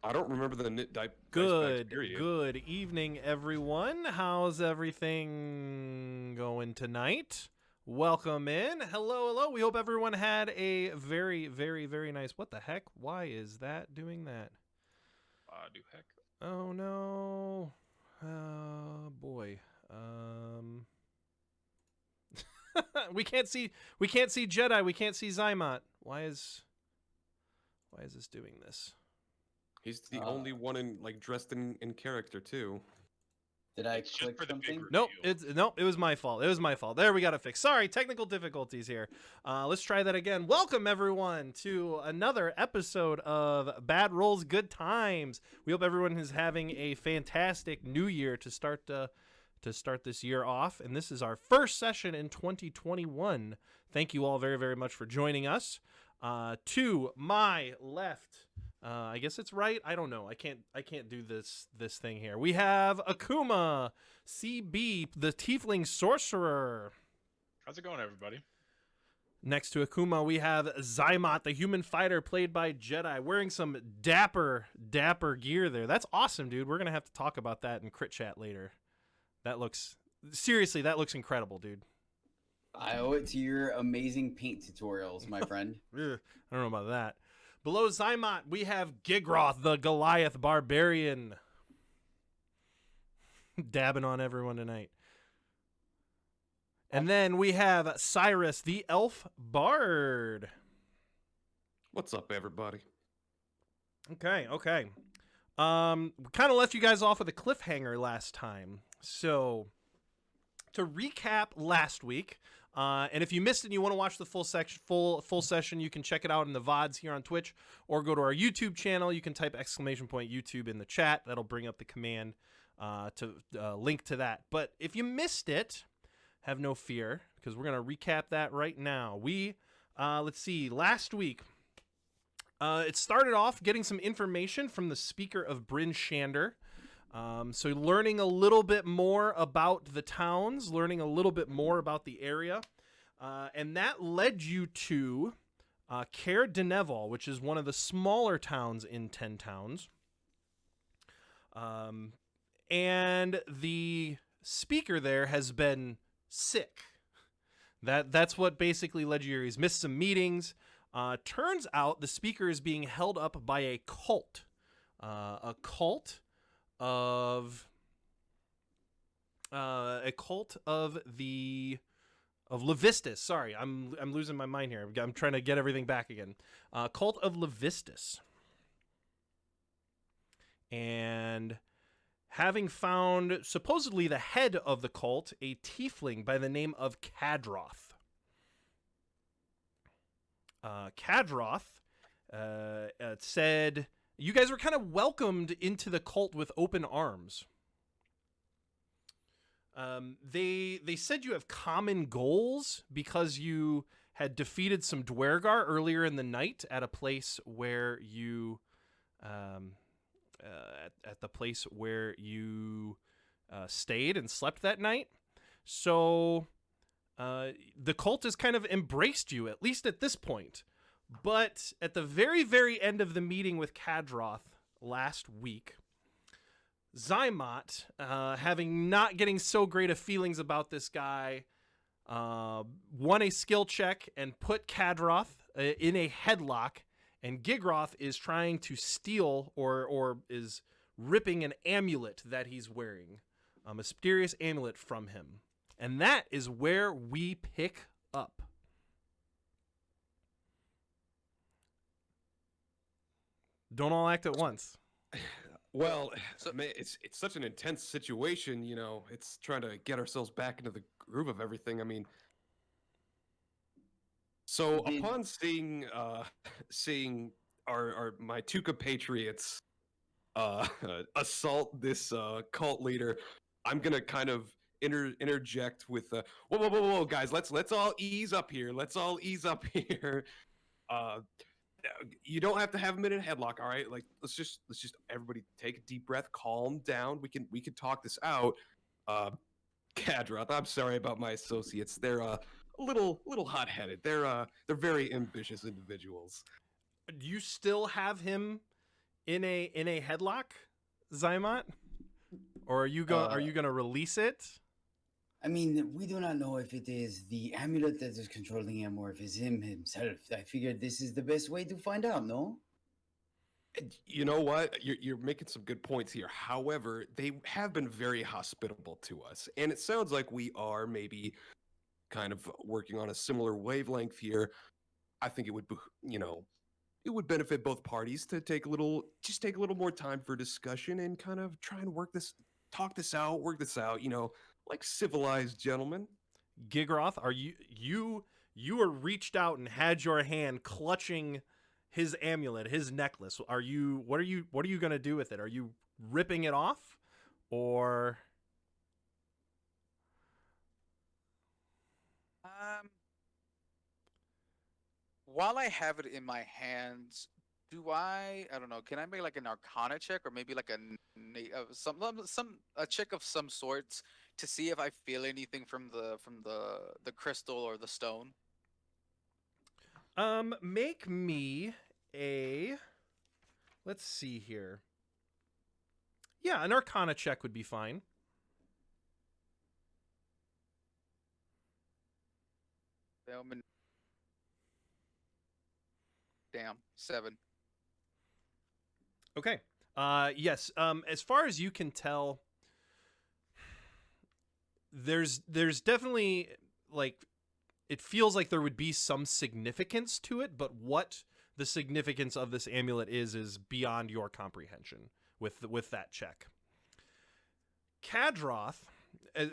I don't remember the knit dice Good, period. good evening, everyone. How's everything going tonight? Welcome in. Hello, hello. We hope everyone had a very, very, very nice. What the heck? Why is that doing that? Do heck. Oh no. Oh boy. we can't see Jedi. We can't see Zymot. Why is this doing this? He's the only one dressed in character too. Did I It's just click for the big something? Nope, reveal. it was my fault. It was my fault. There, we got it fixed. Sorry, technical difficulties here. Let's try that again. Welcome everyone to another episode of Bad Rolls Good Times. We hope everyone is having a fantastic new year to start this year off, and this is our first session in 2021. Thank you all very, very much for joining us. To my left, I guess it's right. I don't know. I can't do this thing here. We have Akuma, CB, the Tiefling Sorcerer. How's it going, everybody? Next to Akuma, we have Zymot, the Human Fighter, played by Jedi, wearing some dapper gear there. That's awesome, dude. We're gonna have to talk about that in crit chat later. That looks incredible, dude. I owe it to your amazing paint tutorials, my friend. I don't know about that. Below Zymot, we have Gigroth, the Goliath Barbarian. Dabbing on everyone tonight. And then we have Cyrus, the Elf Bard. What's up, everybody? Okay. We kind of left you guys off with a cliffhanger last time. So, to recap last week, and if you missed it and you want to watch the full session, you can check it out in the VODs here on Twitch, or go to our YouTube channel. You can type !YouTube in the chat. That'll bring up the command to link to that. But if you missed it, have no fear, because we're going to recap that right now. Let's see, last week, it started off getting some information from the speaker of Bryn Shander. So learning a little bit more about the towns, learning a little bit more about the area, and that led you to Caer Dineval, which is one of the smaller towns in 10 Towns. And the speaker there has been sick. That's what basically led you here. He's missed some meetings. Turns out the speaker is being held up by a cult. A cult of Levistus. Sorry, I'm losing my mind here. I'm trying to get everything back again. Cult of Levistus. And having found supposedly the head of the cult, a tiefling by the name of Kadroth. Kadroth said, you guys were kind of welcomed into the cult with open arms. They said you have common goals because you had defeated some Dwergar earlier in the night at a place where you, at the place where you stayed and slept that night. So the cult has kind of embraced you, at least at this point. But at the very, very end of the meeting with Kadroth last week, Zymot, not getting so great of feelings about this guy, won a skill check and put Kadroth in a headlock, and Gigroth is trying to steal or is ripping an amulet that he's wearing, a mysterious amulet from him. And that is where we pick up. Don't all act at once. Well, it's such an intense situation, you know. It's trying to get ourselves back into the groove of everything. I mean, so upon seeing my two compatriots assault this cult leader, I'm gonna kind of interject with whoa, guys, let's all ease up here. You don't have to have him in a headlock, all right? Like, let's just everybody take a deep breath, calm down. We can talk this out. Kadroth, I'm sorry about my associates. They're a little hot-headed. They're very ambitious individuals. Do you still have him in a headlock, Zymot? Or are you gonna release it? I mean, we do not know if it is the amulet that is controlling him or if it's him himself. I figured this is the best way to find out, no? You know what? You're making some good points here. However, they have been very hospitable to us, and it sounds like we are maybe kind of working on a similar wavelength here. I think it would, it would benefit both parties to take a little more time for discussion and kind of try and work this out, like civilized gentlemen. Gigroth, are you were reached out and had your hand clutching his amulet, his necklace. What are you going to do with it? Are you ripping it off, or While I have it in my hands, I don't know, can I make like an Arcana check or maybe like a check of some sorts to see if I feel anything from the crystal or the stone? make me a, let's see here. Yeah, an Arcana check would be fine. Damn, 7. Okay. Yes. As far as you can tell, there's definitely, like, it feels like there would be some significance to it, but what the significance of this amulet is beyond your comprehension with that check. Kadroth,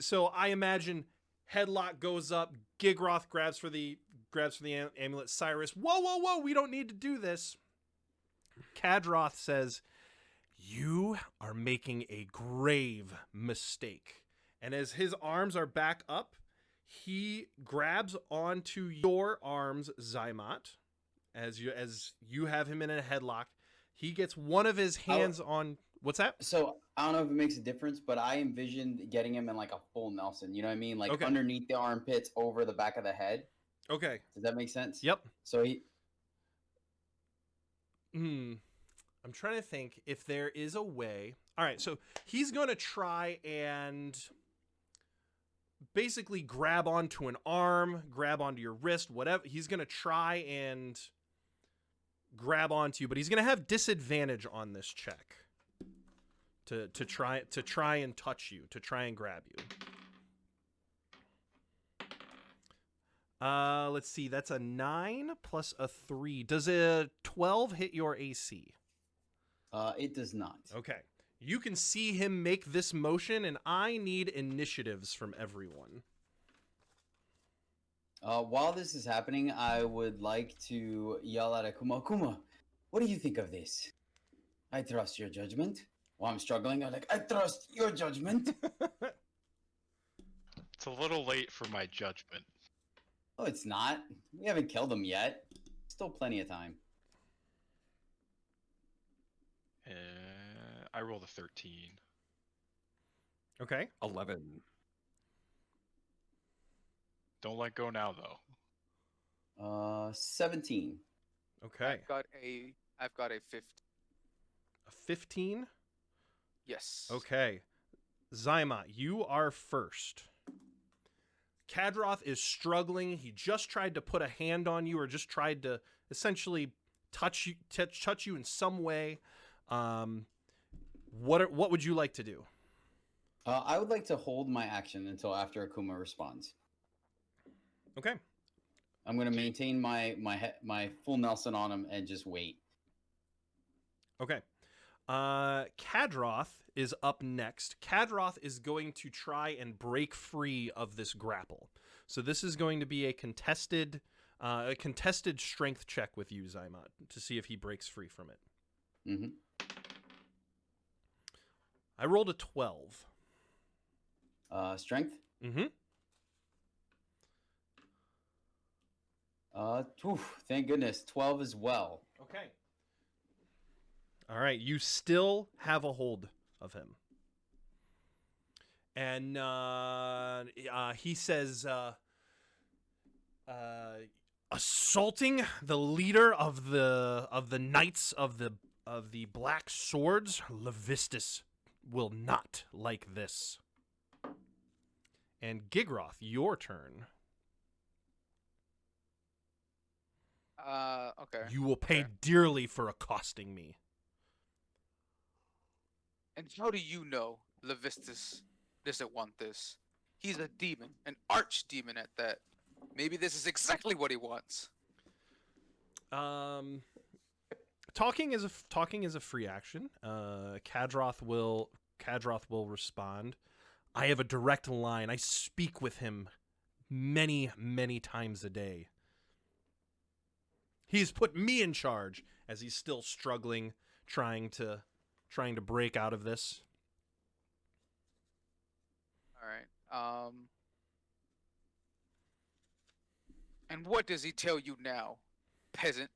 so I imagine headlock goes up, Gigroth grabs for the amulet. Cyrus, whoa, we don't need to do this. Kadroth says, you are making a grave mistake. And as his arms are back up, he grabs onto your arms, Zymot, as you have him in a headlock. He gets one of his hands on... What's that? So I don't know if it makes a difference, but I envisioned getting him in like a full Nelson. You know what I mean? Like Okay. underneath the armpits, over the back of the head. Okay. Does that make sense? Yep. So he... I'm trying to think if there is a way. All right, so he's going to try and basically grab onto an arm, grab onto your wrist, whatever. He's going to try and grab onto you, but he's going to have disadvantage on this check to try and touch you, to try and grab you. Let's see. That's a 9 plus a 3. Does a 12 hit your AC? It does not. Okay. You can see him make this motion, and I need initiatives from everyone. While this is happening, I would like to yell at Akuma. Akuma, what do you think of this? I trust your judgment. While I'm struggling, I'm like, I trust your judgment. It's a little late for my judgment. Oh, it's not. We haven't killed him yet. Still plenty of time. I rolled a 13. Okay. 11. Don't let go now, though. 17. Okay. I've got a 15. A 15? Yes. Okay. Zymot, you are first. Kadroth is struggling. He just tried to put a hand on you, or just tried to essentially touch you in some way. What would you like to do? I would like to hold my action until after Akuma responds. Okay. I'm going to maintain my full Nelson on him and just wait. Okay. Kadroth is up next. Kadroth is going to try and break free of this grapple. So this is going to be a contested strength check with you, Zymot, to see if he breaks free from it. Mm-hmm. I rolled a 12. Strength? Mm-hmm. Thank goodness. 12 as well. Okay. All right. You still have a hold of him. And he says, assaulting the leader of the Knights of the of the Black Swords, Levistus will not like this. And Gigroth, your turn. Okay. You will pay Okay. dearly for accosting me. And how do you know Levistus doesn't want this? He's a demon, an archdemon at that. Maybe this is exactly what he wants. Talking is a free action. Kadroth will respond. I have a direct line. I speak with him many, many times a day. He's put me in charge as he's still struggling, trying to break out of this. All right. And what does he tell you now, peasant?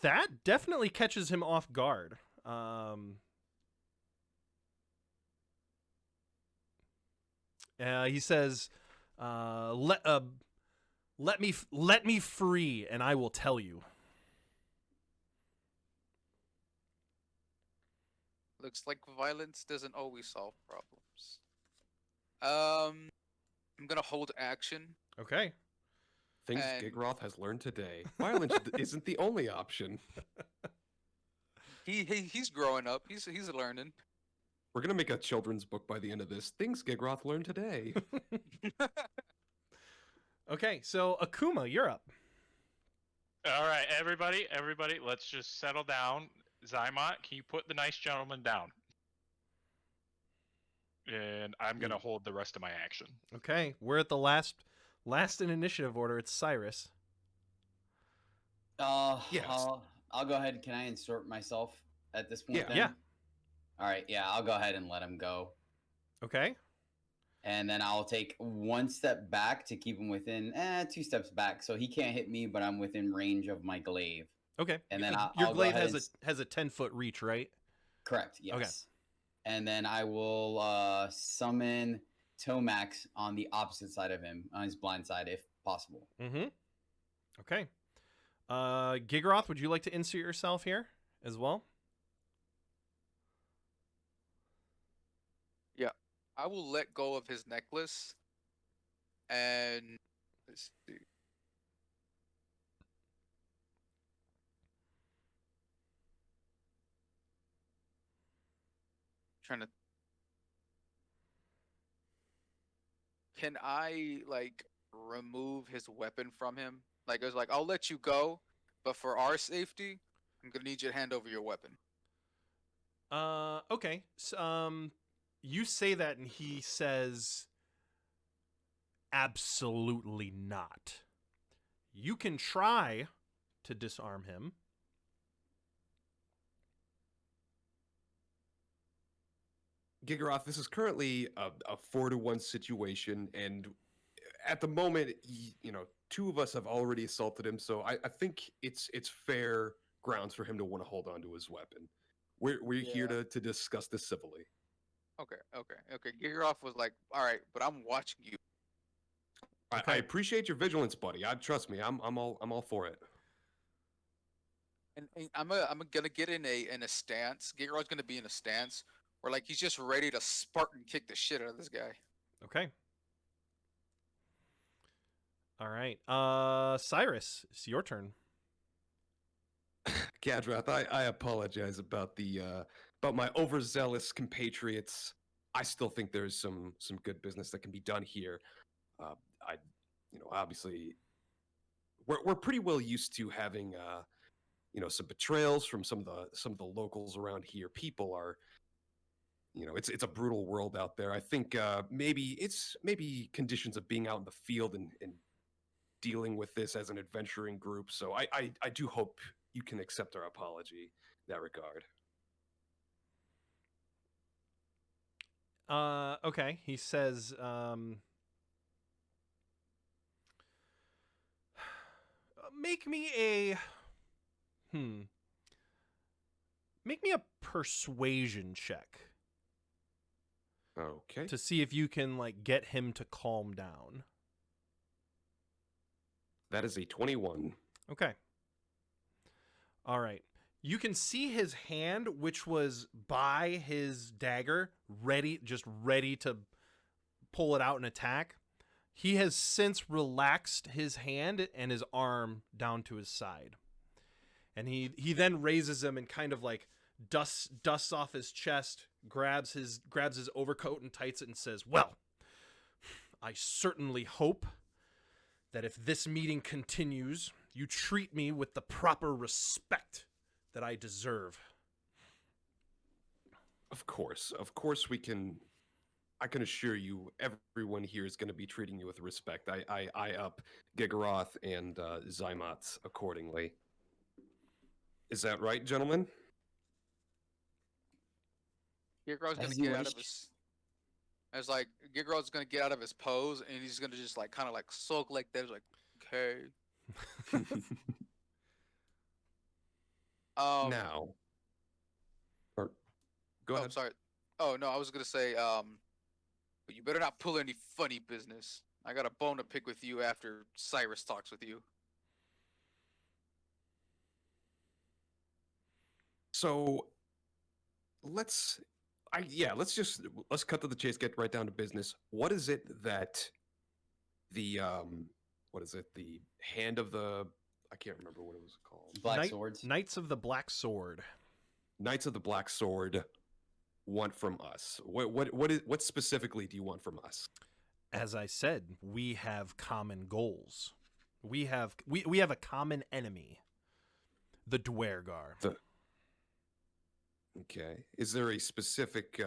That definitely catches him off guard. He says, let me free, and I will tell you." Looks like violence doesn't always solve problems. I'm gonna hold action. Okay. Things And- Gigroth has learned today. Violence isn't the only option. He's growing up. He's learning. We're gonna make a children's book by the end of this. Things Gigroth learned today. Okay, so Akuma, you're up. All right, everybody, let's just settle down. Zymot, can you put the nice gentleman down? And I'm gonna hold the rest of my action. Okay, we're at the last in initiative order. It's Cyrus. Yes. I'll go ahead. Can I insert myself at this point? Yeah. Then? Yeah. All right. Yeah, I'll go ahead and let him go, Okay. and then I'll take one step back to keep him within 2 steps back, so he can't hit me, but I'm within range of my glaive. Okay. And then your I'll go glaive ahead has a 10-foot reach, right? Correct. Yes. Okay. And then I will summon Tomax on the opposite side of him, on his blind side, if possible. Mm-hmm. Okay. Gigroth, would you like to insert yourself here as well? I will let go of his necklace. And let's see. Trying to. Can I like remove his weapon from him? Like it was like I'll let you go, but for our safety, I'm gonna need you to hand over your weapon. Okay. You say that, and he says, "Absolutely not. You can try to disarm him." Gigaroth, this is currently a 4-to-1 situation, and at the moment, two of us have already assaulted him, so I think it's fair grounds for him to want to hold on to his weapon. We're here to discuss this civilly. Okay. Gigaroff was like, "All right, but I'm watching you." I appreciate your vigilance, buddy. Trust me, I'm all for it. And I'm gonna get in a stance. Gigaroff's gonna be in a stance where like he's just ready to Spartan kick the shit out of this guy. Okay. All right. Cyrus, it's your turn. Gadrath, I apologize about about my overzealous compatriots. I still think there's some good business that can be done here. Obviously, we're pretty well used to having some betrayals from some of the locals around here. People are, it's a brutal world out there. I think maybe conditions of being out in the field and dealing with this as an adventuring group. So I do hope you can accept our apology in that regard. Okay. He says, make me a persuasion check Okay. to see if you can like get him to calm down. That is a 21. Okay. All right. You can see his hand, which was by his dagger, just ready to pull it out and attack. He has since relaxed his hand and his arm down to his side. And he then raises him and kind of like dusts off his chest, grabs his overcoat and tights it and says, "Well, I certainly hope that if this meeting continues, you treat me with the proper respect that I deserve." Of course we can. I can assure you, everyone here is going to be treating you with respect. I up Gigaroth and Zymoth accordingly. Is that right, gentlemen? Gigro's gonna As you get out wish. of his. As like Gigro's gonna get out of his pose, and he's gonna just like kind of like sulk like that. He's like, okay. Now, or go Oh, ahead. I'm sorry. Oh no, I was gonna say, but you better not pull any funny business. I got a bone to pick with you after Cyrus talks with you. So let's cut to the chase, get right down to business. What is it that the the hand of the, I can't remember what it was called. Black swords. Knights of the Black Sword. Knights of the Black Sword want from us? What specifically do you want from us? As I said, we have common goals. We have a common enemy, the Dwergar. Okay. Is there a specific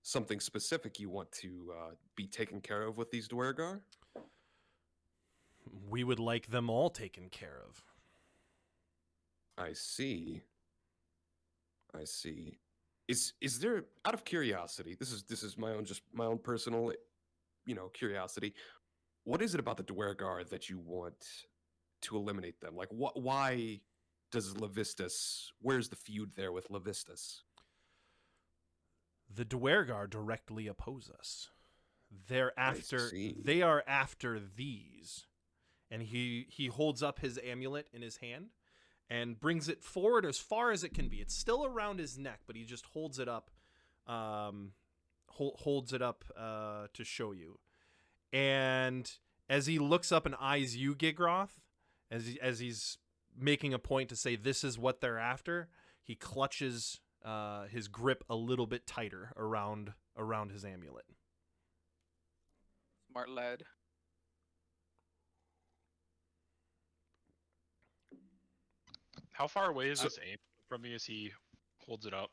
something specific you want to be taken care of with these Dwergar? We would like them all taken care of. I see. Is there, out of curiosity, this is my own personal, curiosity. What is it about the Dwergar that you want to eliminate them? Like, why does Levistus? Where's the feud there with Levistus? The Dwergar directly oppose us. They are after these. And he holds up his amulet in his hand and brings it forward as far as it can be. It's still around his neck, but he just holds it up to show you. And as he looks up and eyes you, Gigroth, as he's making a point to say this is what they're after, he clutches his grip a little bit tighter around his amulet. Smart lad. How far away is this aim from me as he holds it up?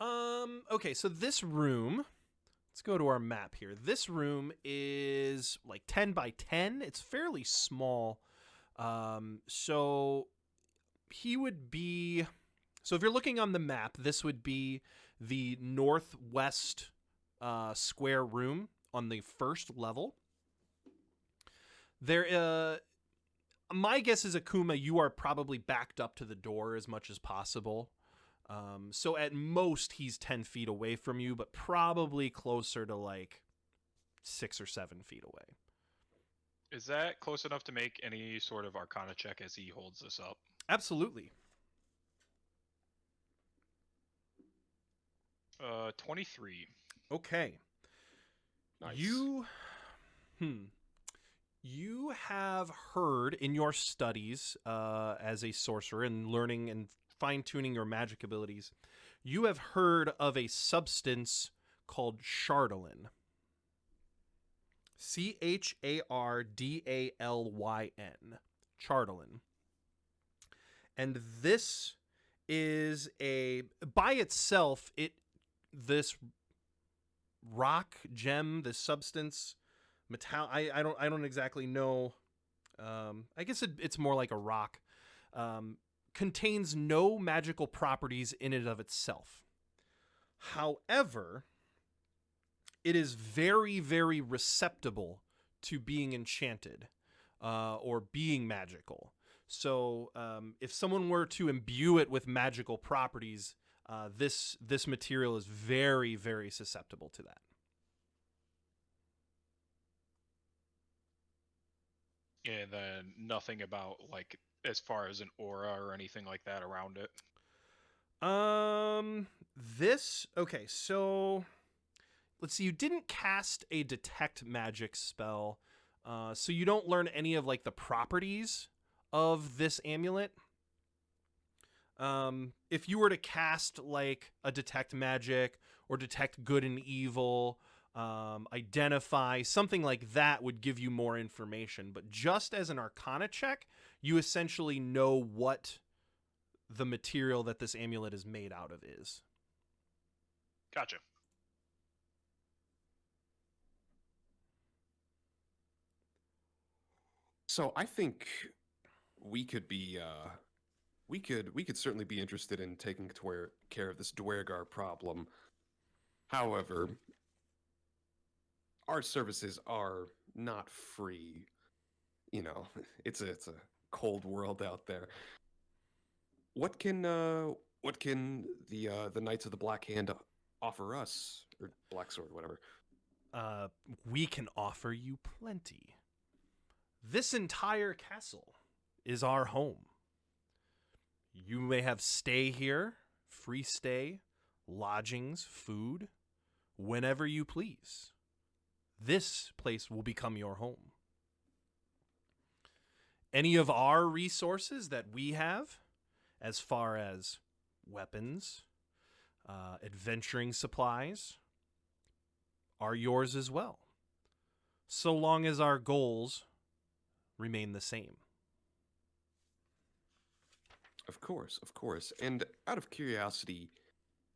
Okay, so this room, let's go to our map here. This room is like 10 by 10. It's fairly small. So he would be, so if you're looking on the map, this would be the northwest square room on the first level. There, my guess is, Akuma, you are probably backed up to the door as much as possible. So at most he's 10 feet away from you, but probably closer to like 6 or 7 feet away. Is that close enough to make any sort of Arcana check as he holds this up? Absolutely. 23. Okay. Nice. You have heard in your studies as a sorcerer and learning and fine-tuning your magic abilities, you have heard of a substance called Chardalyn. Chardalyn. Chardalyn. And this is by itself, this rock, gem, this substance, metal, I don't exactly know. I guess it's more like a rock. Contains no magical properties in and of itself. However, it is very, very receptible to being enchanted or being magical. So if someone were to imbue it with magical properties, this material is very, very susceptible to that. And then nothing about like as far as an aura or anything like that around it. This okay, so let's see, you didn't cast a detect magic spell, so you don't learn any of like the properties of this amulet. If you were to cast like a detect magic or detect good and evil, identify, something like that would give you more information. But just as an arcana check, you essentially know what the material that this amulet is made out of is. Gotcha. So I think we could be we could certainly be interested in taking care of this Dwergar problem. However, our services are not free. You know, it's a cold world out there. What can the Knights of the Black Hand offer us, or Black Sword, whatever? We can offer you plenty. This entire castle is our home. You may have stay here, free stay, lodgings, food, whenever you please. This place will become your home. Any of our resources that we have, as far as weapons, adventuring supplies, are yours as well, so long as our goals remain the same. Of course, of course. And out of curiosity,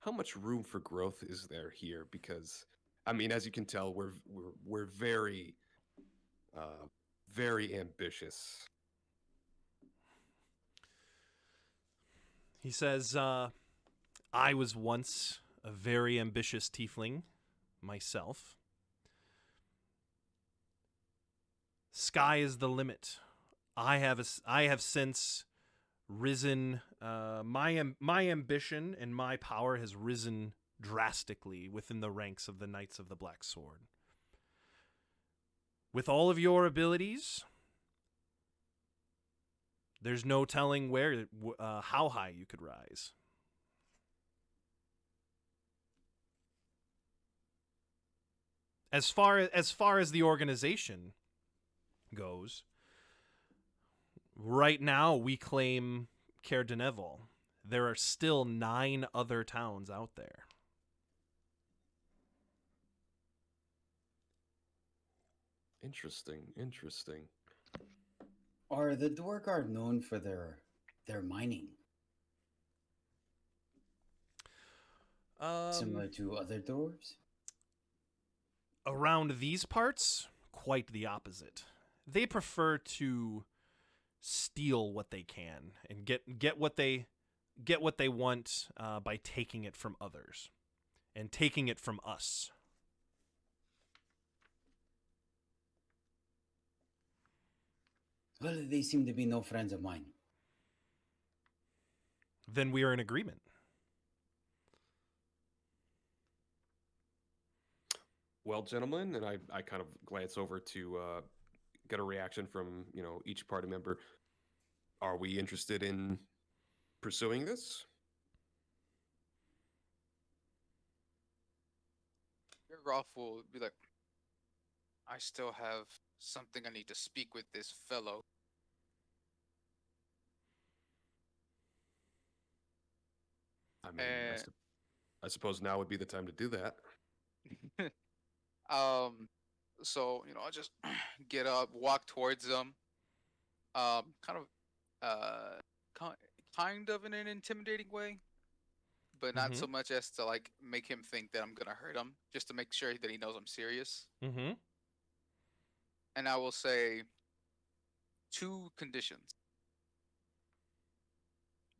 how much room for growth is there here? Because I mean, as you can tell, we're very very ambitious. He says, I was once a very ambitious tiefling myself. Sky is the limit. I have since risen. My ambition and my power has risen drastically within the ranks of the Knights of the Black Sword. With all of your abilities, there's no telling how high you could rise. As far as the organization goes, right now we claim Caer Dineval. There are still 9 other towns out there. Interesting, interesting. Are the Dwargar known for their mining, similar to other dwarves? Around these parts, quite the opposite. They prefer to steal what they can and get what they want by taking it from others and taking it from us. Well, they seem to be no friends of mine. Then we are in agreement. Well, gentlemen, and I kind of glance over to get a reaction from, each party member. Are we interested in pursuing this? Groff will be like, I still have something I need to speak with this fellow. I mean, I suppose now would be the time to do that. So I just get up, walk towards them, kind of, kind of in an intimidating way, but not so much as to like make him think that I'm gonna hurt him, just to make sure that he knows I'm serious. Mm-hmm. And I will say 2 conditions.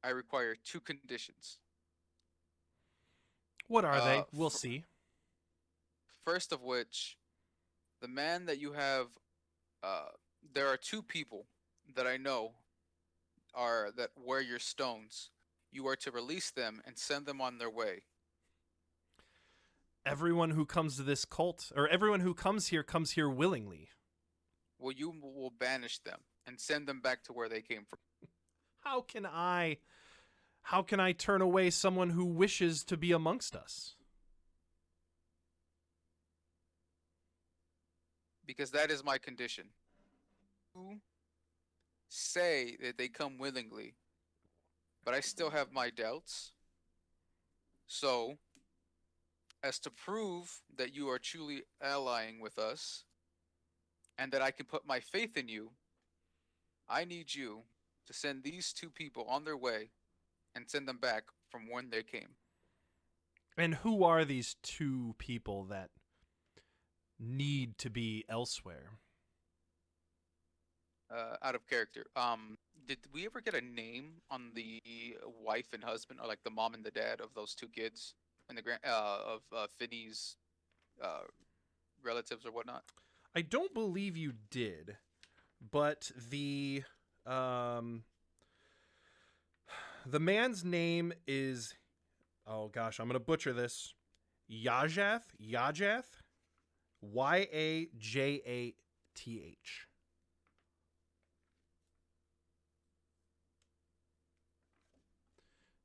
I require 2 conditions. What are they? We'll see. First of which, the man that you have, there are 2 people that I know that wear your stones. You are to release them and send them on their way. Everyone who comes to this cult, or everyone who comes here willingly. well, you will banish them and send them back to where they came from. How can I turn away someone who wishes to be amongst us? Because that is my condition. You say that they come willingly, but I still have my doubts. So, as to prove that you are truly allying with us and that I can put my faith in you, I need you to send these two people on their way and send them back from when they came. And who are these two people that need to be elsewhere? Out of character. Did we ever get a name on the wife and husband, or like the mom and the dad of those two kids, and the of Finney's relatives or whatnot? I don't believe you did, but the man's name is, oh gosh, I'm gonna butcher this. Yajath, Yajath.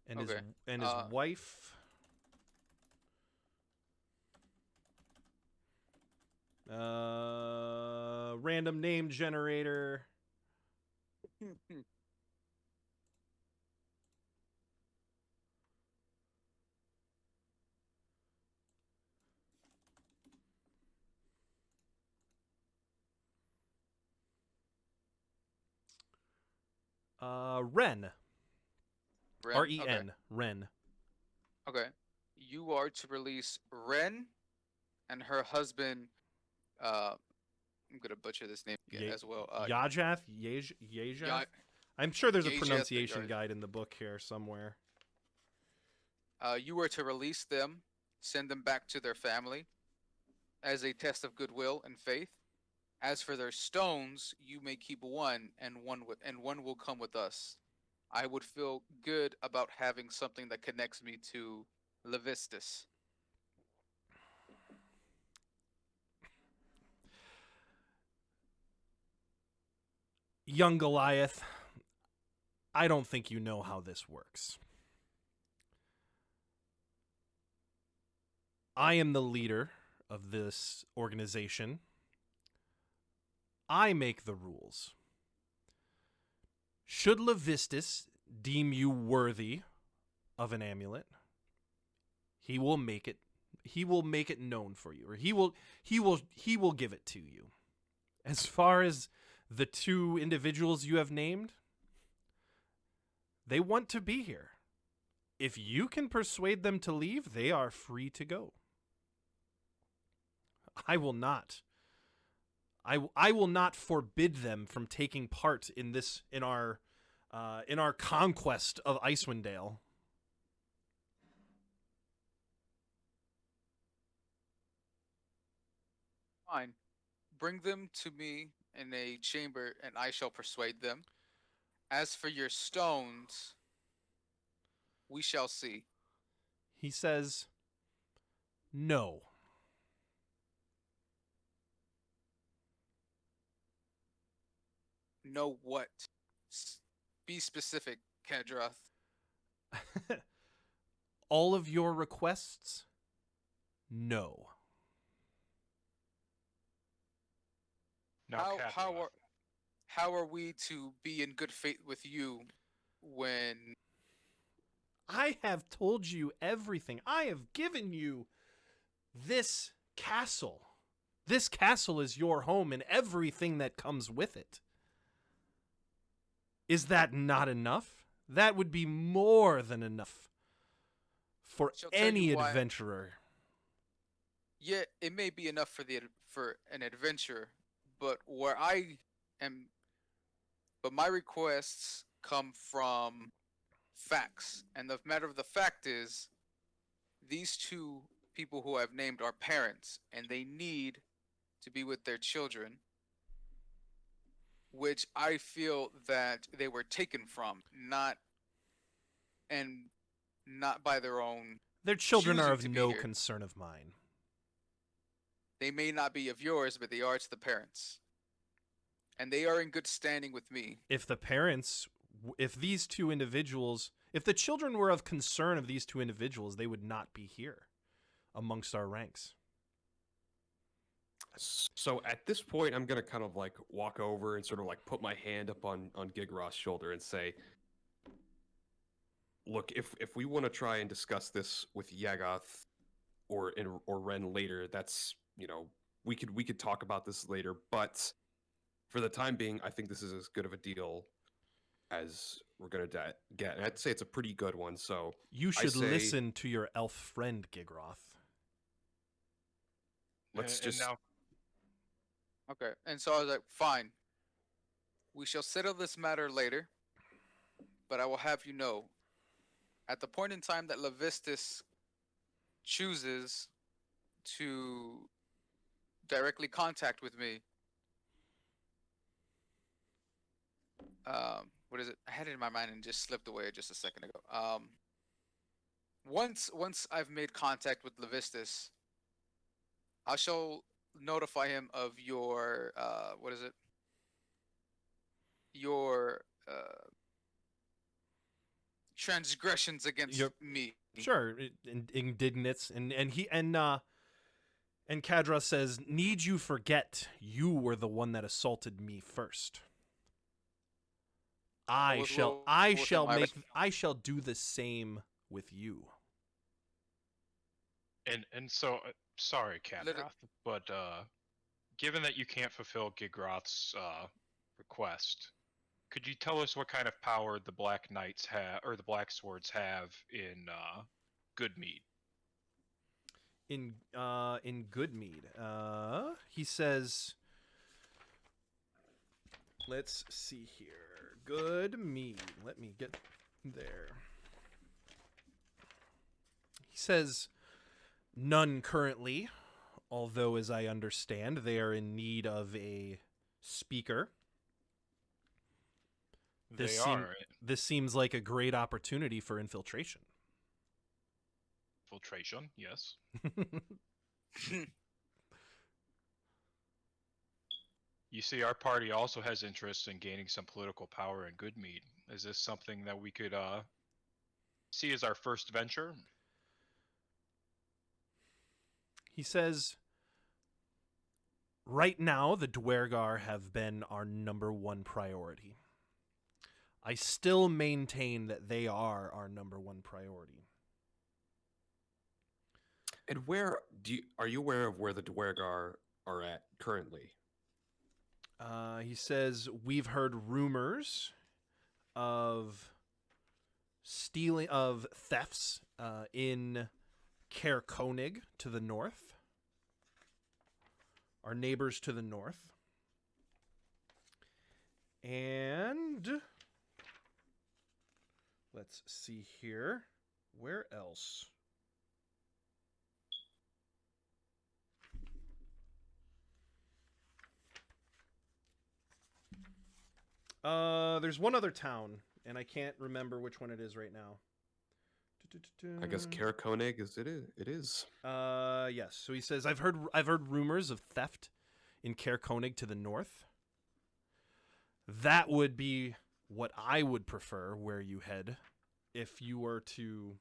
And Okay. his wife. Random name generator. Ren. Ren? R-E-N. Okay. Ren. Okay. You are to release Ren and her husband. I'm gonna butcher this name again as well. Yajath? Yajath? I'm sure there's a Yajath, pronunciation right. guide in the book here somewhere. You were to release them, send them back to their family as a test of goodwill and faith. As for their stones, you may keep one, and one will come with us. I would feel good about having something that connects me to Levistus. Young Goliath, I don't think you know how this works. I am the leader of this organization. I make the rules. Should Levistus deem you worthy of an amulet, he will make it known for you, or he will give it to you. As far as the two individuals you have named, they want to be here. If you can persuade them to leave, they are free to go. I will not forbid them from taking part in our conquest of Icewind Dale. Fine. Bring them to me in a chamber, and I shall persuade them. As for your stones, we shall see. He says, no. Know what? Be specific, Kadroth. All of your requests? No. No, How are we to be in good faith with you when I have told you everything. I have given you this castle. This castle is your home and everything that comes with it. Is that not enough? That would be more than enough for She'll tell any you why. adventurer. Yeah, it may be enough for an adventure, but my requests come from facts, and the matter of the fact is, these two people who I've named are parents, and they need to be with their children, which I feel that they were taken from, not by their own. Their children are choosing of to be no here. concern of mine. They may not be of yours, but they are to the parents. and they are in good standing with me. If the parents, if these two individuals, if the children were of concern of these two individuals, they would not be here amongst our ranks. So at this point, I'm gonna kind of like walk over and sort of like put my hand up on Gigroth's shoulder and say, "Look, if we want to try and discuss this with Yagath or Ren later, that's we could talk about this later. But for the time being, I think this is as good of a deal as we're gonna get. And I'd say it's a pretty good one. So You I should say- listen to your elf friend, Gigroth. let's And just now, Okay. And so I was like, fine. We shall settle this matter later. But I will have you know, at the point in time that Levistus chooses to directly contact with me, what is it? I had it in my mind and just slipped away just a second ago. Once I've made contact with Levistus, I shall notify him of your what is it? Your transgressions against Your- me. Sure, indignance, and Kadra says, "Need you forget you were the one that assaulted me first. I was shall well I within shall my make I shall do the same with you." and so sorry, Lit- Kadroth, but given that you can't fulfill Gigroth's request, could you tell us what kind of power the Black Knights have, or the Black Swords have in Goodmead? In Goodmead, he says, let's see here. Goodmead. Let me get there. He says, none currently, although as I understand, they are in need of a speaker. This They seem- are This seems like a great opportunity for infiltration. infiltration, yes. You see, our party also has interest in gaining some political power in Goodmead. Is this something that we could see as our first venture? He says, right now, the Dwergar have been our number one priority. I still maintain that they are our number one priority. and are you aware of where the Dwergar are at currently? He says, we've heard rumors of thefts in Caer Konig to the north. Our neighbors to the north. And let's see here. Where else? There's one other town, and I can't remember which one it is right now. I guess Caer Konig it is. Yes. So he says, I've heard rumors of theft in Caer Konig to the north. That would be what I would prefer where you head if you were to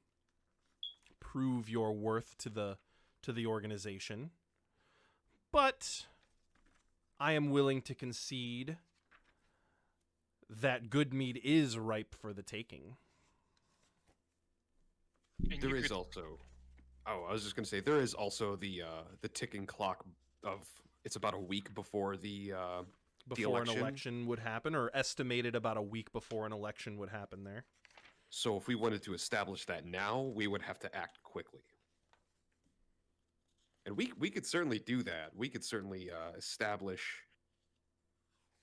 prove your worth to the organization. But I am willing to concede that Goodmead is ripe for the taking. And There you is could- also. Oh, I was just gonna say there is also the ticking clock of it's about a week before the Before an election. election would happen, or estimated about a week before an election would happen there. So if we wanted to establish that now, we would have to act quickly. And we could certainly do that. We could certainly establish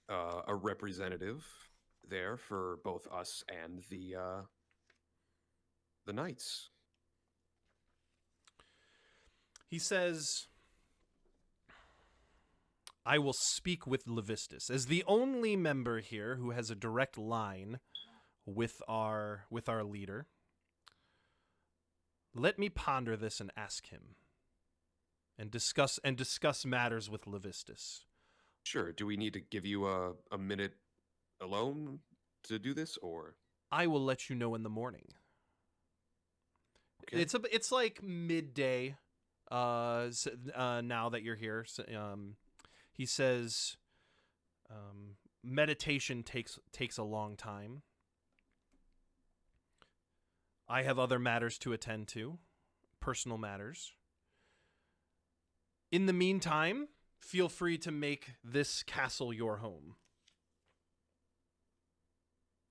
a representative there for both us and the knights. He says, I will speak with Levistus as the only member here who has a direct line with our leader. Let me ponder this and ask him, and discuss matters with Levistus. Sure. Do we need to give you a minute alone to do this, or I will let you know in the morning. okay? It's like midday now that you're here. So, he says meditation takes a long time. I have other matters to attend to, personal matters. In the meantime, feel free to make this castle your home.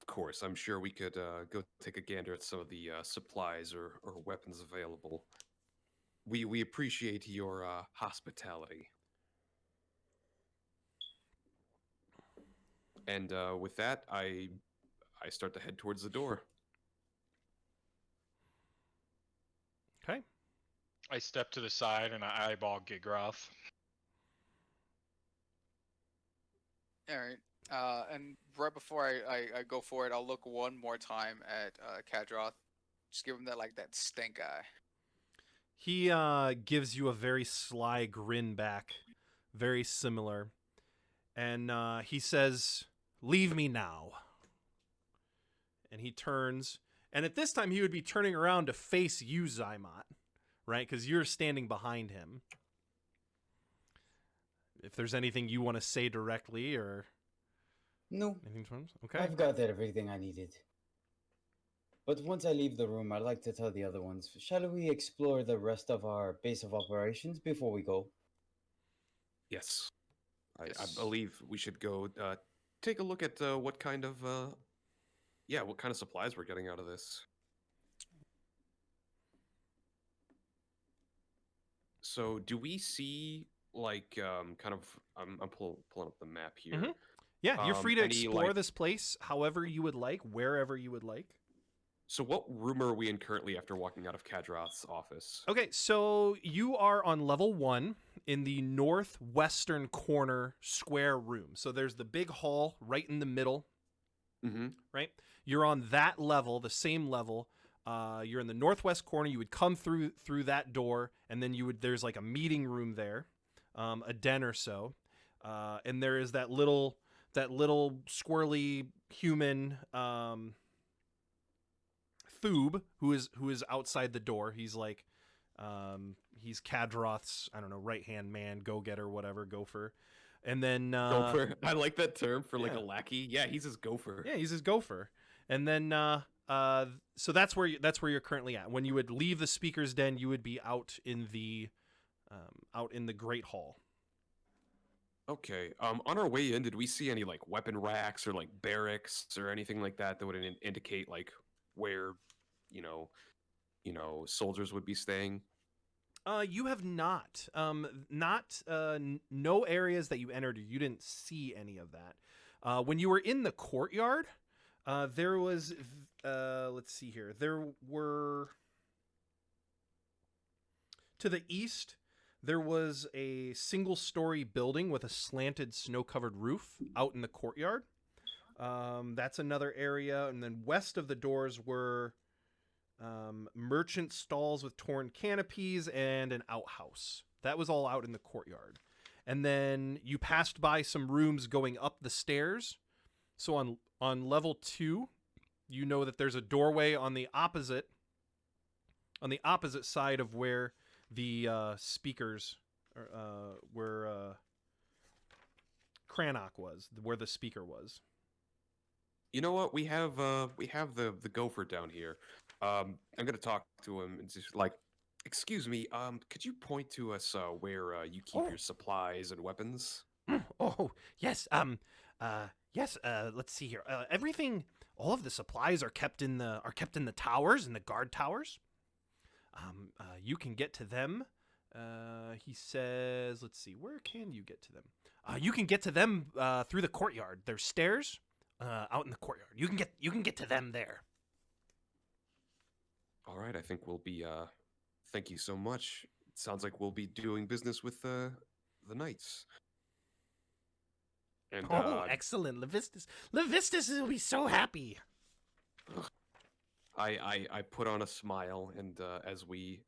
Of course, I'm sure we could go take a gander at some of the supplies or weapons available. We appreciate your hospitality. And with that, I start to head towards the door. Okay. I step to the side and I eyeball Gigroth. All right. And right before I go for it, I'll look one more time at Kadroth. Just give him that stink eye. He gives you a very sly grin back, very similar. And he says, "Leave me now." And he turns. And at this time, he would be turning around to face you, Zymot, right? Because you're standing behind him. If there's anything you want to say directly or No, anything from okay. I've got everything I needed. But once I leave the room, I'd like to tell the other ones, shall we explore the rest of our base of operations before we go? Yes, I Yes. believe we should go take a look at what kind of what kind of supplies we're getting out of this. So, do we see like kind of? I'm pulling up the map here. Mhm. Yeah, you're free to Any, explore like- this place however you would like, wherever you would like. So, what room are we in currently after walking out of Kadroth's office? Okay, so you are on level 1 in the northwestern corner square room. So there's the big hall right in the middle, Mm-hmm. right? You're on that level, the same level. You're in the northwest corner. You would come through that door, and then there's like a meeting room there, a den or so, and there is that little squirrely human Thoob who is outside the door. He's like he's Kadroth's, I don't know, right hand man, go getter, whatever, gopher. And then Gopher. I like that term for like yeah. a lackey. Yeah, he's his gopher. yeah, he's his gopher. And then so that's where you're currently at. When you would leave the speaker's den, you would be out in the great hall. Okay. On our way in, did we see any like weapon racks or like barracks or anything like that that would indicate like where, you know, soldiers would be staying? You have not. No areas that you entered, you didn't see any of that. When you were in the courtyard, there was, let's see here. There were, to the east, there was a single-story building with a slanted snow-covered roof out in the courtyard. That's another area. And then west of the doors were merchant stalls with torn canopies and an outhouse. That was all out in the courtyard. And then you passed by some rooms going up the stairs. So on level 2, you know that there's a doorway on the opposite side of where the speakers where Cranach was, where the speaker was. You know what? We have the gopher down here. I'm gonna talk to him and just like, excuse me. Could you point to us where you keep your supplies and weapons? Oh, yes. Yes. Let's see here. Everything, all of the supplies are kept in the towers, in the guard towers. You can get to them. He says, let's see, where can you get to them? You can get to them through the courtyard. There's stairs out in the courtyard. You can get to them there. All right. I think we'll be. Thank you so much. It sounds like we'll be doing business with the knights. And Excellent. Levistus will be so happy. I put on a smile, and as we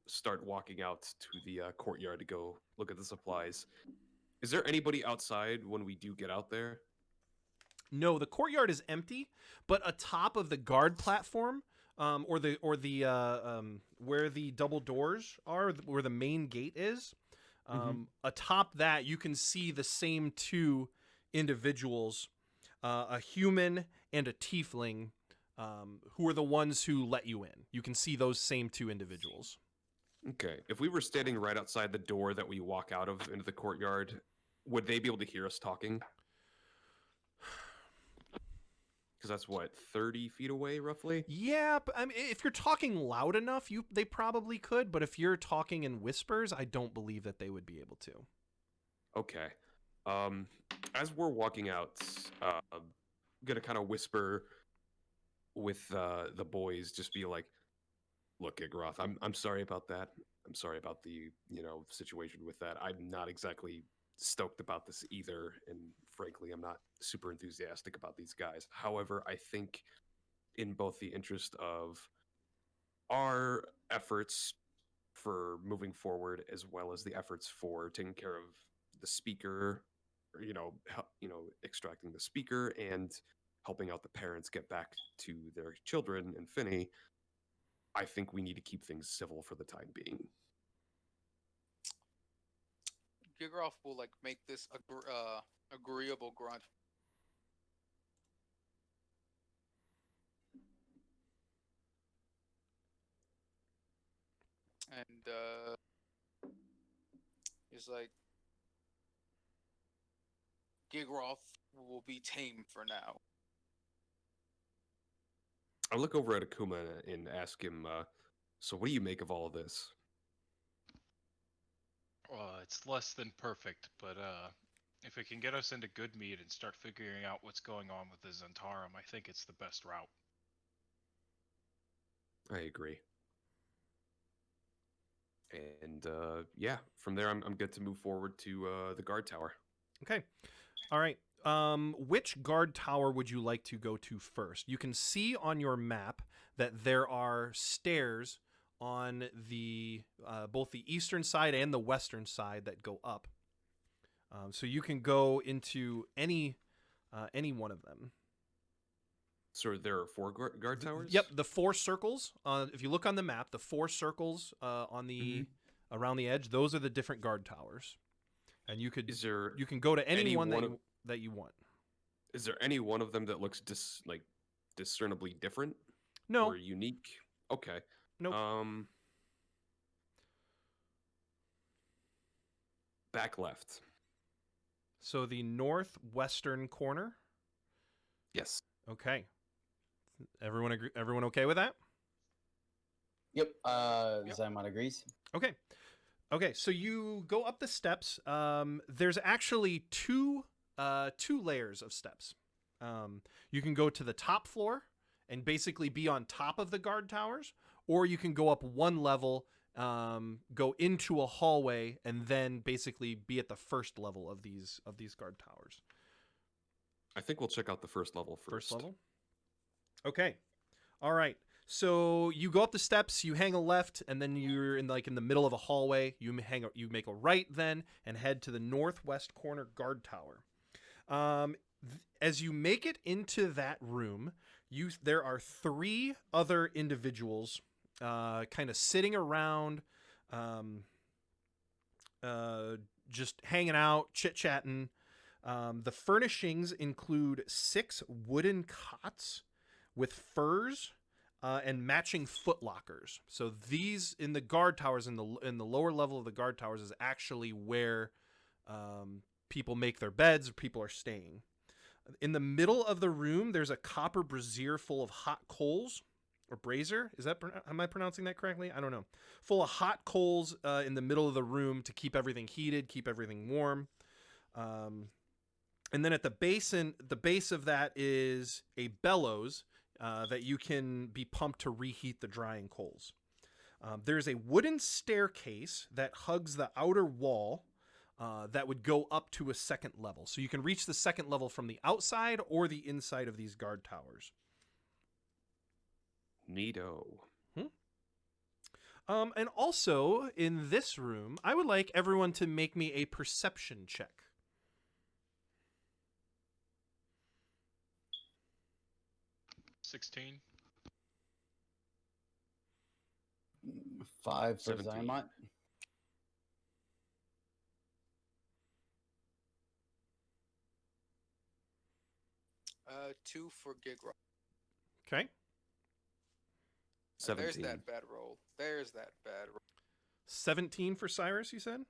start walking out to the courtyard to go look at the supplies, Is there anybody outside when we do get out there? No, the courtyard is empty, but atop of the guard platform, or the where the double doors are, where the main gate is, atop that you can see the same two individuals, a human and a tiefling, who are the ones who let you in. You can see those same two individuals. Okay. If we were standing right outside the door that we walk out of into the courtyard, would they be able to hear us talking? Because that's what, 30 feet away, roughly? Yeah, but I mean, if you're talking loud enough, they probably could. But if you're talking in whispers, I don't believe that they would be able to. Okay. As we're walking out, I'm gonna kind of whisper with the boys, just be like, "Look, Igroth, I'm sorry about that. I'm sorry about the situation with that. I'm not exactly stoked about this either, and frankly, I'm not super enthusiastic about these guys. However, I think in both the interest of our efforts for moving forward as well as the efforts for taking care of the speaker, or, extracting the speaker and helping out the parents get back to their children and Finney, I think we need to keep things civil for the time being. Gigroff will like make this agreeable grunt. And he's like, Gigroff will be tame for now. I look over at Akuma and ask him, so what do you make of all of this? It's less than perfect, but if it can get us into good meat and start figuring out what's going on with the Zentarum, I think it's the best route. I agree. And yeah, from there I'm good to move forward to the guard tower. Okay. All right. Which guard tower would you like to go to first? You can see on your map that there are stairs on the both the eastern side and the western side that go up. So you can go into any one of them. So there are 4 guard towers? Yep, the 4 circles. If you look on the map, the 4 circles on the around the edge, those are the different guard towers. And you can go to any one that you want. Is there any one of them that looks discernibly different? No. Or unique? Okay. Nope. Back left. So the northwestern corner. Yes. Okay. Everyone agree? Everyone okay with that? Yep. Zaimon agrees. Okay. Okay. So you go up the steps. There's actually two layers of steps. You can go to the top floor and basically be on top of the guard towers, or you can go up one level, go into a hallway, and then basically be at the first level of these guard towers. I think we'll check out the first level first. First level? Okay. All right. So you go up the steps, you hang a left, and then you're in the middle of a hallway. You make a right then and head to the northwest corner guard tower. As you make it into that room, there are 3 other individuals kind of sitting around, just hanging out, chit-chatting. The furnishings include 6 wooden cots with furs and matching footlockers. So these in the guard towers, in the lower level of the guard towers, is actually where people make their beds, or people are staying. In the middle of the room, there's a copper brazier full of hot coals, or brazier. Am I pronouncing that correctly? I don't know. Full of hot coals in the middle of the room to keep everything heated, keep everything warm. And then at the base of that is a bellows that you can be pumped to reheat the drying coals. There's a wooden staircase that hugs the outer wall that would go up to a second level. So you can reach the second level from the outside or the inside of these guard towers. Neato. And also, in this room, I would like everyone to make me a perception check. 16. 5 for 17. Zymot. Two for Gigroth. Okay. There's 17. that bad roll. There's that bad roll. 17 for Cyrus, you said?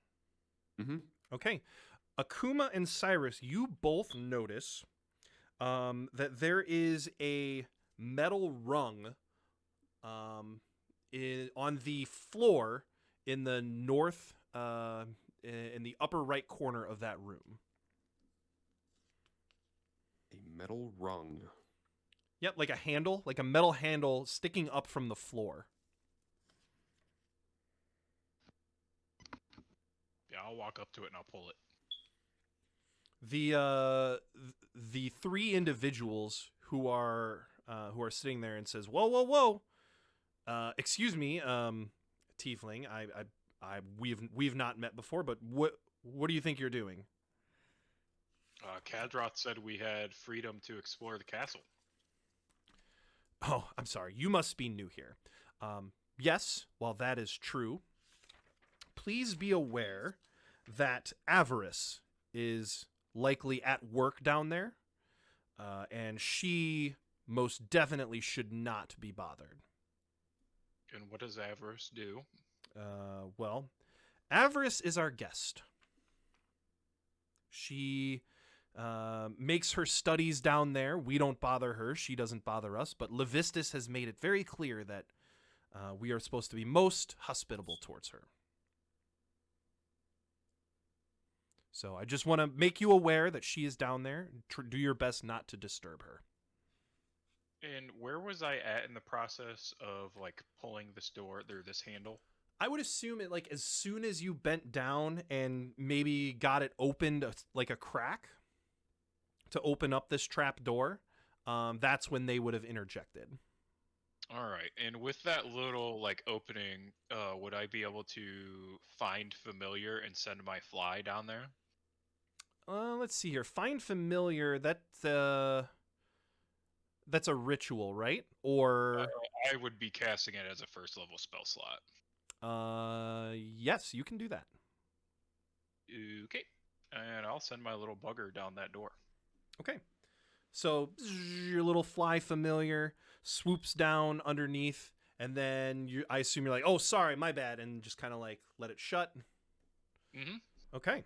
Mm-hmm. Okay. Akuma and Cyrus, you both notice that there is a metal rung on the floor in the north, in the upper right corner of that room. A metal rung. Yep, like a handle, like a metal handle sticking up from the floor. Yeah, I'll walk up to it and I'll pull it. The three individuals who are sitting there and says, "Whoa, whoa, whoa! Excuse me, Tiefling. We've not met before, but what do you think you're doing?" Kadroth said we had freedom to explore the castle. Oh, I'm sorry. You must be new here. Yes, while that is true, please be aware that Avarice is likely at work down there, and she most definitely should not be bothered. And what does Avarice do? Well, Avarice is our guest. She makes her studies down there. We don't bother her. She doesn't bother us. But Levistus has made it very clear that we are supposed to be most hospitable towards her. So I just want to make you aware that she is down there. Do your best not to disturb her. And where was I at in the process of like pulling this door or this handle? I would assume it like as soon as you bent down and maybe got it opened like a crack to open up this trap door, that's when they would have interjected. All right, and with that little like opening, would I be able to find familiar and send my fly down there? Let's see here. Find familiar. That's a ritual, right? Or I would be casting it as a first level spell slot. yes, you can do that. Okay, and I'll send my little bugger down that door. Okay. So your little fly familiar swoops down underneath, and then I assume you're like, "Oh, sorry, my bad," and just kind of like let it shut. Mm-hmm. Okay.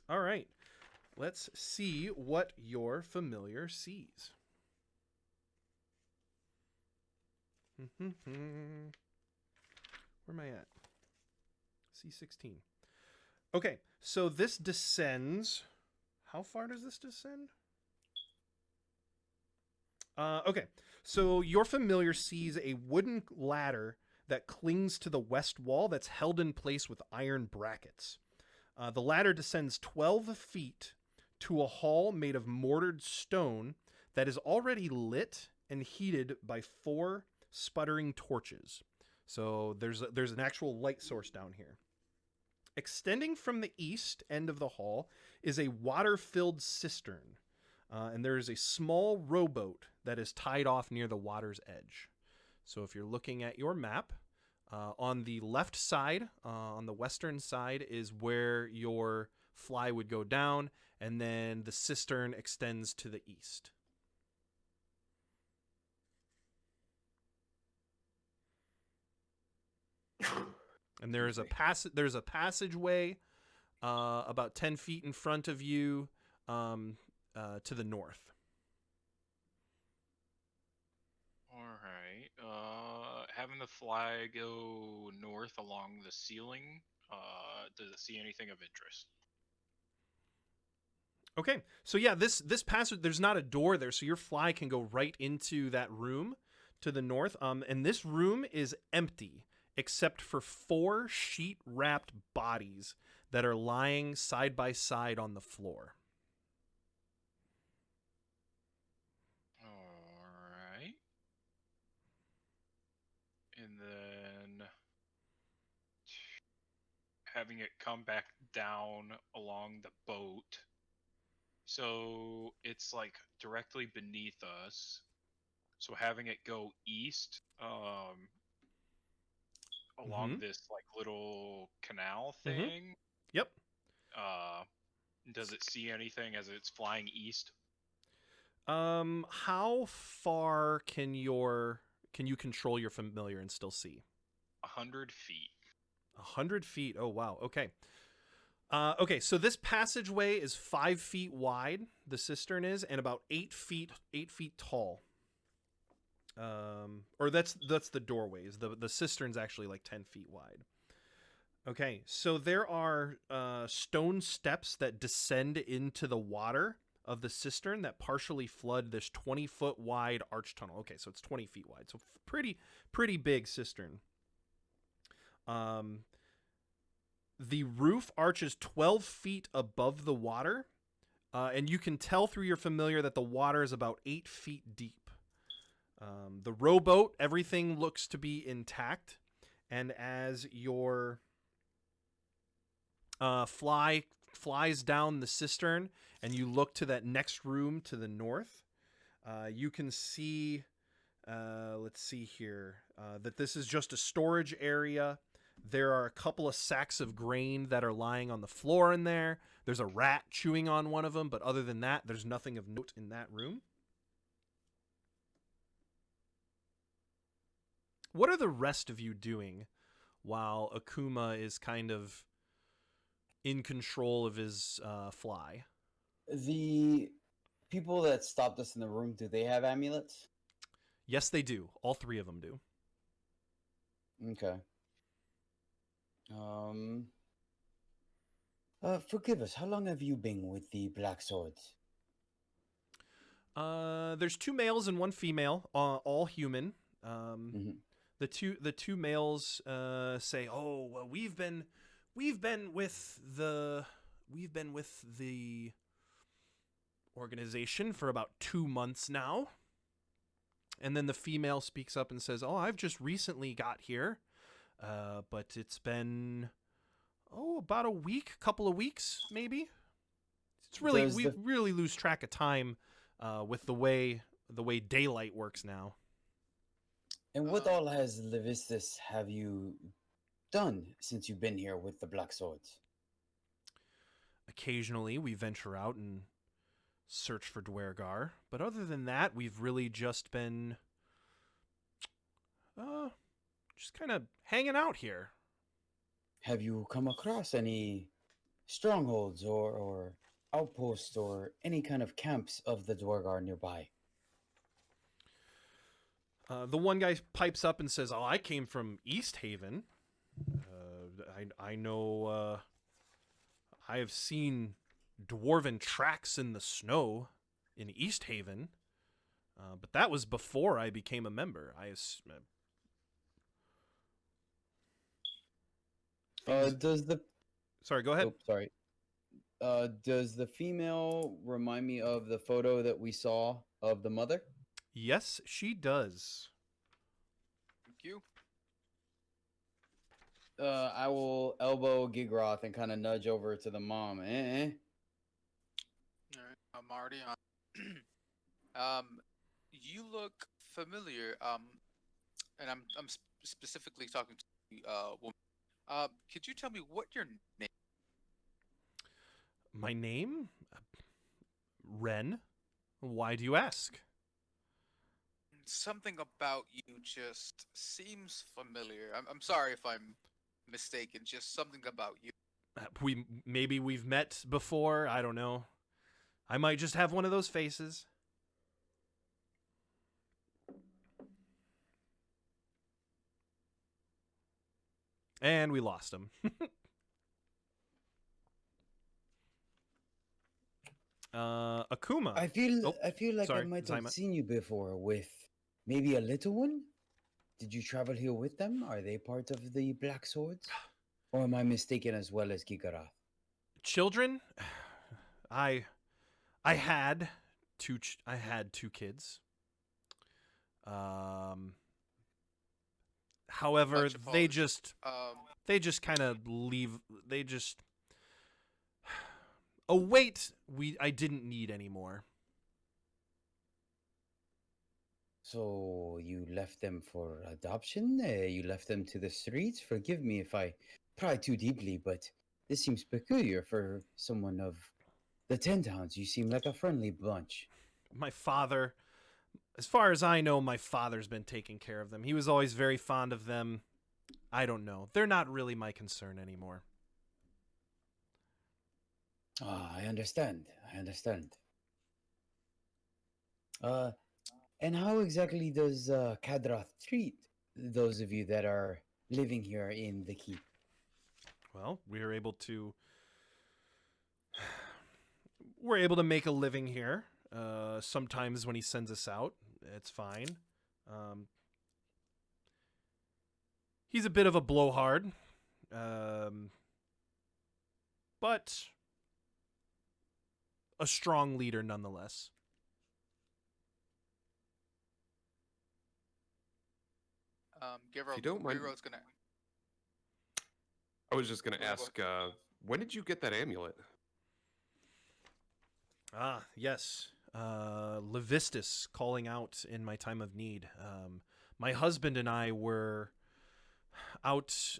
All right. Let's see what your familiar sees. Where am I at? C16. Okay, so this descends. How far does this descend? Okay, so your familiar sees a wooden ladder that clings to the west wall that's held in place with iron brackets. The ladder descends 12 feet to a hall made of mortared stone that is already lit and heated by 4 sputtering torches. So there's an actual light source down here. Extending from the east end of the hall is a water-filled cistern, and there is a small rowboat that is tied off near the water's edge. So if you're looking at your map, on the left side, on the western side, is where your fly would go down, and then the cistern extends to the east. And there is there's a passageway about 10 feet in front of you to the north. All right. Having the fly go north along the ceiling, does it see anything of interest? Okay, so yeah, this passage, there's not a door there, so your fly can go right into that room to the north. And this room is empty except for 4 sheet-wrapped bodies that are lying side by side on the floor. All right. And then having it come back down along the boat So it's like directly beneath us. So having it go east, along Mhm. this like little canal Mhm. thing. Yep. Uh, does it see anything as it's flying east? How far can you control your familiar and still see? 100 feet. 100 feet. Oh wow. Okay. Okay, so this passageway is 5 feet wide. The cistern is, and about 8 feet tall. Or that's the doorways. The cistern's actually like 10 feet wide. Okay, so there are stone steps that descend into the water of the cistern that partially flood this 20-foot wide arch tunnel. Okay, so it's 20 feet wide, so pretty big cistern. Um, the roof arches 12 feet above the water, and you can tell through your familiar that the water is about 8 feet deep. The rowboat, everything looks to be intact, and as your flies down the cistern and you look to that next room to the north, you can see, let's see here, that this is just a storage area. There are a couple of sacks of grain that are lying on the floor in there. There's a rat chewing on one of them, but other than that, there's nothing of note in that room. What are the rest of you doing while Akuma is kind of in control of his fly? The people that stopped us in the room, do they have amulets? Yes, they do. All three of them do. Okay. Forgive us. How long have you been with the Black Swords? There's two males and one female, all human. Mhm. The two males say, "Oh, well, we've been with the organization for about 2 months now." And then the female speaks up and says, "Oh, I've just recently got here, but it's been about a week, couple of weeks, maybe." It's really Does we the really lose track of time with the way daylight works now. and what Um, all has Levistus have you done since you've been here with the Black Swords? Occasionally, we venture out and search for Dwergar, but other than that, we've really just been just kind of hanging out here. Have you come across any strongholds or outposts or any kind of camps of the Dwargar nearby? The one guy pipes up and says, "Oh, I came from East Haven. I know. I have seen dwarven tracks in the snow in East Haven, but that was before I became a member. Does the Sorry, go ahead. oh, sorry. Does the female remind me of the photo that we saw of the mother? Yes, she does. thank you. I will elbow Gigroth and kind of nudge over to the mom. All right, I'm already on. You look familiar. And I'm specifically talking to the woman. Could you tell me what your name? My name? Ren. Why do you ask? Something about you just seems familiar. I'm sorry if I'm mistaken. Just something about you. We've met before. I don't know. I might just have one of those faces. And we lost him. Akuma. I feel Oh, like I sorry, might have Zyma. seen you before with maybe a little one. Did you travel here with them? Are they part of the Black Swords? Or am I mistaken as well as Gigarath? Children? I had I had two kids. However, Much apologies. they just kind of leave. They just a weight I didn't need anymore. So you left them for adoption? You left them to the streets? Forgive me if I pry too deeply, but this seems peculiar for someone of the Ten Towns. You seem like a friendly bunch. My father, as far as I know, my father's been taking care of them. He was always very fond of them. I don't know. They're not really my concern anymore. Ah, I understand. I understand. And how exactly does Kadrath treat those of you that are living here in the keep? Well, we're able to make a living here. Sometimes when he sends us out, it's fine. He's a bit of a blowhard, but a strong leader nonetheless. Gabriel, you don't mind- Gabriel's gonna. I was just gonna Go, go. ask, when did you get that amulet? Ah, yes. Levistus calling out in my time of need. My husband and I were out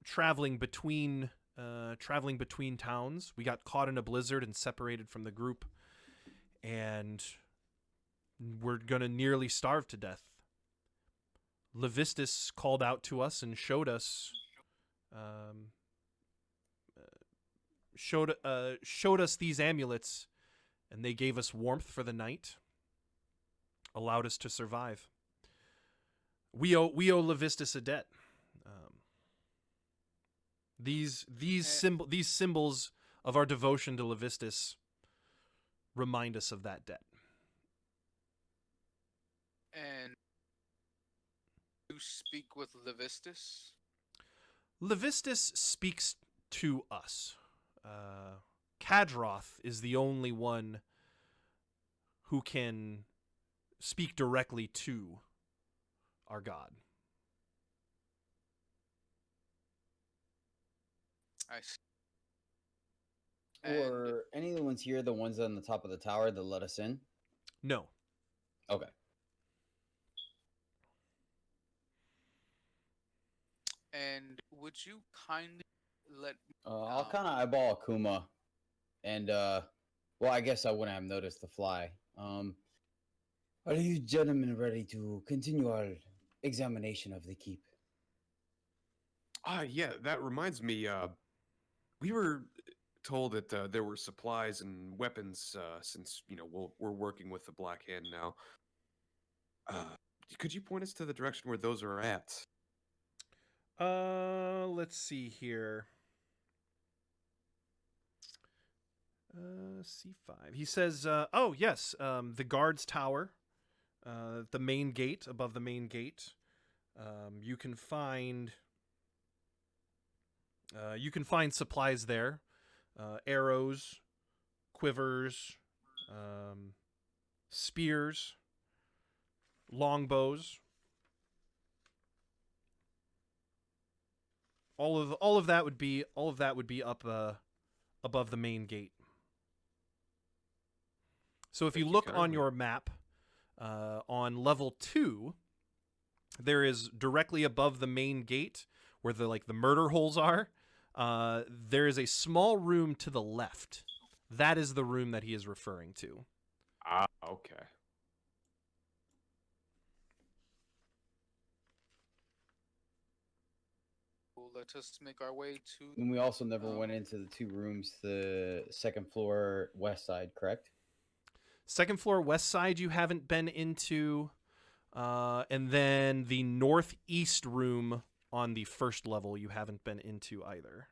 traveling between towns. We got caught in a blizzard and separated from the group, and we're gonna nearly starve to death. Levistus called out to us and showed us these amulets, and they gave us warmth for the night, allowed us to survive. We owe Levistus a debt. These symbols of our devotion to Levistus remind us of that debt. And you speak with Levistus? Levistus speaks to us. Kadroth is the only one who can speak directly to our god. I see. And Or any of the ones here, the ones on the top of the tower that let us in? No. Okay. and would you kindly let me I'll kind of eyeball Akuma, and well, I guess I wouldn't have noticed the fly. Are you gentlemen ready to continue our examination of the keep? Yeah, that reminds me. We were told that there were supplies and weapons since we're working with the Black Hand now. Could you point us to the direction where those are at? Let's see here. C5. He says, oh, yes, the guard's tower, the main gate, above the main gate. You can find supplies there. Arrows, quivers, spears, longbows. All of that would be up above the main gate. So if you look on your map, on level 2, there is directly above the main gate where the murder holes are. There is a small room to the left. That is the room that he is referring to. Ah, okay. let us make our way to And we also never went into the two rooms, the second floor west side, correct? Second floor west side you haven't been into, and then the northeast room on the first level you haven't been into either.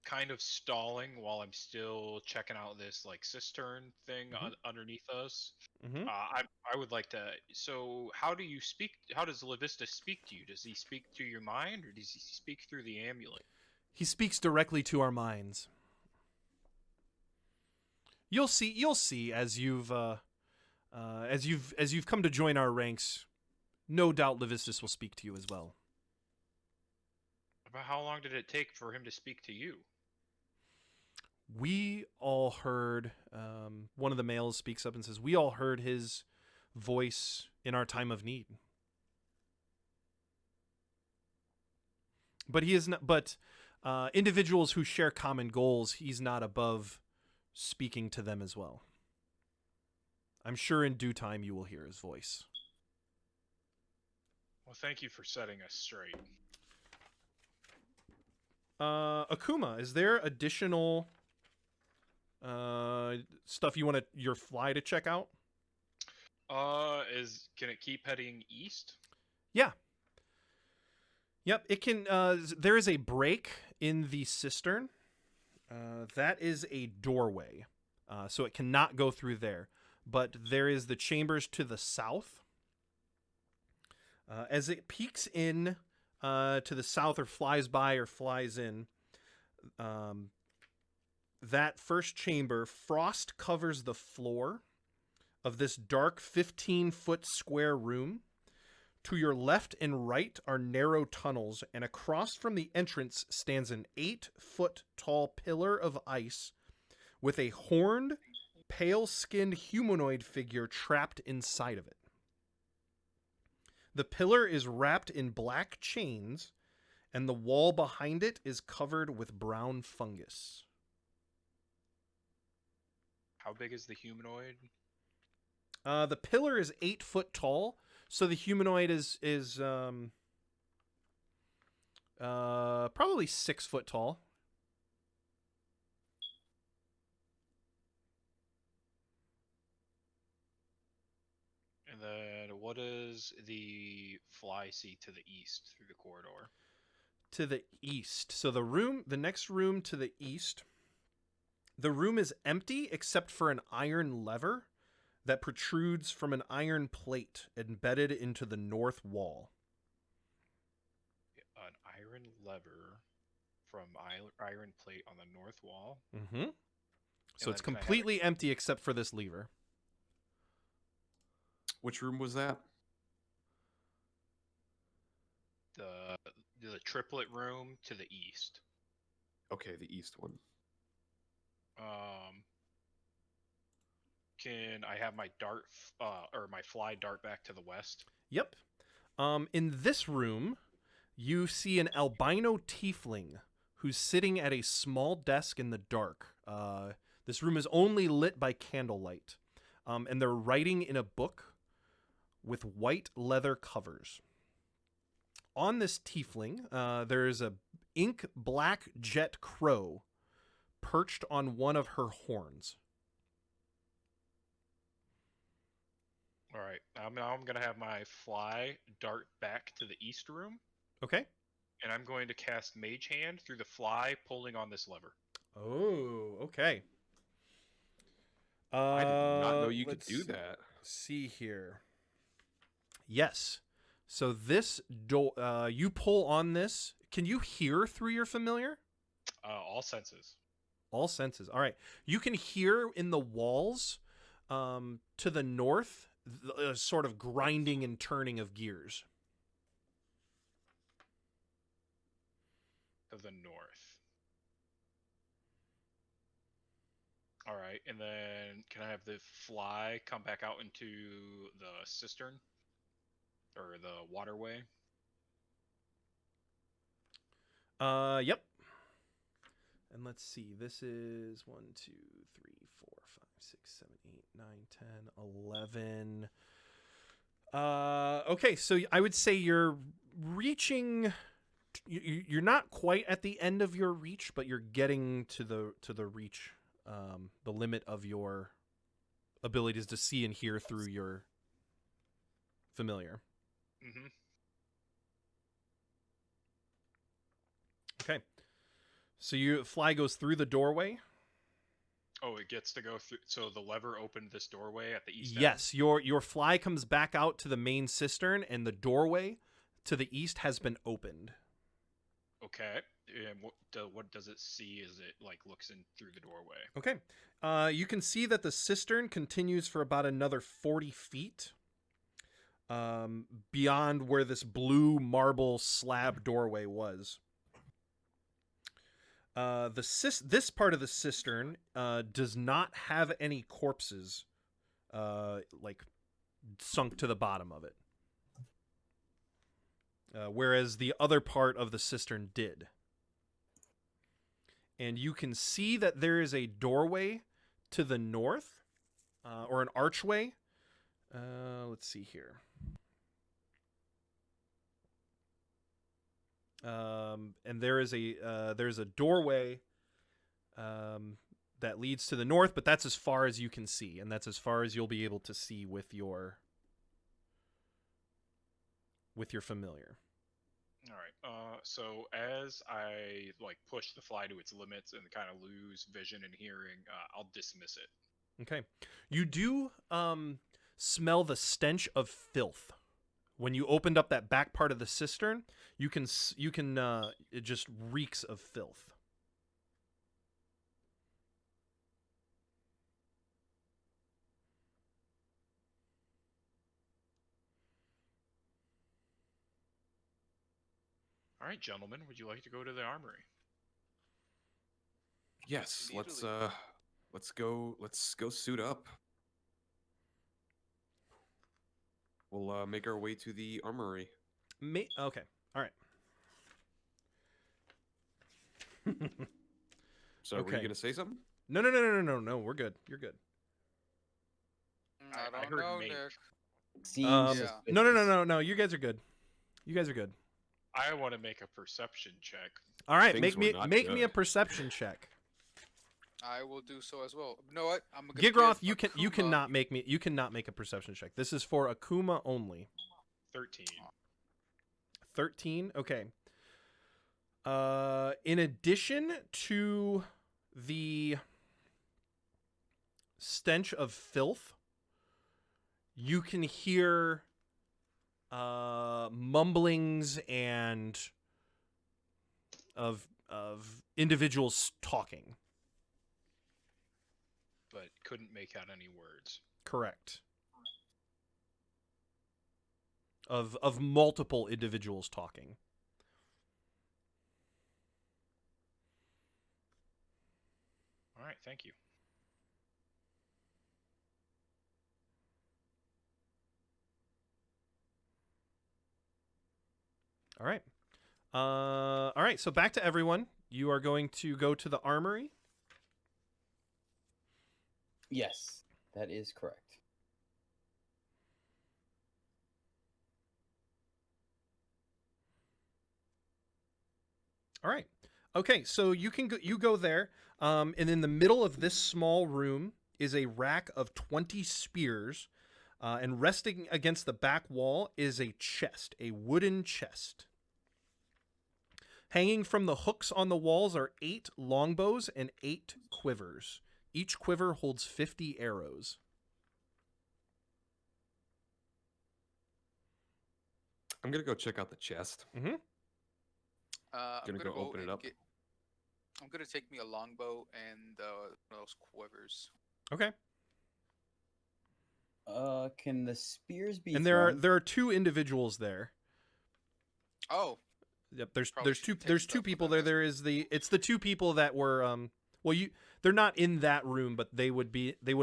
Kind of stalling while I'm still checking out this cistern thing underneath us. Mm-hmm. I would like to. So how do you speak? How does Levistus speak to you? Does he speak through your mind, or does he speak through the amulet? He speaks directly to our minds. You'll see as you've come to join our ranks. No doubt Levistus will speak to you as well. But how long did it take for him to speak to you? We all heard, one of the males speaks up and says, we all heard his voice in our time of need. But he is not, but individuals who share common goals, he's not above speaking to them as well. I'm sure in due time you will hear his voice. Well, thank you for setting us straight. Akuma, is there additional stuff you want your fly to check out? Can it keep heading east? Yeah. Yep, it can. There is a break in the cistern. That is a doorway, so it cannot go through there. But there is the chambers to the south. As it peeks in to the south, or flies by, or flies in, that first chamber, frost covers the floor of this dark 15-foot square room. To your left and right are narrow tunnels, and across from the entrance stands an 8-foot tall pillar of ice with a horned, pale-skinned humanoid figure trapped inside of it. The pillar is wrapped in black chains, and the wall behind it is covered with brown fungus. How big is the humanoid? The pillar is 8 foot tall, so the humanoid is probably 6 foot tall. And then what does the fly see to the east through the corridor? To the east. So the next room to the east, the room is empty except for an iron lever that protrudes from an iron plate embedded into the north wall. An iron lever from iron plate on the north wall? Mm-hmm. So it's then can I have completely empty except for this lever. Which room was that? The triplet room to the east. Okay, the east one. Can I have my my fly dart back to the west? Yep. In this room, you see an albino tiefling who's sitting at a small desk in the dark. This room is only lit by candlelight, and they're writing in a book with white leather covers. On this tiefling, there is a ink black jet crow perched on one of her horns. All right. Now I'm going to have my fly dart back to the east room, Okay. and I'm going to cast Mage Hand through the fly pulling on this lever. Oh, okay. I did not know you could let's do that. See here. Yes. So this door, you pull on this. Can you hear through your familiar? All senses. All senses. All right. You can hear in the walls to the north, sort of grinding and turning of gears. To the north. All right, and then can I have the fly come back out into the cistern or the waterway? Yep. And let's see. This is 1, 2, 3, 4, 5, 6, 7, 8, 9, 10, 11. Okay, so I would say you're reaching. You're not quite at the end of your reach, but you're getting to the reach, the limit of your abilities to see and hear through your familiar. Mm-hmm. Okay. So your fly goes through the doorway. Oh, it gets to go through. So the lever opened this doorway at the east end? Yes, your fly comes back out to the main cistern, and the doorway to the east has been opened. Okay. And what does it see as it looks in through the doorway? Okay. You can see that the cistern continues for about another 40 feet beyond where this blue marble slab doorway was. This part of the cistern does not have any corpses like sunk to the bottom of it. Whereas the other part of the cistern did. And you can see that there is a doorway to the north, or an archway. Let's see here. And there's a doorway that leads to the north, but that's as far as you can see, and that's as far as you'll be able to see with your familiar. All right. So as I like push the fly to its limits and kind of lose vision and hearing, I'll dismiss it. Okay. You do smell the stench of filth. When you opened up that back part of the cistern, you can it just reeks of filth. All right, gentlemen, would you like to go to the armory? Yes, Immediately. let's go suit up. We'll make our way to the armory. Okay. All right. So were Okay. you gonna say something? No. We're good. You're good. I I don't heard know, make. Nick. Seems Yeah. suspicious. No. You guys are good. You guys are good. I want to make a perception check. All right. Things were not Make me a good. perception check. I will do so as well. You know what? I'm gonna Gigroth, give you Akuma- cannot make a perception check. This is for Akuma only. 13. 13. Okay. In addition to the stench of filth, you can hear mumblings and of individuals talking. But couldn't make out any words. Correct. Of multiple individuals talking. All right, thank you. All right. All right, so back to everyone. You are going to go to the armory. Yes, that is correct. All right. Okay, so you go there, and in the middle of this small room is a rack of 20 spears, and resting against the back wall is a chest, a wooden chest. Hanging from the hooks on the walls are 8 longbows and 8 quivers. Each quiver holds 50 arrows. I'm gonna go check out the chest. Mm-hmm. I'm Gonna gonna go open and it up. I'm gonna take me a longbow and those quivers. Okay. Can the spears be And thrown? there are 2 individuals there. Oh, Yep, Probably there's should take two stuff people with there. us. It's the 2 people that were they're not in that room, but they would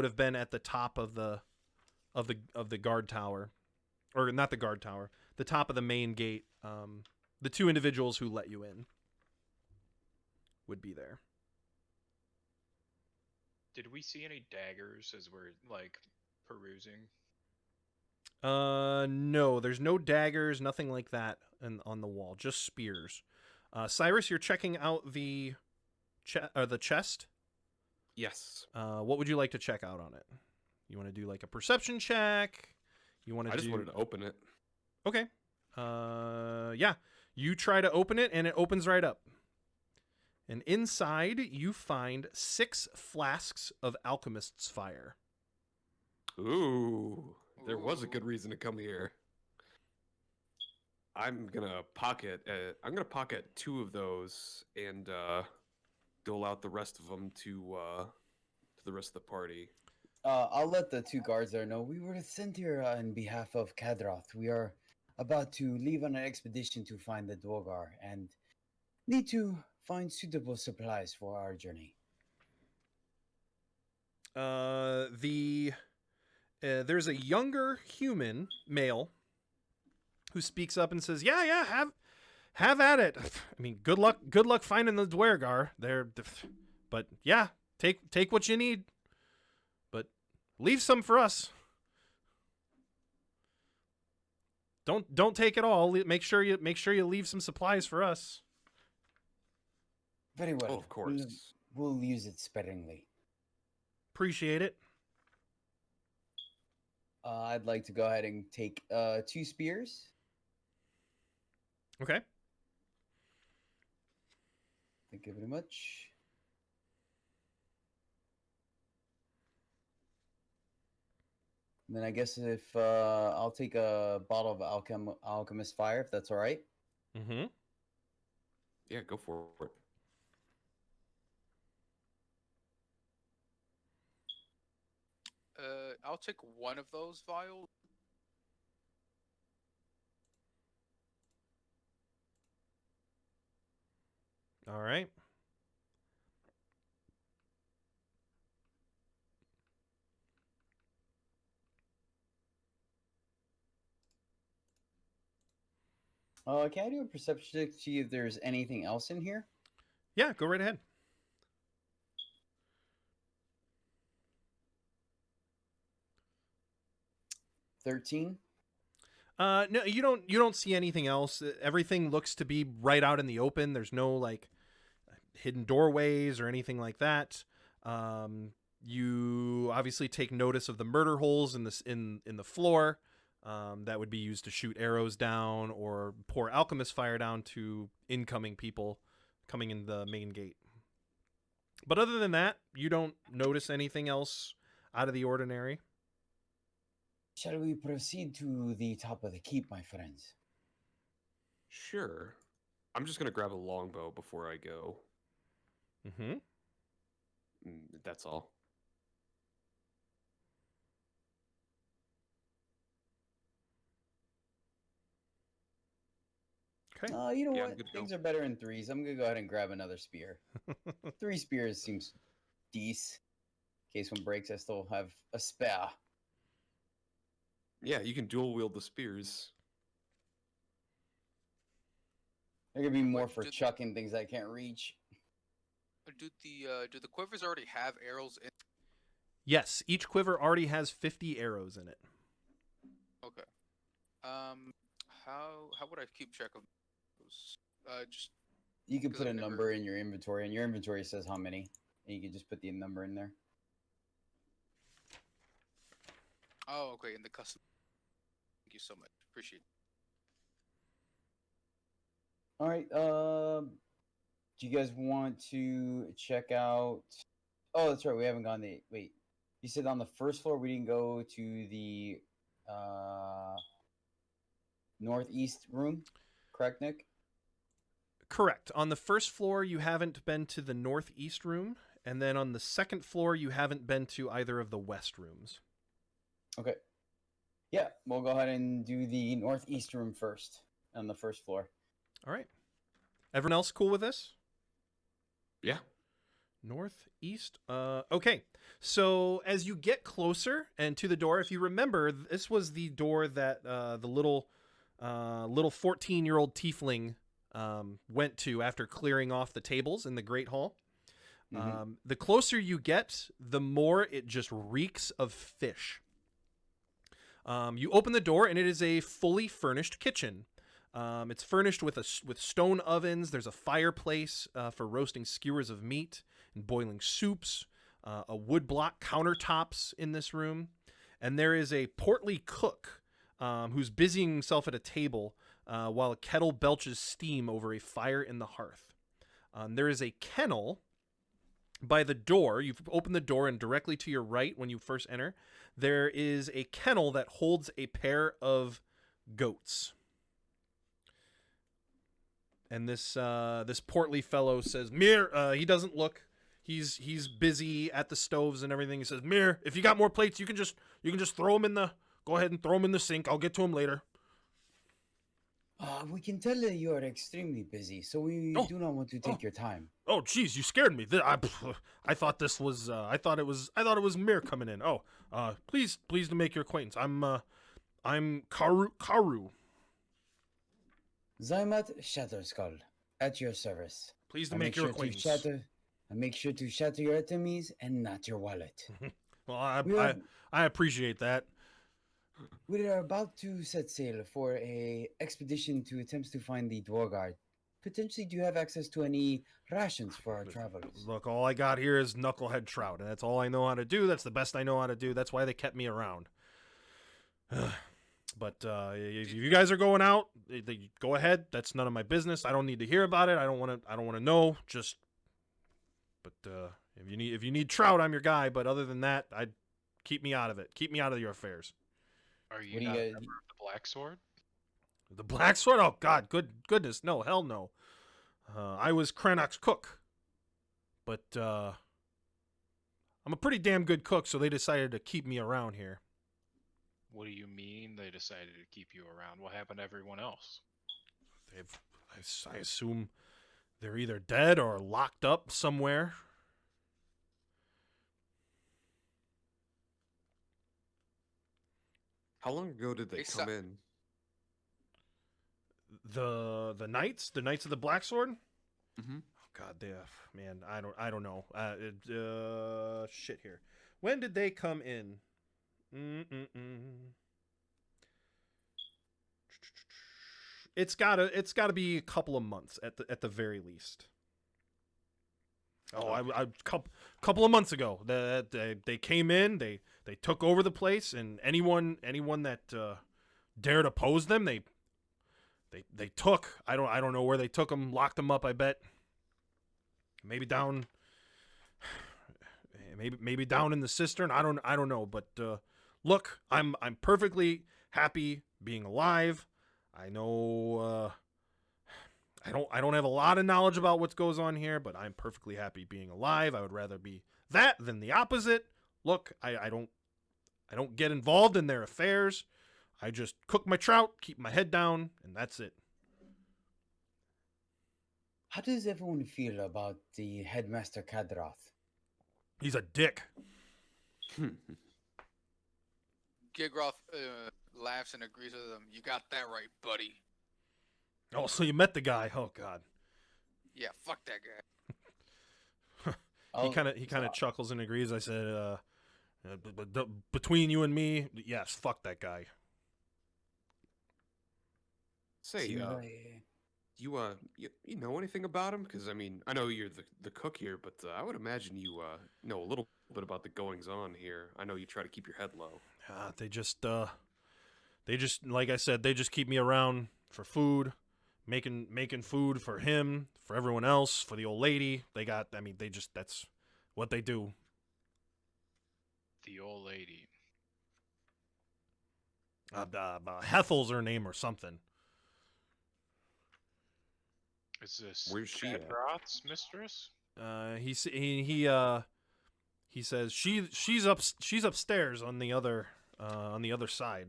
have been at the top of the guard tower, or not the guard tower, the top of the main gate. The 2 individuals who let you in would be there. Did we see any daggers as we're like perusing? No, there's no daggers, nothing like that on the wall, just spears. Cyrus, you're checking out the chest. Yes. What would you like to check out on it? You want to do like a perception check? You want to? I just wanted to open it. Okay. Yeah. You try to open it, and it opens right up. And inside, you find 6 flasks of alchemist's fire. Ooh, there was a Ooh. good reason to come here. I'm gonna pocket 2 of those and dole out the rest of them to the rest of the party. I'll let the 2 guards there know we were sent here on behalf of Kadroth. We are about to leave on an expedition to find the Dwogar and need to find suitable supplies for our journey? There's a younger human male who speaks up and says, "Yeah, have at it. I mean, good luck finding the Dwergar. But yeah, take what you need, but leave some for us. Don't take it all. Make sure you leave some supplies for us." Very well. Oh, of course. We'll use it sparingly. Appreciate it. I'd like to go ahead and take 2 spears. Okay. Thank you very much. And then I guess if I'll take a bottle of alchemist fire, if that's all right. Mm-hmm. Yeah, go for it. I'll take one of those vials. All right. Can I do a perception check to see if there's anything else in here? Yeah, go right ahead. 13. No, you don't see anything else. Everything looks to be right out in the open. There's no like hidden doorways or anything like that. You obviously take notice of the murder holes in the floor. That would be used to shoot arrows down or pour alchemist fire down to incoming people coming in the main gate. But other than that, you don't notice anything else out of the ordinary. Shall we proceed to the top of the keep, my friends? Sure. I'm just gonna grab a longbow before I go. Mm-hmm. That's all. Okay. You know Yeah, I'm what? good to go. Things are better in threes. I'm gonna go ahead and grab another spear. 3 spears seems decent. In case one breaks, I still have a spare. Yeah, you can dual wield the spears. They're gonna be more Wait, for chucking things I can't reach. Do the quivers already have arrows in? Yes, each quiver already has 50 arrows in it. Okay. How would I keep track of those? Just You can 'cause put a I've never- number in your inventory, and your inventory says how many, and you can just put the number in there. Oh, okay, in the custom. Thank you so much. Appreciate it. All right. Do you guys want to check out? Oh, that's right. We haven't gone the. Wait, you said on the first floor we didn't go to the northeast room, correct, Nick? Correct. On the first floor, you haven't been to the northeast room, and then on the second floor, you haven't been to either of the west rooms. Okay. Yeah, we'll go ahead and do the northeast room first on the first floor. All right. Everyone else cool with this? Yeah. Northeast. Okay. So as you get closer and to the door, if you remember, this was the door that the little 14-year-old tiefling went to after clearing off the tables in the Great Hall. Mhm. The closer you get, the more it just reeks of fish. You open the door, and it is a fully furnished kitchen. It's furnished with stone ovens. There's a fireplace for roasting skewers of meat and boiling soups. A woodblock countertops in this room, and there is a portly cook who's busying himself at a table while a kettle belches steam over a fire in the hearth. There is a kennel by the door. You've opened the door, and directly to your right when you first enter, there is a kennel that holds a pair of goats. And this portly fellow says, "Mir," he doesn't look. He's busy at the stoves and everything. He says, "Mir, if you got more plates, you can just throw them in the. Go ahead and throw them in the sink. I'll get to them later." We can tell that you are extremely busy, so we Oh, do not want to oh. take your time. Oh, geez, you scared me. I thought this was. I thought it was Mir coming in. Oh, pleased to make your acquaintance. I'm Karu. Zymat Shatterskull, at your service. Pleased to I make your acquaintance. I make sure to shatter your enemies and not your wallet. Well, We are, I appreciate that. we are about to set sail for a expedition to attempts to find the Dwargard. Potentially, do you have access to any rations for our travelers? Look, all I got here is knucklehead trout, and that's all I know how to do. That's the best I know how to do. That's why they kept me around. But if you guys are going out, go ahead. That's none of my business. I don't need to hear about it. I don't want to know. Just, but if you need trout, I'm your guy. But other than that, I'd keep me out of it. Keep me out of your affairs. Are you What do not you a guys- member of the Black Sword? The Black Sword? Oh God, goodness, no, hell no. I was Cranach's cook, but I'm a pretty damn good cook, so they decided to keep me around here. What do you mean they decided to keep you around? What happened to everyone else? I assume they're either dead or locked up somewhere. How long ago did they They come su- in? The knights of the Black Sword. Mm-hmm. Oh God, man, I don't know. Shit here. When did they come in? It's gotta be a couple of months at the very least. Oh, I couple of months ago. They came in. They took over the place, and anyone that dared oppose them, they took. I don't know where they took them. Locked them up. I bet. Maybe down. Maybe down in the cistern. I don't know. But look, I'm perfectly happy being alive. I know. I don't have a lot of knowledge about what goes on here, but I'm perfectly happy being alive. I would rather be that than the opposite. Look, I don't get involved in their affairs. I just cook my trout, keep my head down, and that's it. How does everyone feel about the headmaster Kadroth? He's a dick. Gigroth laughs and agrees with him. You got that right, buddy. Oh, so you met the guy? Oh God. Yeah, fuck that guy. He kind of chuckles and agrees. I said, between you and me, yes, fuck that guy. Say, Seems you know anything about him? Because I mean, I know you're the cook here, but I would imagine you know a little bit about the goings on here. I know you try to keep your head low. They just like I said, they just keep me around for food, making food for him, for everyone else, for the old lady. That's what they do. The old lady. Hethel's her name or something. Is this Where's she at? Kadroth's mistress? He says she's upstairs on the other side.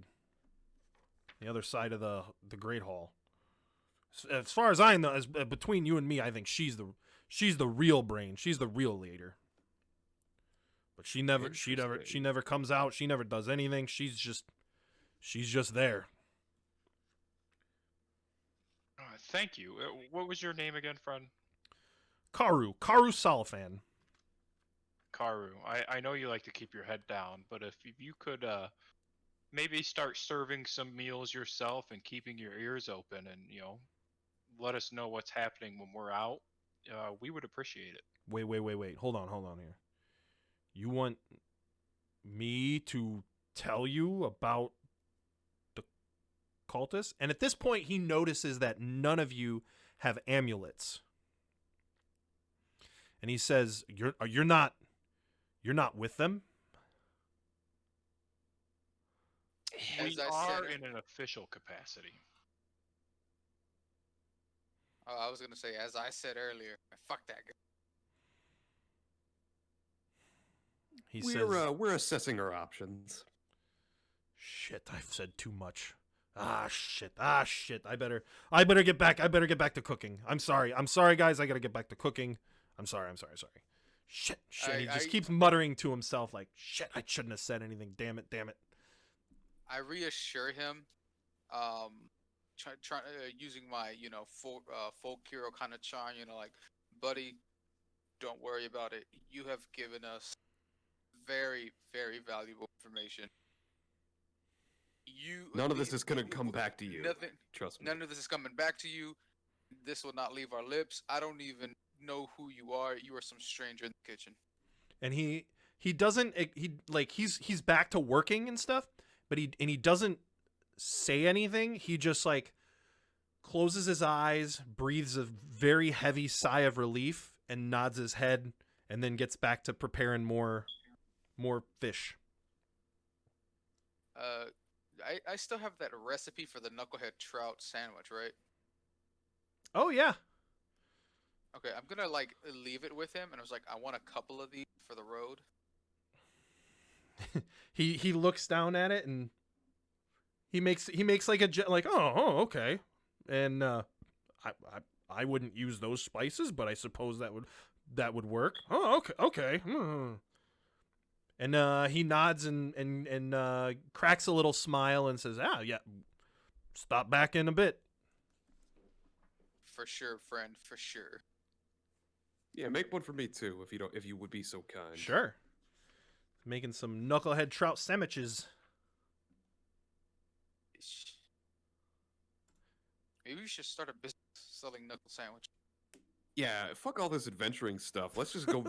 The other side of the Great Hall. As far as I know, between you and me, I think she's the real brain. She's the real leader. But she never comes out. She never does anything. She's just there. Thank you. What was your name again, friend? Karu Salafan. Karu. I know you like to keep your head down, but if you could maybe start serving some meals yourself and keeping your ears open and, let us know what's happening when we're out, we would appreciate it. Wait. Hold on here. You want me to tell you about the cultists? And at this point, he notices that none of you have amulets. And he says, "You're not with them." We As I are said- in an official capacity. Oh, I was gonna say, as I said earlier, fuck that guy. He says, We're assessing our options. "Shit, I've said too much. Ah shit. I better get back. I better get back to cooking. I'm sorry, guys. I gotta get back to cooking. I'm sorry. Shit. He just keeps muttering to himself like, shit, I shouldn't have said anything. Damn it. I reassure him, using my folk hero kind of charm. Like, buddy, don't worry about it. You have given us very, very valuable information. None of this is gonna come back to you. Nothing. Trust me. None of this is coming back to you. This will not leave our lips. I don't even know who you are. You are some stranger in the kitchen. And he doesn't he's back to working and stuff, but he doesn't say anything. He just like closes his eyes, breathes a very heavy sigh of relief, and nods his head, and then gets back to preparing more fish. I still have that recipe for the knucklehead trout sandwich, right? Oh yeah. Okay, I'm gonna like leave it with him, and I was like, I want a couple of these for the road. He looks down at it and he makes like oh okay, and I wouldn't use those spices, but I suppose that would work. Oh okay. And he nods and cracks a little smile and says, yeah, stop back in a bit. For sure, friend, for sure. Yeah, make one for me too, if you would be so kind. Sure. Making some knucklehead trout sandwiches. Maybe we should start a business selling knuckle sandwich. Yeah, fuck all this adventuring stuff. Let's just go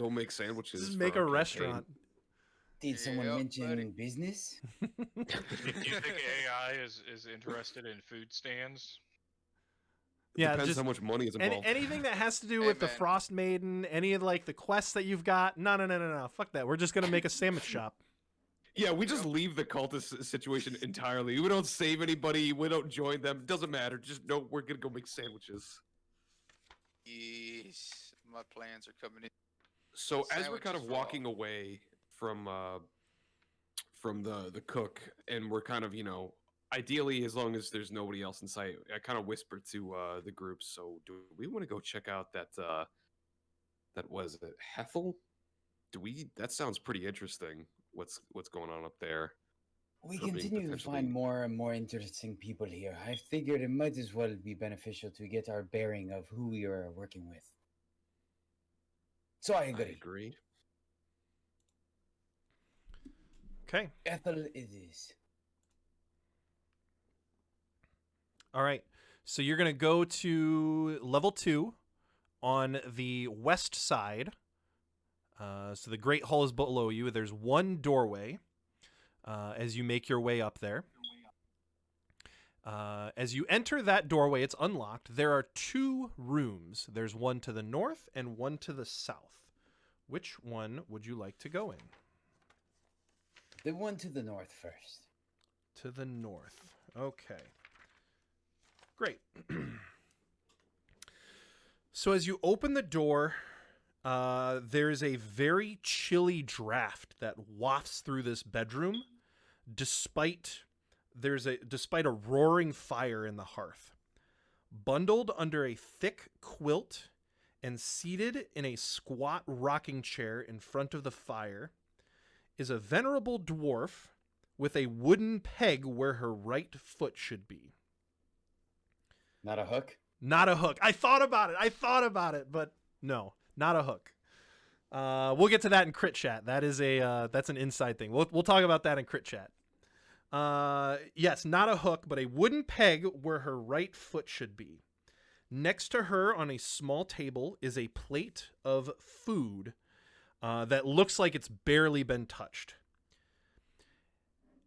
make sandwiches. Just for make our a campaign. restaurant. Did someone Yep, mention buddy. business? Do you think AI is interested in food stands? Yeah, Depends just how much money is involved. anything that has to do Hey, with the man. Frostmaiden, any of like the quests that you've got. No. Fuck that. We're just gonna make a sandwich shop. Yeah, we just leave the cultist situation entirely. We don't save anybody. We don't join them. Doesn't matter. Just know we're gonna go make sandwiches. Yes, my plans are coming in. So as we're kind of Sandwiches for all. walking away from the cook, and we're kind of ideally as long as there's nobody else in sight, I kind of whisper to the group. So do we want to go check out that was it Hethel? That sounds pretty interesting. What's going on up there? We for being continue to potentially- find more and more interesting people here. I figured it might as well be beneficial to get our bearing of who we are working with. So I I agree. agree. Okay. Ethel it is. All right. So you're gonna go to level 2 on the west side. So the Great Hall is below you. There's one doorway as you make your way up there. As you enter that doorway, it's unlocked. There are 2 rooms. There's one to the north and one to the south. Which one would you like to go in? The one to the north first. To the north. Okay. Great. So as you open the door, there's a very chilly draft that wafts through this bedroom, despite a roaring fire in the hearth. Bundled under a thick quilt and seated in a squat rocking chair in front of the fire is a venerable dwarf with a wooden peg where her right foot should be. Not a hook? Not a hook. I thought about it, but no, not a hook. We'll get to that in crit chat. That is that's an inside thing. We'll talk about that in crit chat. Yes, not a hook, but a wooden peg where her right foot should be. Next to her on a small table is a plate of food that looks like it's barely been touched.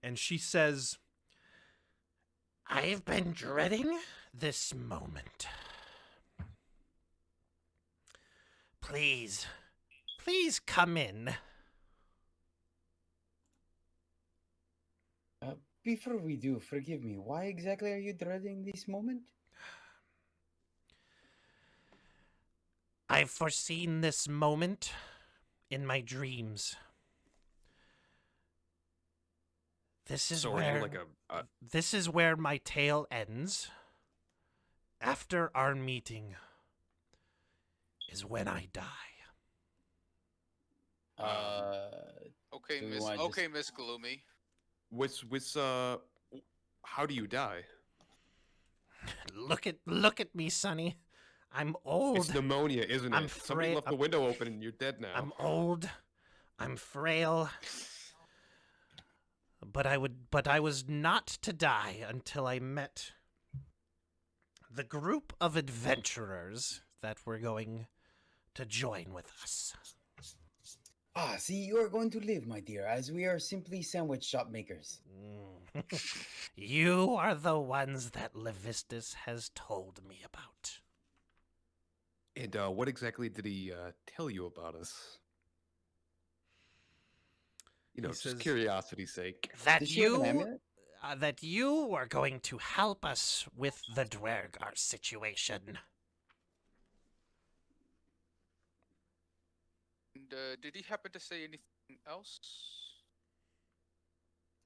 And she says, "I've been dreading this moment. Please come in." Before we do, forgive me, why exactly are you dreading this moment? I've foreseen this moment in my dreams. This is So are where you like a this is where my tale ends. After our meeting is when I die. Okay, Do we Miss. wanna Okay, just- Miss Gloomy. what's how do you die? Look at me, Sonny. I'm It's old. pneumonia, isn't I'm it? Somebody frail- left the window open and you're dead now. I'm old. I'm frail. But I was not to die until I met the group of adventurers that were going to join with us. Ah, see, you are going to live, my dear, as we are simply sandwich shop makers. You are the ones that Levistus has told me about. And what exactly did he tell you about us? You know, He just says- curiosity's sake. That Does she have an you amulet? that you are going to help us with the Dwergar situation. And did he happen to say anything else?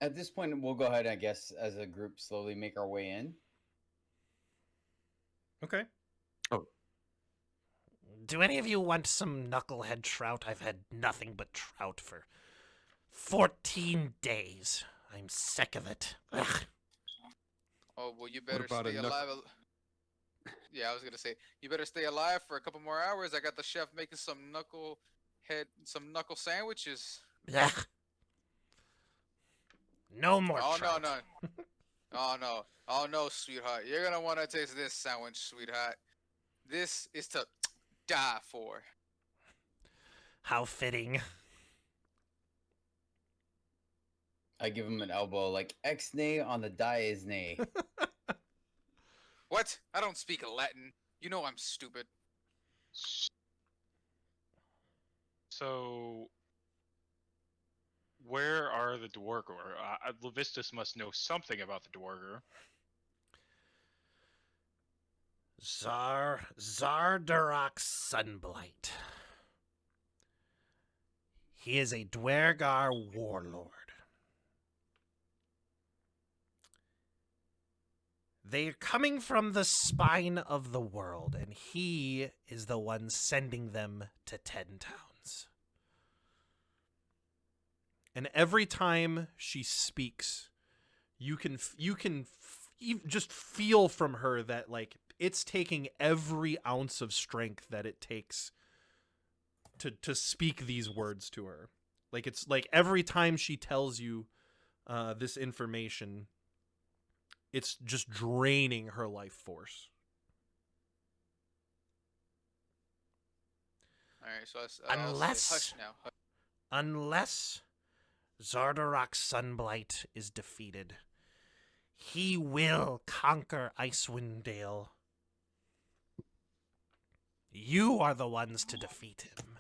At this point, we'll go ahead, I guess, as a group, slowly make our way in. Okay. Oh. Do any of you want some knucklehead trout? I've had nothing but trout for 14 days. I'm sick of it. Ugh. Oh well, you better about a stay knuck- alive. Yeah, I was gonna say you better stay alive for a couple more hours. I got the chef making some knuckle sandwiches. Ugh. No more Oh trout. no. Oh no. Oh no, sweetheart. You're gonna want to taste this sandwich, sweetheart. This is to die for. How fitting. I give him an elbow, like, ex-nay on the die is nay. What? I don't speak Latin. You know I'm stupid. So, where are the Dwargor? Levistus must know something about the Dwargor. Zardarok Sunblight. He is a Dwergar warlord. They are coming from the spine of the world, and he is the one sending them to 10 towns. And every time she speaks, you can just feel from her that, like, it's taking every ounce of strength that it takes to speak these words to her. Like, it's like every time she tells you this information, it's just draining her life force. All right, so I'll say, Unless- hush now. Unless Zardarok Sunblight is defeated, he will conquer Icewind Dale. You are the ones to defeat him.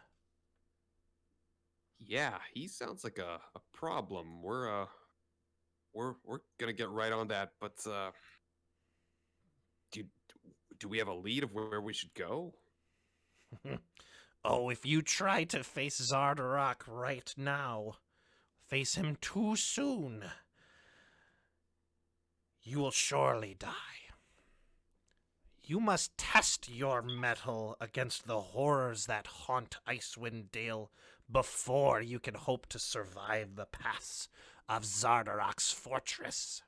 Yeah, he sounds like a problem. We're gonna get right on that, but do we have a lead of where we should go? Oh, if you try to face Zardarok right now, face him too soon, you will surely die. You must test your mettle against the horrors that haunt Icewind Dale before you can hope to survive the pass of Zardarok's fortress.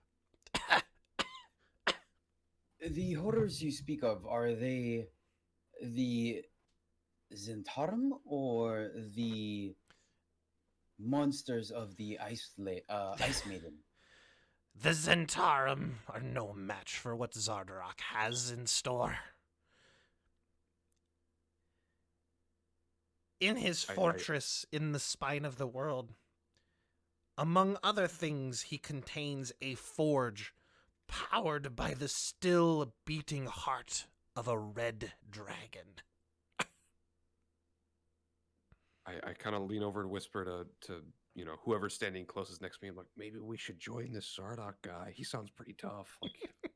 The horrors you speak of, are they the Zentarum or the monsters of the Ice Maiden? The Zentarum are no match for what Zardarok has in store. In his I- fortress in the spine of the world, among other things, he contains a forge powered by the still beating heart of a red dragon. I kind of lean over and whisper to whoever's standing closest next to me. I'm like, maybe we should join this Zardock guy. He sounds pretty tough. Like, I'm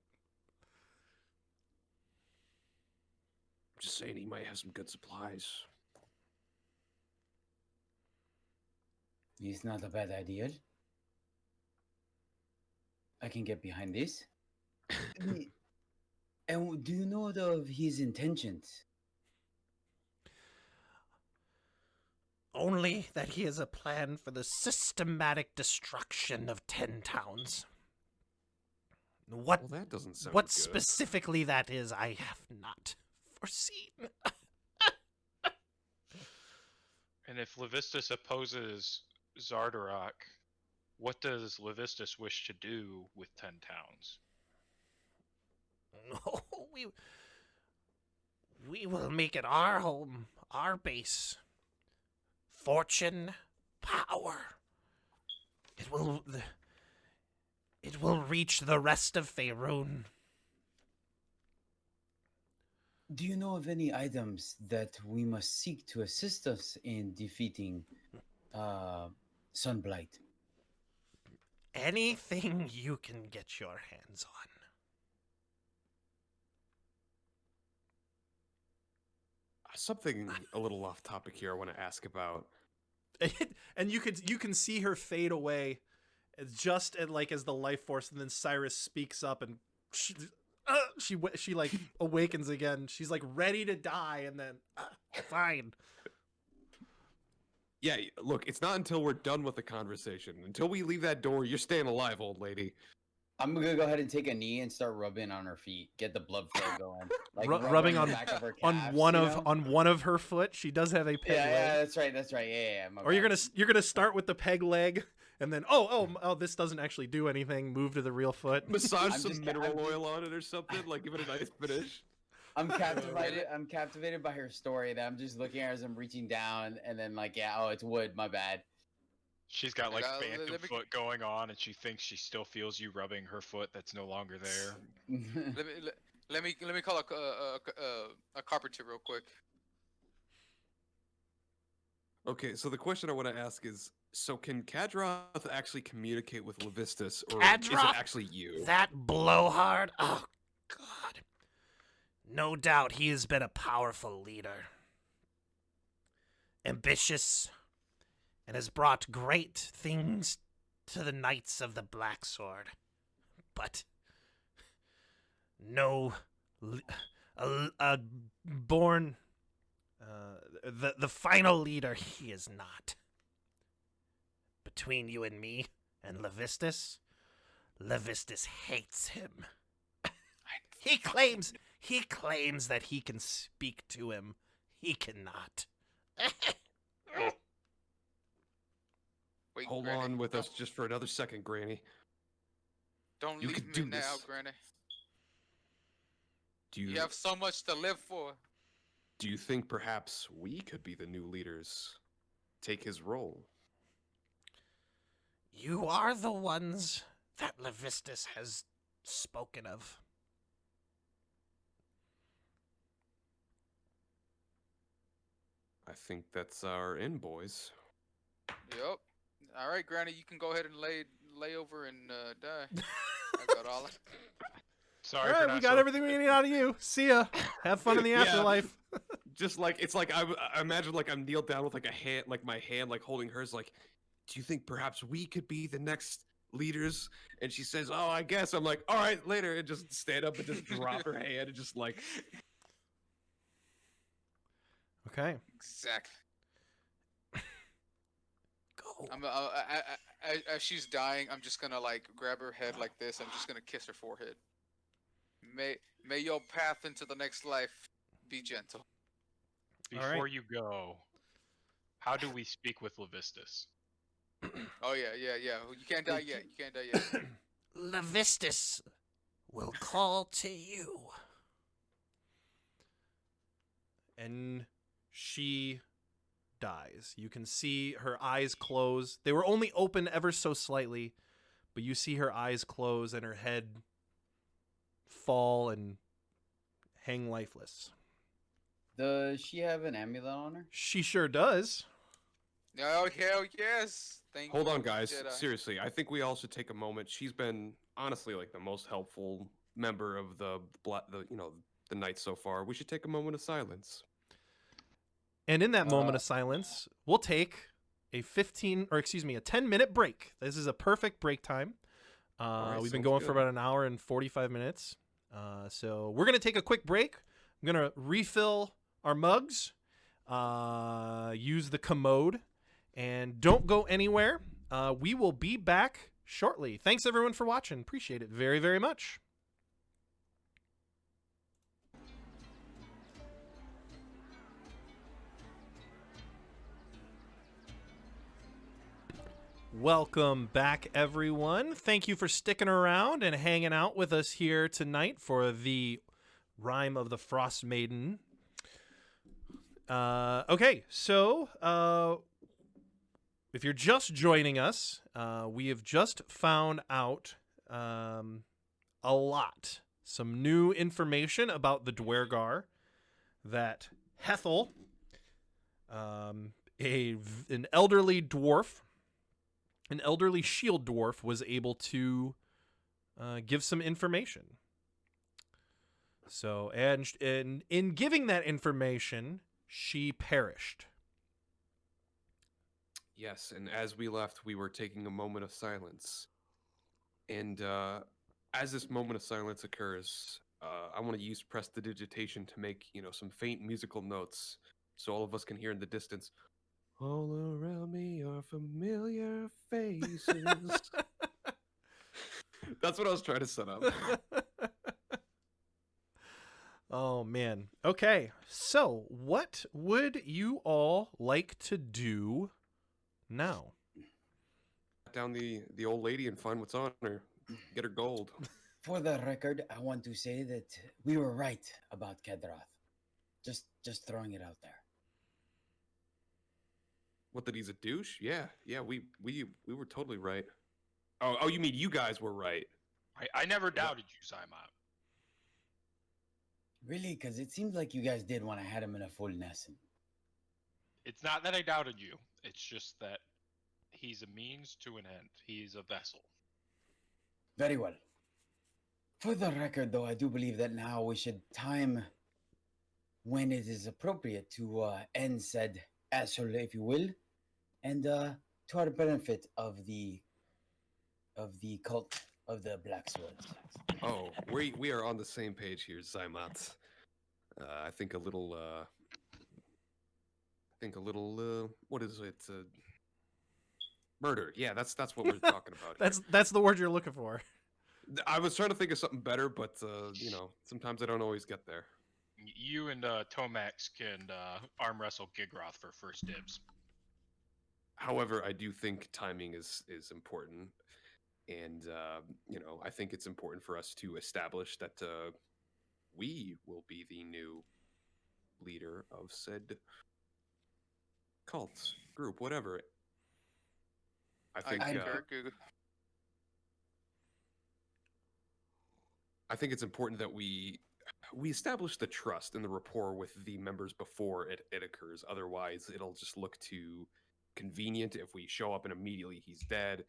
just saying he might have some good supplies. It's not a bad idea. I can get behind this. And do you know of his intentions? Only that he has a plan for the systematic destruction of 10 towns. What Well, that doesn't sound what good. specifically that is, I have not foreseen. And if Levistus opposes Zardarok, what does Levistus wish to do with 10 towns? No, we will make it our home, our base. Fortune, power. It will reach the rest of Faerun. Do you know of any items that we must seek to assist us in defeating Sunblight? Anything you can get your hands on. Something a little off topic here I want to ask about. And you can see her fade away, just as the life force, and then Cyrus speaks up, and she like awakens again. She's like ready to die, and then fine. Yeah, look, it's not until we're done with the conversation. Until we leave that door, you're staying alive, old lady. I'm gonna go ahead and take a knee and start rubbing on her feet, get the blood flow going, like Rubbing the on back of her on calves, one you of know? on one of her foot. She does have a peg leg. Yeah, that's right. Yeah. My Or you're bad. gonna start with the peg leg, and then oh, this doesn't actually do anything. Move to the real foot. Massage I'm some just- mineral I'm just- oil on it or something, like give it a nice finish. I'm captivated. I'm captivated by her story. That I'm just looking at her as I'm reaching down, and then like, yeah, oh, it's wood. My bad. She's got like let phantom me- foot going on, and she thinks she still feels you rubbing her foot that's no longer there. Let me call a carpenter real quick. Okay, so the question I want to ask is, so can Kadroth actually communicate with Levistus, or is Kadroth? it actually you? That blowhard? Oh, God. No doubt he has been a powerful leader. Ambitious, and has brought great things to the Knights of the Black Sword. But no, born, the final leader, he is not. Between you and me and Levistus hates him. He claims that he can speak to him. He cannot. Wait, Hold Granny, on with us just for another second, Granny. Don't You leave could me do now, this. Granny. Do You have so much to live for. do you think perhaps we could be the new leaders? Take his role? You are the ones that Levistus has spoken of. I think that's our in, boys. Yep. All right, Granny, you can go ahead and lay over and die. I got all. Sorry All for right, not we got so- everything we need out of you. See ya. Have fun in the Yeah. afterlife. Just like it's like I imagine like I'm kneeled down with like a hand, like my hand like holding hers. Like, do you think perhaps we could be the next leaders? And she says, "Oh, I guess." I'm like, "All right, later," and just stand up and just drop her hand and just like. Okay. Exactly. Go. As she's dying, I'm just gonna like grab her head like this. I'm just gonna kiss her forehead. May your path into the next life be gentle. Before Alright. you go, how do we speak with Levistus? Oh yeah. You can't die yet. You can't die yet. Levistus will call to you. And she dies. You can see her eyes close. They were only open ever so slightly, but you see her eyes close and her head fall and hang lifeless. Does she have an amulet on her? She sure does. Oh hell yes. Thank Hold you, on, guys. Jedi. Seriously, I think we all should take a moment. She's been honestly like the most helpful member of the the night so far. We should take a moment of silence. And in that moment of silence, we'll take a 10-minute break. This is a perfect break time. right, We've been sounds going for good. about an hour and 45 minutes. So we're going to take a quick break. I'm going to refill our mugs, use the commode, and don't go anywhere. We will be back shortly. Thanks, everyone, for watching. Appreciate it very, very much. Welcome back, everyone. Thank you for sticking around and hanging out with us here tonight for the Rime of the Frostmaiden. Okay, so if you're just joining us, we have just found out some new information about the Dwergar, that Hethel, an elderly dwarf, an elderly shield dwarf, was able to give some information. So, and in giving that information, she perished. Yes, and as we left, we were taking a moment of silence. And as this moment of silence occurs, I want to use prestidigitation to make, some faint musical notes so all of us can hear in the distance. All around me are familiar faces. That's what I was trying to set up. Oh, man. Okay, so what would you all like to do now? Down the old lady and find what's on her. Get her gold. For the record, I want to say that we were right about Kedroth. Just throwing it out there. What, that he's a douche? Yeah, we were totally right. Oh, you mean you guys were right? I never doubted you, Simon. Really? Because it seemed like you guys did when I had him in a full Nesson. It's not that I doubted you. It's just that he's a means to an end. He's a vessel. Very well. For the record, though, I do believe that now we should time when it is appropriate to end said asshole, if you will, and to our benefit of the cult of the Black Swords. Oh, we are on the same page here, Zymat. I think a little. What is it? Murder. Yeah, that's what we're talking about. That's the word you're looking for. I was trying to think of something better, but sometimes I don't always get there. You and Tomax can arm wrestle Gigroth for first dibs. However, I do think timing is important, and I think it's important for us to establish that we will be the new leader of said cult group, whatever. I think I think it's important that we establish the trust and the rapport with the members before it occurs. Otherwise, it'll just look too convenient if we show up and immediately he's dead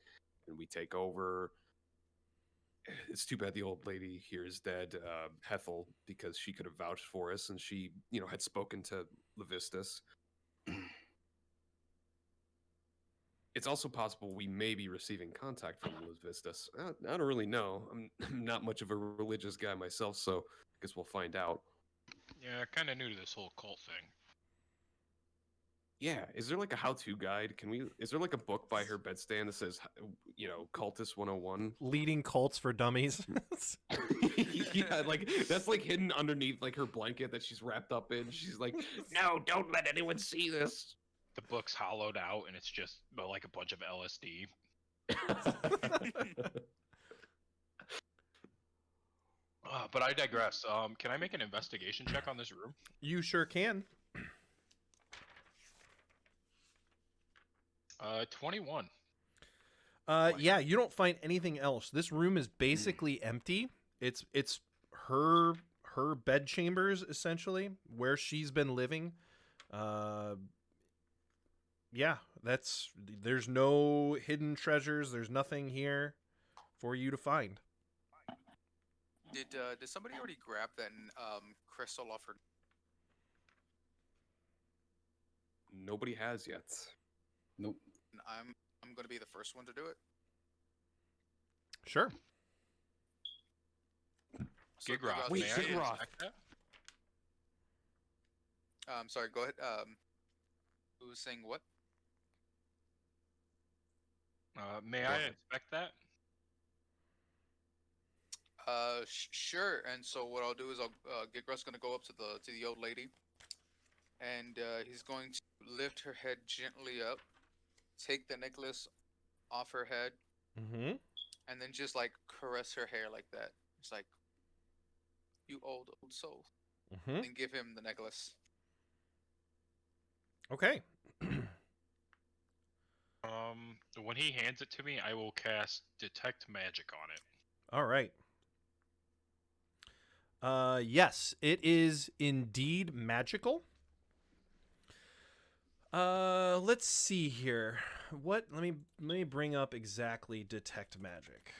and we take over. It's too bad the old lady here is dead, Hethel, because she could have vouched for us and she, had spoken to Levistus. It's also possible we may be receiving contact from Levistus. I don't really know. I'm not much of a religious guy myself, so I guess we'll find out. Yeah, kind of new to this whole cult thing. Yeah, is there like a how-to guide? Is there like a book by her bedstand that says, Cultist 101? Leading cults for dummies. Yeah, like that's like hidden underneath like her blanket that she's wrapped up in. She's like, no, don't let anyone see this. The book's hollowed out and it's just like a bunch of LSD. But I digress. Can I make an investigation check on this room? You sure can. 21. Yeah, you don't find anything else. This room is basically empty. It's her bed chambers essentially where she's been living. Yeah, there's no hidden treasures. There's nothing here for you to find. Did somebody already grab that crystal off her? Nobody has yet. Nope. I'm gonna be the first one to do it. Sure. So Gigroth, Wait, may I Gigroth. inspect that? Sorry, go ahead. Who was saying what? May Go I ahead. inspect that? Sure. And so what I'll do is Gigroth's gonna go up to the old lady, and he's going to lift her head gently up, take the necklace off her head, Mm-hmm. and then just like caress her hair like that. It's like, you old soul, Mm-hmm. and give him the necklace. Okay. When he hands it to me, I will cast Detect Magic on it. All right. Yes, it is indeed magical. Let's see here. What? Let me bring up exactly detect magic.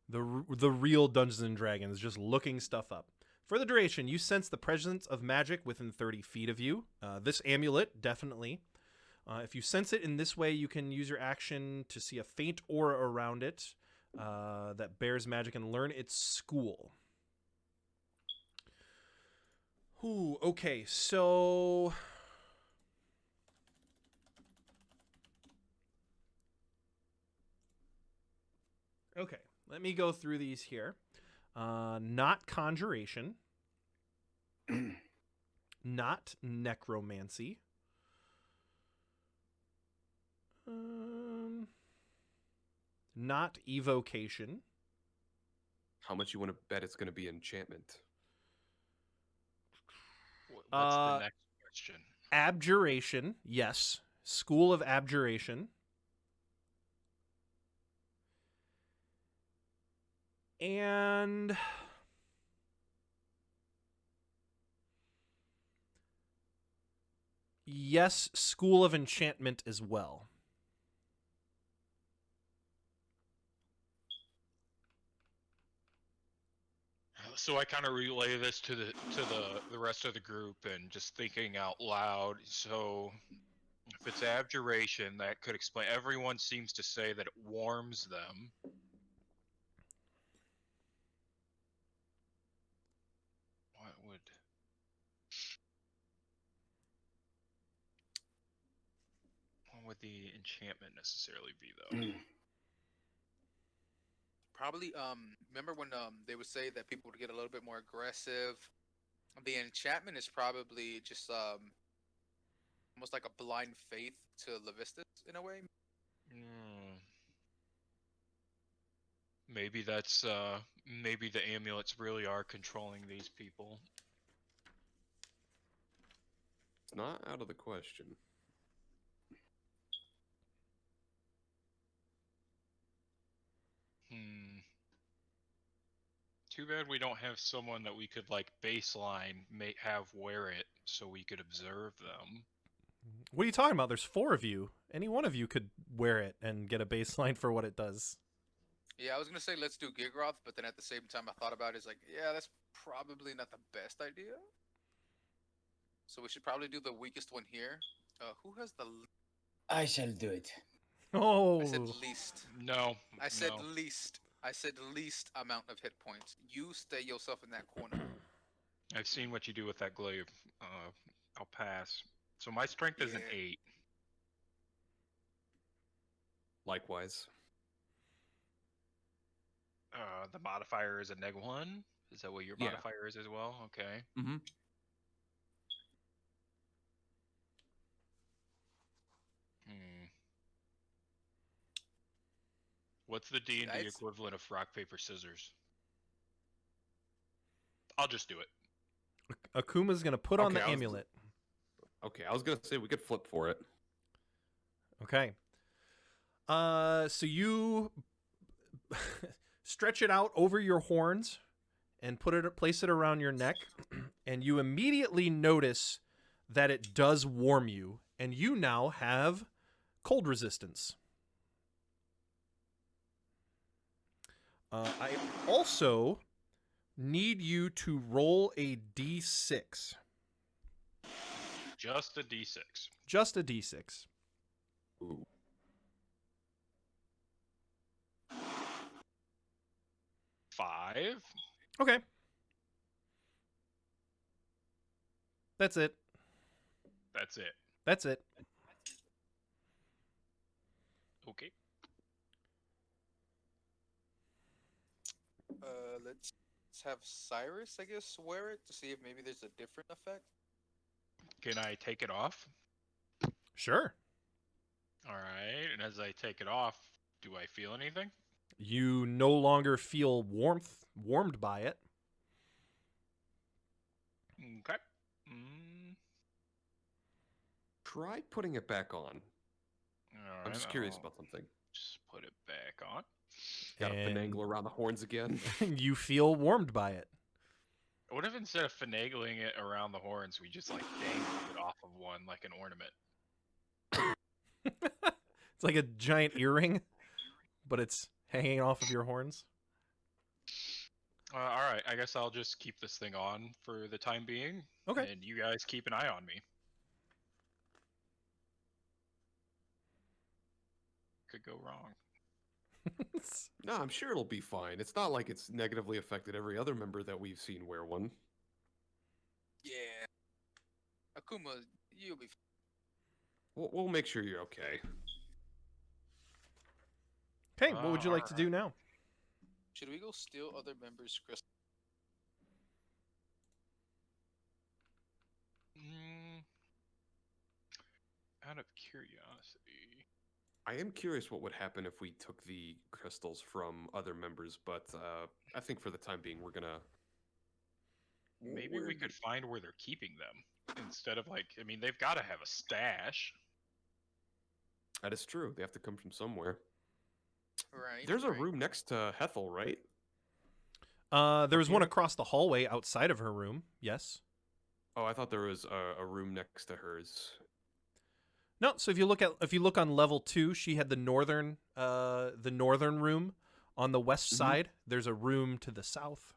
The real Dungeons and Dragons, just looking stuff up. For the duration, you sense the presence of magic within 30 feet of you. This amulet, definitely. If you sense it in this way, you can use your action to see a faint aura around it that bears magic and learn its school. Ooh, okay, so... Okay, let me go through these here. Not conjuration. Not necromancy. Not evocation. How much you want to bet it's going to be enchantment? What's the next question? Abjuration, yes. School of Abjuration. And yes, School of Enchantment as well. So I kind of relay this to the rest of the group and just thinking out loud. So if it's abjuration, that could explain. Everyone seems to say that it warms them. What would the enchantment necessarily be, though? Probably remember when they would say that people would get a little bit more aggressive. The enchantment is probably just almost like a blind faith to Levistus in a way. Maybe that's maybe the amulets really are controlling these people. It's not out of the question. Too bad we don't have someone that we could like baseline have wear it so we could observe them. What are you talking about? There's 4 of you. Any one of you could wear it and get a baseline for what it does. Yeah, I was gonna say let's do Gigroth, but then at the same time I thought about it, it's like, yeah, that's probably not the best idea. So we should probably do the weakest one here. Who has the? I shall do it. Oh. I said least. No. I said no. least. I said least amount of hit points. You stay yourself in that corner. I've seen what you do with that glaive. I'll pass. So my strength is an Yeah. 8. Likewise. The modifier is a -1. Is that what your Yeah. modifier is as well? Okay. Mm-hmm. What's the D&D That's- equivalent of rock, paper, scissors? I'll just do it. Akuma's going to put on Okay, the amulet. Okay, I was going to say we could flip for it. Okay. So you stretch it out over your horns and place it around your neck, and you immediately notice that it does warm you, and you now have cold resistance. I also need you to roll a d6. Just a d6. Just a d6. Ooh. Five. Okay. That's it. That's it. That's it. Okay. Let's have Cyrus, I guess, wear it to see if maybe there's a different effect. Can I take it off? Sure. All right. And as I take it off, do I feel anything? You no longer feel warmed by it. Okay. Mm, Try putting it back on. all I'm right, just curious I'll about something. just put it back on. Got to And- finagle around the horns again. You feel warmed by it. What if instead of finagling it around the horns, we just like dangled it off of one like an ornament? It's like a giant earring, but it's hanging off of your horns. All right. I guess I'll just keep this thing on for the time being. Okay. And you guys keep an eye on me. Could go wrong. No, I'm sure it'll be fine. It's not like it's negatively affected every other member that we've seen wear one. Yeah. Akuma, you'll be. We'll make sure you're okay. Okay, what would you like to do now? Should we go steal other members' crystals? Mm, out of curiosity. I am curious what would happen if we took the crystals from other members, but I think for the time being, we're gonna. Maybe we could find where they're keeping them. Instead of like, I mean, they've got to have a stash. That is true. They have to come from somewhere. Right. There's a right. room next to Hethel, right? There was one here? across the hallway outside of her room. Yes. Oh, I thought there was a room next to hers. No. So if you look on level 2, she had the northern room on the west Mhm. side. There's a room to the south.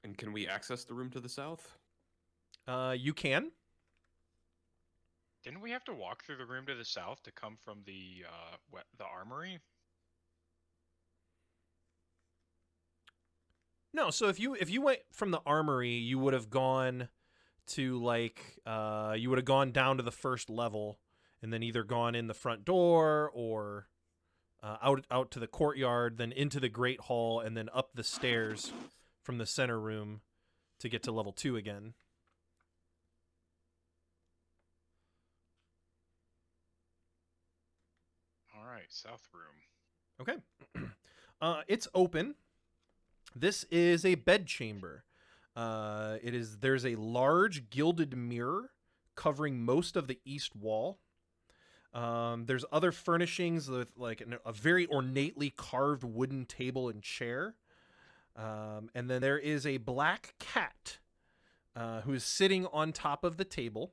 And can we access the room to the south? You can. Didn't we have to walk through the room to the south to come from the armory? No. So if you went from the armory, you would have gone to you would have gone down to the first level, and then either gone in the front door or out to the courtyard, then into the great hall, and then up the stairs from the center room to get to level 2 again. All right, south room. Okay. It's open. This is a bedchamber. There's a large gilded mirror covering most of the east wall. There's other furnishings with like a very ornately carved wooden table and chair. And then there is a black cat who is sitting on top of the table,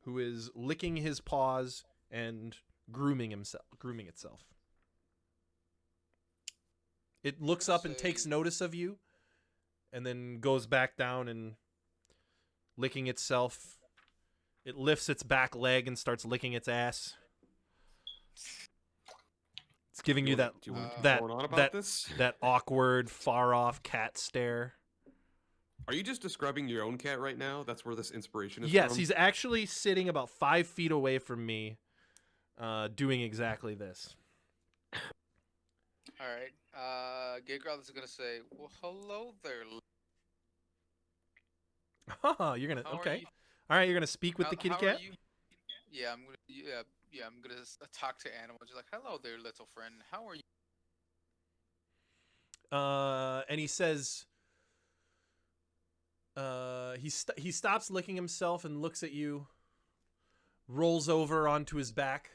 who is licking his paws and grooming itself. It looks up and takes notice of you, and then goes back down and licking itself. It lifts its back leg and starts licking its ass. It's giving you that Do you want to keep that going on about that this? that awkward, far off cat stare. Are you just describing your own cat right now? That's where this inspiration is Yes, from? he's actually sitting about 5 feet away from me, doing exactly this. All right. Gigroth is gonna say, "Well, hello there." Oh, you're gonna How are okay. you? All right, you're gonna speak with the kitty How are cat. you? Yeah, I'm gonna. Yeah. I'm gonna talk to animals. Just like, hello there, little friend. How are you? And he says, he stops licking himself and looks at you, rolls over onto his back,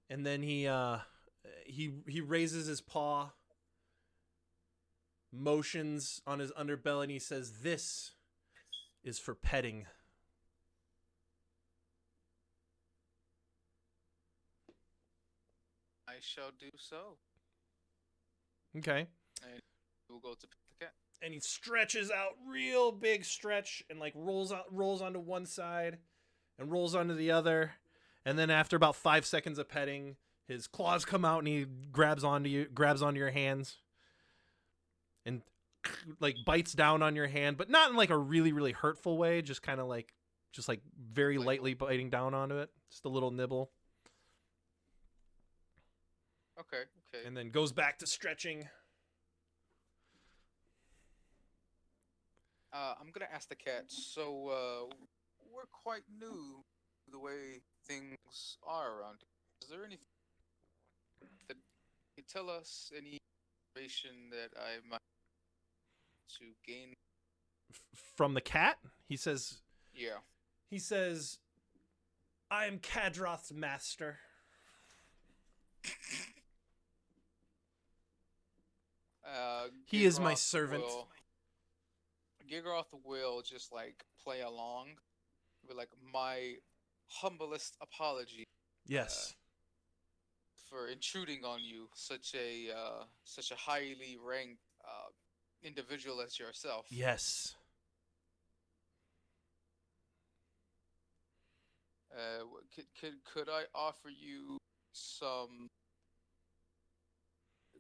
and then he raises his paw, motions on his underbelly, and he says, "This is for petting." I shall do so. Okay. We'll go to pick the cat. and he stretches out real big stretch and like rolls onto one side and rolls onto the other, and then after about 5 seconds of petting, his claws come out and he grabs onto your hands and like bites down on your hand, but not in like a really really hurtful way, just kind of like very lightly biting down onto it, just a little nibble, Okay. and then goes back to stretching. I'm gonna ask the cat. So, we're quite new to the way things are around here. Is there anything that you tell us? Any information that I might to gain? From the cat, he says, Yeah. I am Kadroth's master. He is my Gigroth servant. Gigroth will just like play along with like my humblest apology Yes. for intruding on you, such a highly ranked individual as yourself. Yes. Could I offer you some?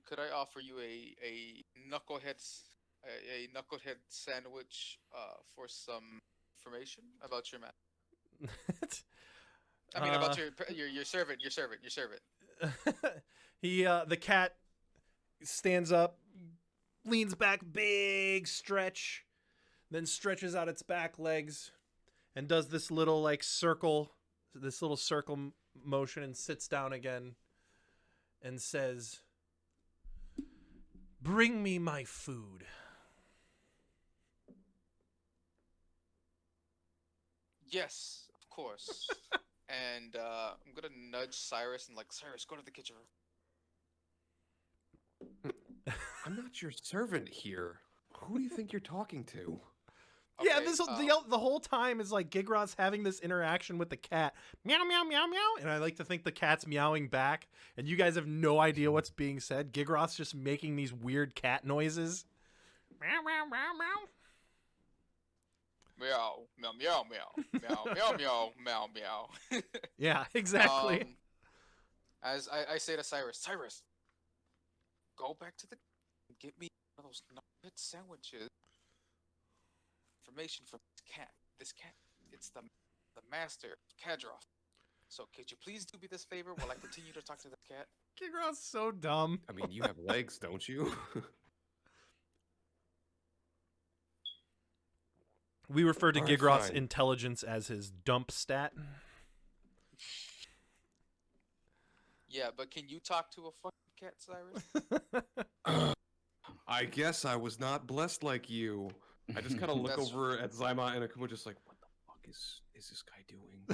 Could I offer you a knucklehead sandwich for some information about your man? I mean, about your servant. The cat stands up, leans back, big stretch, then stretches out its back legs, and does this little circle motion, and sits down again, and says, "Bring me my food." Yes, of course. And I'm gonna nudge Cyrus and Cyrus, go to the kitchen. I'm not your servant here. Who do you think you're talking to? Yeah, Okay, the whole time is Gigroth's having this interaction with the cat. Meow, meow, meow, meow. And I like to think the cat's meowing back, and you guys have no idea what's being said. Gigroth's just making these weird cat noises. Meow, meow, meow, meow. Meow, meow, meow, meow, meow, meow, meow, meow, meow. Yeah, exactly. As I say to Cyrus, go back to the get me one of those nugget sandwiches. Information from this cat. It's the master, Kadroth. So could you please do me this favor while I continue to talk to this cat? Gigroth's so dumb. I mean, you have legs, don't you? We refer to All right, Gigroth's fine. intelligence as his dump stat. Yeah, but can you talk to a fucking cat, Cyrus? I guess I was not blessed like you. I just kind of look That's- over at Zyma and Akuma, just like, what the fuck is this guy doing?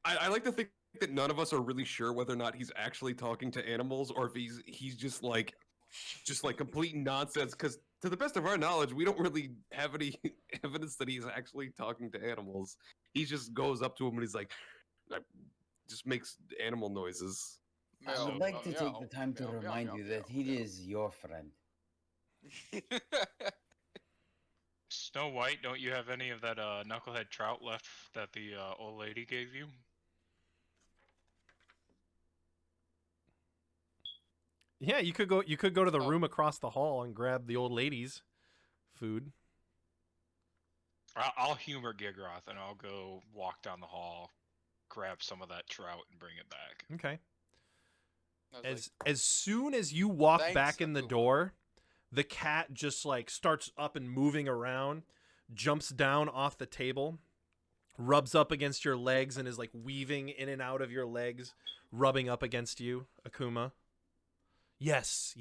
I like to think that none of us are really sure whether or not he's actually talking to animals, or if he's just complete nonsense. Because to the best of our knowledge, we don't really have any evidence that he's actually talking to animals. He just goes up to him and he's like, just makes animal noises. I would Meow, like to meow, take the time to meow, meow, remind meow, you meow, that he meow. is your friend. Snow White, don't you have any of that knucklehead trout left that the old lady gave you? Yeah, you could go to the Oh. room across the hall and grab the old lady's food. I'll humor Gigroth and I'll go walk down the hall, grab some of that trout, and bring it back. Okay. I was As soon as you walk Thanks, back in the Akuma. door, the cat just starts up and moving around, jumps down off the table, rubs up against your legs, and is weaving in and out of your legs, rubbing up against you, Akuma. Yes.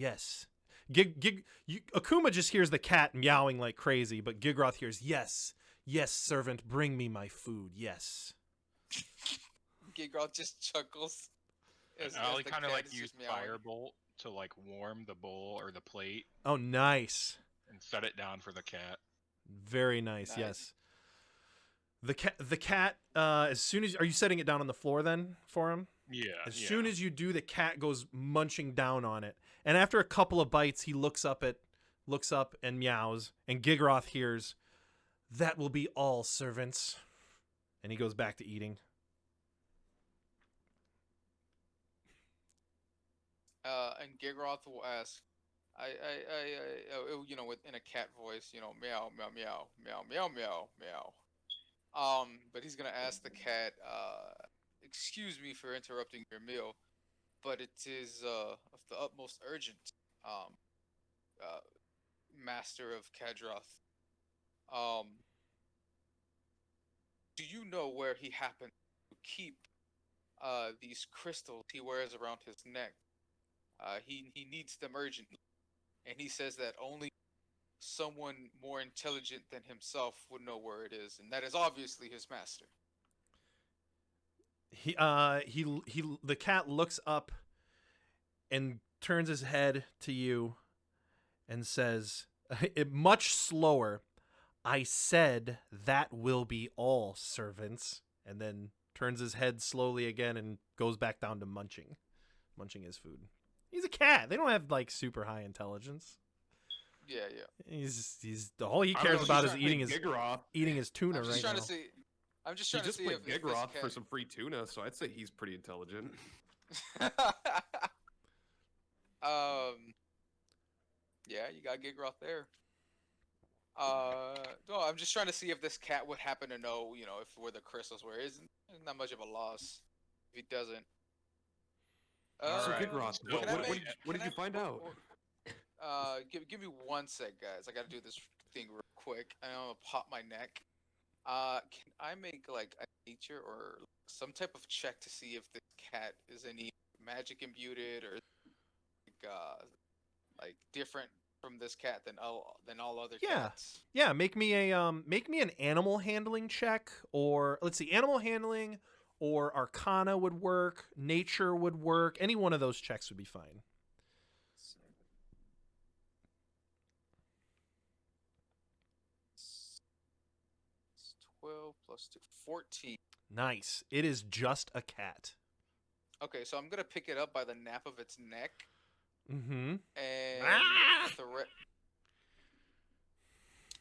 Akuma just hears the cat meowing like crazy, but Gigroth hears, yes, servant, bring me my food, yes. Gigroth just chuckles. And as I'll the kind of cat is use just meowing. Firebolt to warm the bowl or the plate Oh, nice. and set it down for the cat. Very nice, Nice. yes. The cat, as soon as, are you setting it down on the floor then for him? Yeah. As soon as you do, the cat goes munching down on it. And after a couple of bites, he looks up at looks up and meows, and Gigroth hears, "That will be all, servants." And he goes back to eating. And Gigroth will ask, in a cat voice, meow, meow, meow, meow, meow, meow, meow. But he's gonna ask the cat, excuse me for interrupting your meal, but it is of the utmost urgent, um, uh, Master of Kadroth. Um, do you know where he happens to keep these crystals he wears around his neck? He needs them urgently, and he says that only someone more intelligent than himself would know where it is, and that is obviously his master. The cat looks up and turns his head to you and says, much slower, "I said that will be all, servants," and then turns his head slowly again and goes back down to munching his food. He's a cat. They don't have like super high intelligence. Yeah. He's all he I cares was about just is trying to think Gigroth. eating his tuna I'm just right trying now. to see. I'm just He trying just to see played if this Gigroth for cat... some free tuna, so I'd say he's pretty intelligent. Yeah, you got Gigroth there. No, I'm just trying to see if this cat would happen to know, if where the crystals were. Isn't not much of a loss if he doesn't. So Alright, Gigroth, so what did you find out? Give me one sec, guys. I gotta do this thing real quick. I'm gonna pop my neck. Can I make like a nature or some type of check to see if this cat is any magic imbued or like different from this cat than all other cats? Yeah, make me an animal handling check, or let's see, animal handling or arcana would work, nature would work. Any one of those checks would be fine. 12 plus 2, 14. Nice. It is just a cat. Okay, so I'm gonna pick it up by the nape of its neck Mm-hmm. and Ah!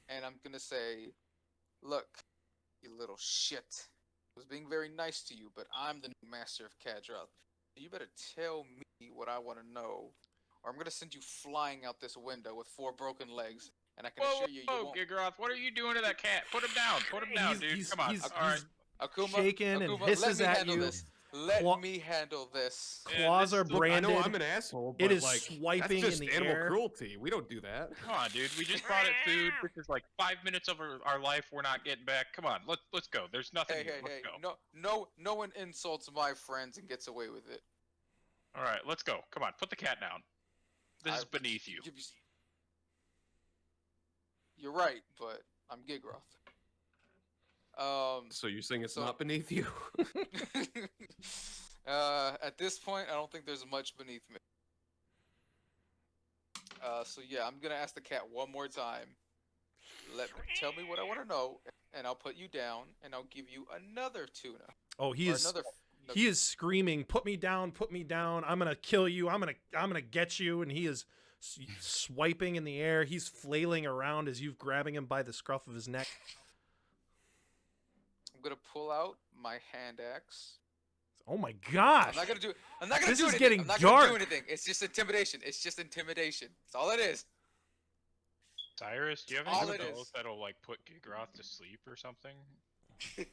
and I'm gonna say, "Look, you little shit. I was being very nice to you, but I'm the new master of Kadroth. You better tell me what I want to know, or I'm gonna send you flying out this window with 4 broken legs, and I can assure you, you won't." Gigroth, what are you doing to that cat? Put him down. Put him down, dude. Come on. All right. Akuma, shaking and Akuma, hisses let me at handle you. this. Let Claw- me handle this. Claws are I branded. know I'm an asshole, but It is like, swiping that's just in the animal air. cruelty. We don't do that. Come on, dude. We just brought it food. This is like 5 minutes of our life we're not getting back. Come on, let's go. There's nothing here. Let's go. No one insults my friends and gets away with it. All right, let's go. Come on, put the cat down. This is I- beneath you. You're right, but I'm Gigroth. So you're saying it's So- not beneath you? At this point, I don't think there's much beneath me. So yeah, I'm gonna ask the cat one more time. Tell me what I want to know, and I'll put you down, and I'll give you another tuna. Oh, he Or is another. he is screaming, "Put me down, put me down. I'm going to kill you. I'm going to get you." And he is swiping in the air. He's flailing around as you're grabbing him by the scruff of his neck. I'm gonna pull out my hand axe. Oh my gosh. I'm not gonna do. I'm not gonna This do is anything. getting I'm not gonna do dark. anything. It's just intimidation. It's just intimidation. That's all it is. Cyrus, do you have All any it spells is. that'll like put Gigroth to sleep or something?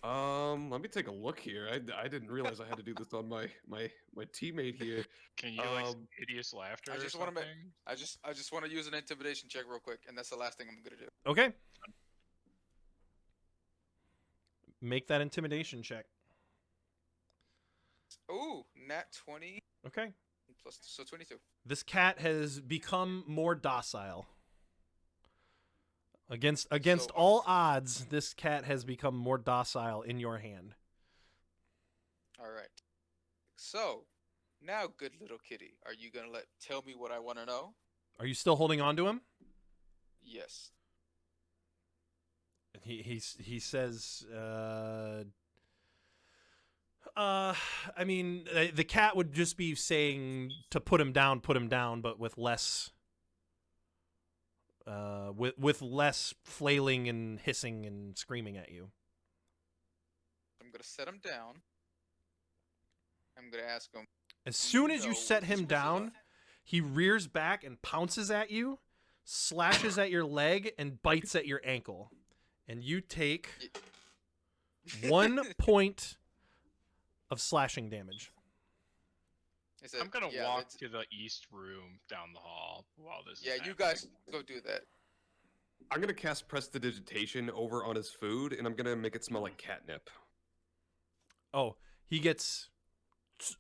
Let me take a look here. I didn't realize I had to do this on my teammate here. Can you like some Um, hideous laughter I or just wanna something? make- I just want to use an intimidation check real quick, and that's the last thing I'm gonna do. Okay. Make that intimidation check. Ooh, nat 20 Okay. plus 22. This cat has become more docile. Against So- all odds, this cat has become more docile in your hand. All right. So, now, good little kitty, are you gonna tell me what I want to know? Are you still holding on to him? Yes. He says, I mean, the cat would just be saying to put him down, but with less with less flailing and hissing and screaming at you. I'm gonna set him down. I'm gonna ask him. As "Do soon as you know set what him this was down, about?" he rears back and pounces at you, slashes at your leg, and bites at your ankle. And you take Y- 1 point of slashing damage. Is it- I'm gonna yeah, walk it's- to the east room down the hall while this Yeah, is you happening. guys go do that. I'm gonna cast Prestidigitation over on his food, and I'm gonna make it smell like catnip. Oh, he gets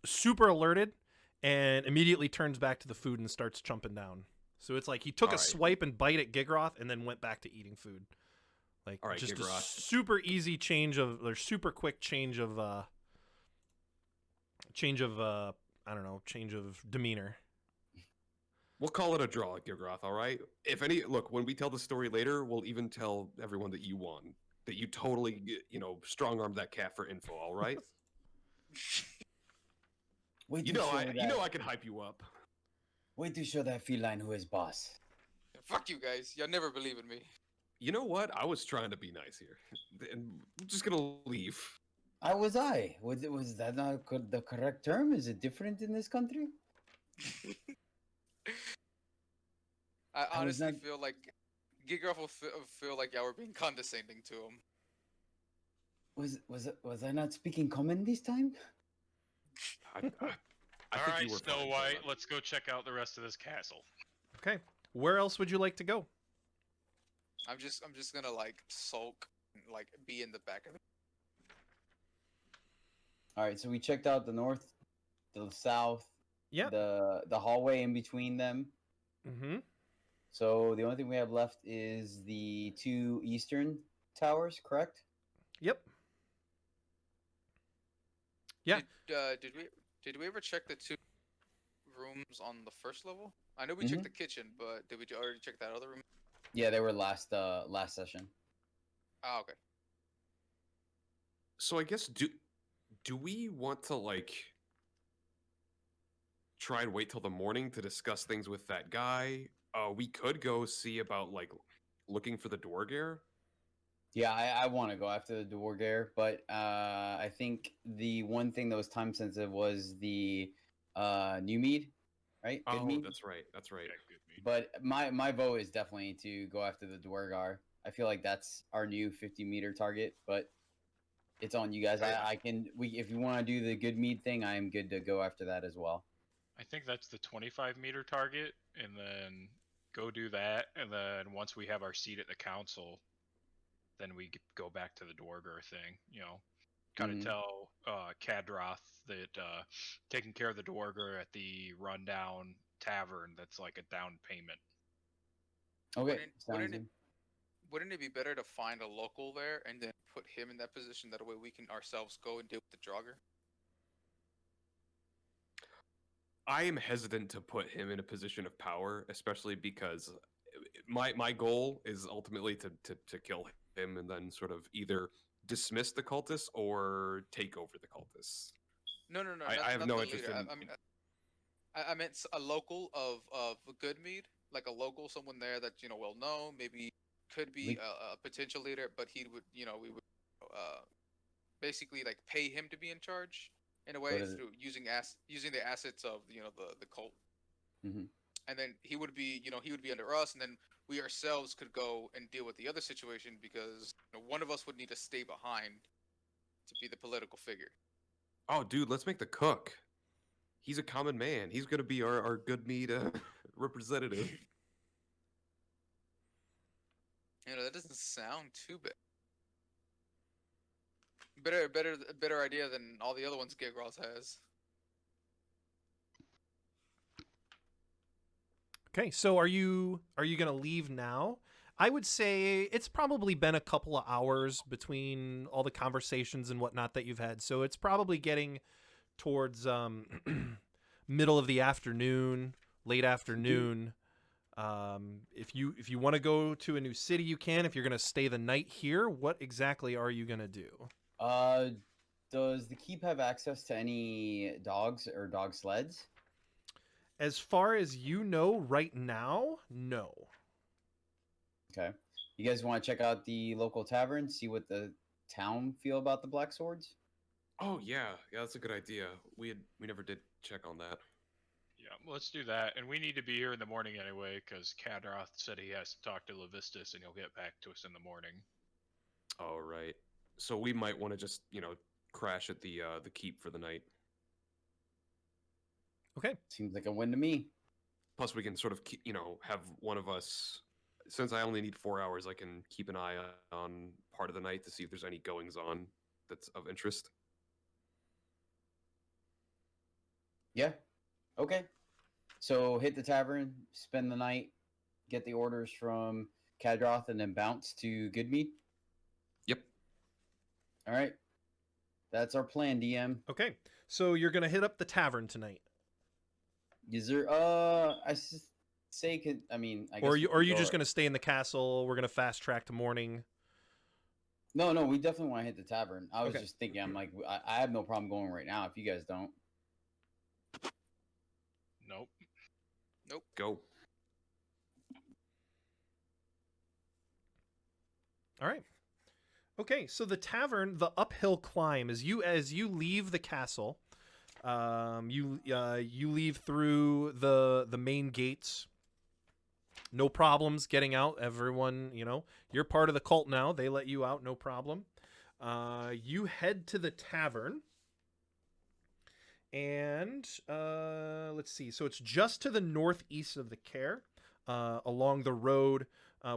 super alerted and immediately turns back to the food and starts chomping down. So it's like he took a Alright. swipe and bite at Gigroth and then went back to eating food. Like Alright, just a Gigroth. super easy change of or super quick change of I don't know, change of demeanor. We'll call it a draw, Gigroth, all right? If any, look, when we tell the story later, we'll even tell everyone that you won. That you totally, strong-armed that cat for info, all right? Wait you to know, show I that, I can hype you up. Wait to show that feline who is boss. Fuck you guys. Y'all never believe in me. You know what? I was trying to be nice here. And I'm just gonna leave. Was that not the correct term? Is it different in this country? I I was honestly not- feel like Gigroff will feel like y'all were being condescending to him. Was I not speaking common this time? I All think right, you were Snow fine, White, Gigroth. let's go check out the rest of this castle. Okay. Where else would you like to go? I'm just gonna like sulk, and, like be in the back of it. All right, so we checked out the north, the south, Yeah. the hallway in between them. Mm-hmm. So the only thing we have left is the two eastern towers, correct? Yep. Yeah. Did we ever check the two rooms on the first level? I know we Mhm. checked the kitchen, but did we already check that other room? Yeah, they were last session. Oh, okay. So I guess do we want to try and wait till the morning to discuss things with that guy? We could go see about looking for the Dwargare. Yeah, I want to go after the Dwargare, but I think the one thing that was time sensitive was the new mead, right? Good Oh, mead. that's right. That's right. Yeah, good meat. But my vote is definitely to go after the Dwargar. I feel like that's our new 50-meter target, but it's on you guys. If you want to do the good mead thing, I am good to go after that as well. I think that's the 25-meter target, and then go do that, and then once we have our seat at the council, then we go back to the Dwarger thing. Kind of Mhm. tell Kadroth that taking care of the Dwarger at the rundown tavern that's like a down payment. Okay, Wouldn't- sounds wouldn't it- good. Wouldn't it be better to find a local there and then put him in that position? That way we can ourselves go and deal with the Draugr. I am hesitant to put him in a position of power, especially because my goal is ultimately to kill him and then sort of either dismiss the cultists or take over the cultists. No. I have not no the interest leader. in- I meant a local of Goodmead, like a local, someone there that well known, maybe could be We- a potential leader, but he would we would basically like pay him to be in charge in a way is it? through using the assets of the cult, Mhm. and then he would be he would be under us, and then we ourselves could go and deal with the other situation because one of us would need to stay behind to be the political figure. Oh, dude, let's make the cook. He's a common man. He's gonna be our good meat representative. That doesn't sound too bad. Better idea than all the other ones Gigroth has. Okay, so are you gonna leave now? I would say it's probably been a couple of hours between all the conversations and whatnot that you've had, so it's probably getting towards middle of the afternoon, late afternoon. If you want to go to a new city, you can. If you're gonna stay the night here, what exactly are you gonna do? Does the keep have access to any dogs or dog sleds? As far as you know right now, no. Okay. You guys want to check out the local tavern, see what the town feel about the black swords? Oh yeah, that's a good idea. We never did check on that. Yeah, let's do that. And we need to be here in the morning anyway, because Kadroth said he has to talk to Levistus, and he'll get back to us in the morning. All right. So we might want to just crash at the keep for the night. Okay. Seems like a win to me. Plus, we can sort of have one of us. Since I only need 4 hours, I can keep an eye on part of the night to see if there's any goings on that's of interest. Yeah. Okay. So hit the tavern, spend the night, get the orders from Kadroth, and then bounce to Goodmead. Yep. All right. That's our plan, DM. Okay. So you're gonna hit up the tavern tonight, Is there say could I mean I guess or we you could are you go- just gonna stay in the castle? We're gonna fast track to morning. No, we definitely want to hit the tavern. I was Okay. just thinking, I'm like, I have no problem going right now if you guys don't. Nope. Go. All right. Okay, so the tavern, the uphill climb, as you leave the castle, you leave through the main gates. No problems getting out. Everyone, you're part of the cult now. They let you out, no problem. You head to the tavern, and let's see. So it's just to the northeast of the Care, along the road.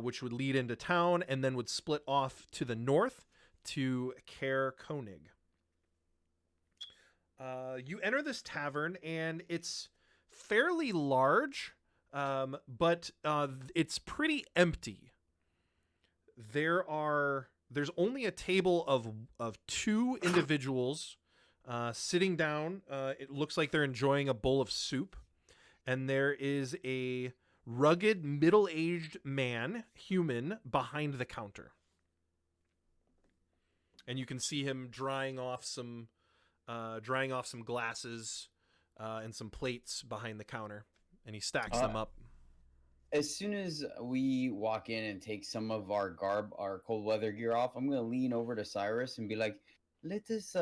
Which would lead into town and then would split off to the north to Care Koenig. You enter this tavern and it's fairly large, but it's pretty empty. There's only a table of two individuals sitting down. It looks like they're enjoying a bowl of soup, and there is a rugged middle-aged human behind the counter, and you can see him drying off some glasses and some plates behind the counter, and he stacks them up. As soon as we walk in and take some of our cold weather gear off, I'm gonna lean over to Cyrus and be like, "Let us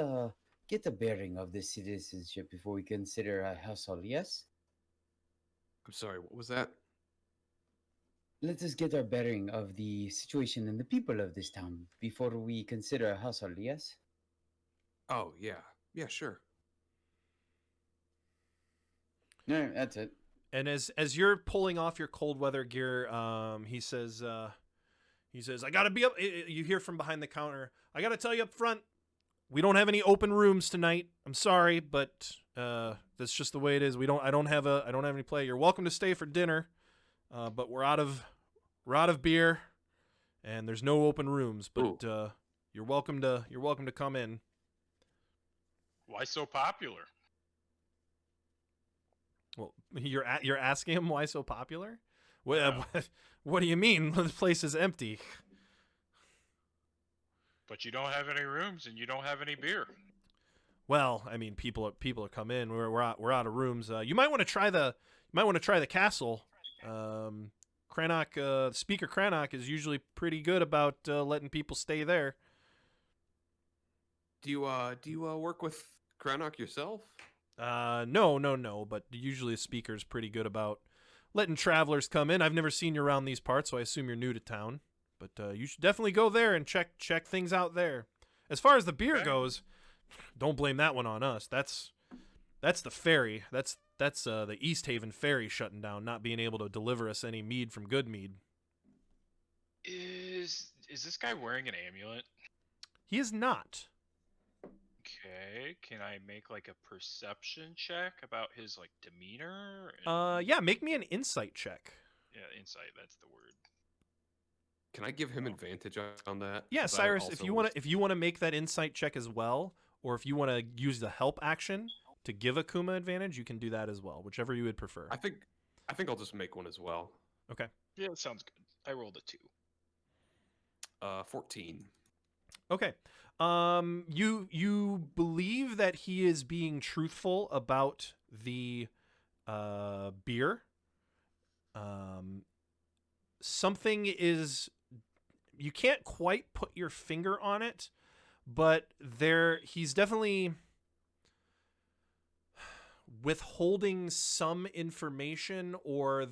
get a bearing of this citizenship before we consider a household." Yes. I'm sorry. What was that? Let us get our bearing of the situation and the people of this town before we consider a household, yes? Oh yeah, sure. No, that's it. And as you're pulling off your cold weather gear, he says, "I gotta be up." You hear from behind the counter, "I gotta tell you up front, we don't have any open rooms tonight. I'm sorry, but that's just the way it is. I don't have any play. You're welcome to stay for dinner, but we're out of beer, and there's no open rooms. But you're welcome to come in." Why so popular? Well, you're asking him why so popular? Yeah. What do you mean? The place is empty. But you don't have any rooms and you don't have any beer. Well, I mean, people are come in. We're out of rooms. You might want to try the castle. Cranach, Speaker Cranach is usually pretty good about letting people stay there. Do you work with Cranach yourself? No. But usually the speaker's pretty good about letting travelers come in. I've never seen you around these parts, so I assume you're new to town. But you should definitely go there and check things out there. As far as the beer goes, don't blame that one on us. That's the ferry. That's the East Haven ferry shutting down, not being able to deliver us any mead from Goodmead. Is this guy wearing an amulet? He is not. Okay, can I make like a perception check about his like demeanor? Yeah, make me an insight check. Yeah, insight, that's the word. Can I give him advantage on that? Yeah, 'Cause I Cyrus, also if you want to make that insight check as well, or if you want to use the help action to give Akuma advantage, you can do that as well, whichever you would prefer. I think I'll just make one as well. Okay. Yeah, that sounds good. I rolled a 2. 14. Okay. You believe that he is being truthful about the beer. something is, you can't quite put your finger on it, but he's definitely withholding some information, or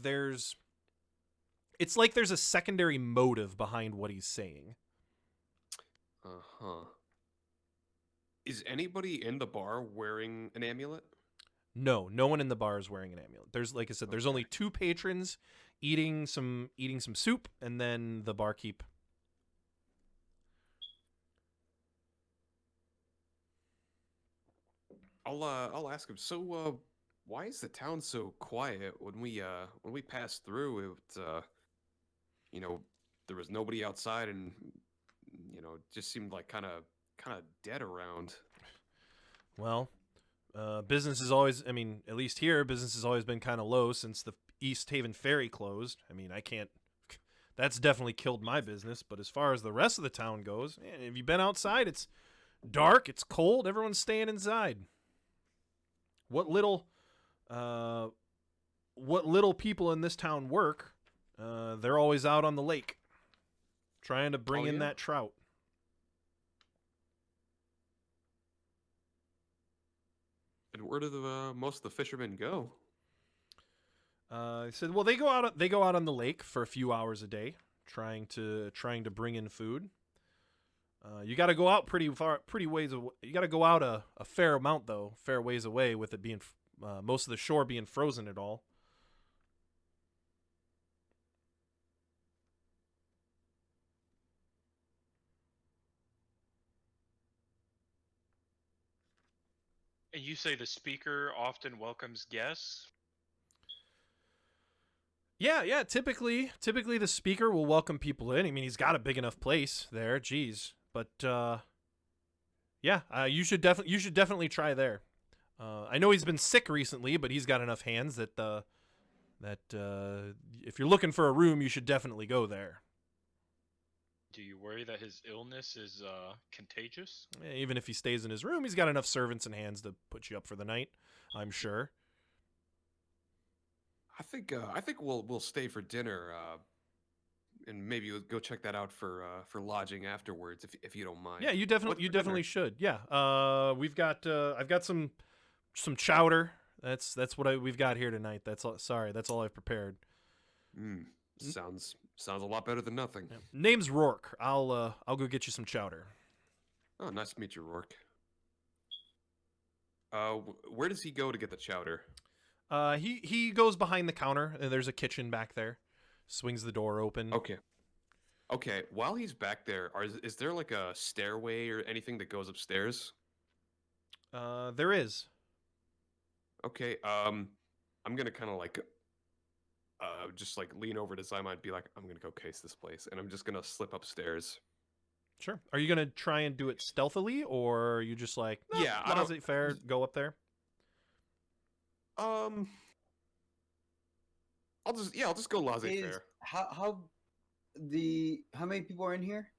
it's like there's a secondary motive behind what he's saying. Uh-huh. Is anybody in the bar wearing an amulet? No one in the bar is wearing an amulet. There's, like I said, there's Okay. only 2 patrons eating some soup, and then the barkeep. I'll ask him. So, why is the town so quiet when we passed through? You know, there was nobody outside, and it just seemed like kind of dead around. Well, business is always, I mean, at least here, business has always been kind of low since the East Haven Ferry closed. I mean, I can't, that's definitely killed my business. But as far as the rest of the town goes, man, have you been outside? It's dark, it's cold, everyone's staying inside. What little people in this town work, they're always out on the lake trying to bring in yeah? that trout. And where do most of the fishermen go? He said, well, they go out on the lake for a few hours a day, trying to bring in food. You got to go out pretty ways. You got to go out a fair amount, though, fair ways away, with it being most of the shore being frozen at all. And you say the speaker often welcomes guests? Yeah. Typically the speaker will welcome people in. I mean, he's got a big enough place there. Geez, but you should definitely try there. I know he's been sick recently, but he's got enough hands that if you're looking for a room, you should definitely go there. Do you worry that his illness is contagious? Even if he stays in his room, he's got enough servants and hands to put you up for the night, I'm sure. I think we'll stay for dinner, and maybe we'll go check that out for lodging afterwards, if you don't mind. Yeah, you What's for definitely dinner? should. Yeah. We've got I've got some chowder. That's what we've got here tonight. That's all. Sorry, that's all I've prepared. Sounds a lot better than nothing. Yeah. Name's Rourke. I'll go get you some chowder. Oh, nice to meet you, Rourke. Where does he go to get the chowder? He goes behind the counter. There's a kitchen back there. Swings the door open. Okay. While he's back there, is there like a stairway or anything that goes upstairs? There is. Okay. I'm gonna kind of like, just like lean over to Zyma and be like, I'm gonna go case this place, and I'm just gonna slip upstairs. Sure. Are you gonna try and do it stealthily, or are you just like, Yeah, I don't- laissez-faire, go up there? I'll just go laissez-faire. How many people are in here?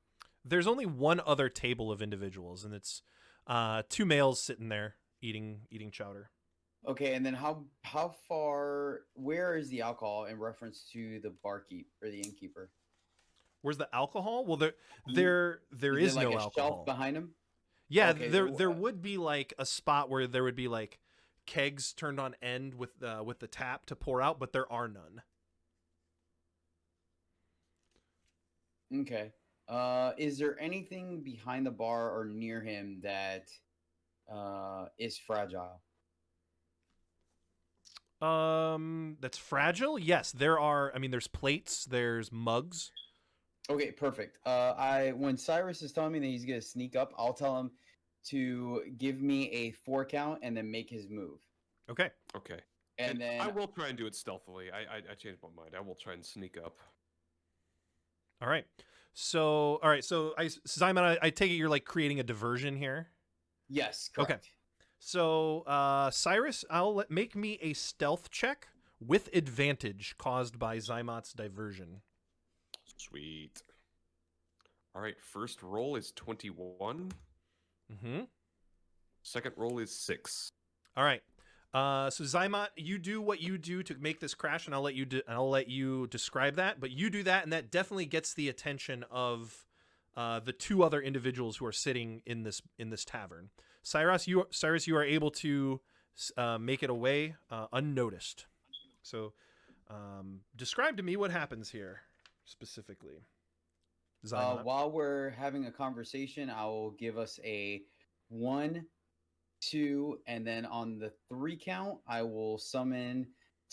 There's only one other table of individuals, and it's 2 males sitting there eating chowder. Okay, and then how far? Where is the alcohol in reference to the barkeep or the innkeeper? Where's the alcohol? Well, there Is is there no like a alcohol. shelf behind him? Yeah, Okay, there would be like a spot where there would be like kegs turned on end with the tap to pour out, but there are none. Okay. Is there anything behind the bar or near him that is fragile? That's fragile? Yes, there are. I mean, there's plates, there's mugs. Okay, perfect. When Cyrus is telling me that he's gonna sneak up, I'll tell him to give me a 4 count and then make his move. Okay. Okay. And then I will try and do it stealthily. I changed my mind. I will try and sneak up. All right. So, Simon, I take it you're like creating a diversion here. yes, Okay. correct. So, Cyrus, make me a stealth check with advantage caused by Zymot's diversion. Sweet. All right. First roll is 21. Mm-hmm. Second roll is 6. All right. So Zymot, you do what you do to make this crash, and I'll let you describe that. But you do that, and that definitely gets the attention of the two other individuals who are sitting in this tavern. Cyrus, you are able to make it away unnoticed. So, describe to me what happens here specifically. Zymot. While we're having a conversation, I will give us a 1, 2, and then on the 3 count, I will summon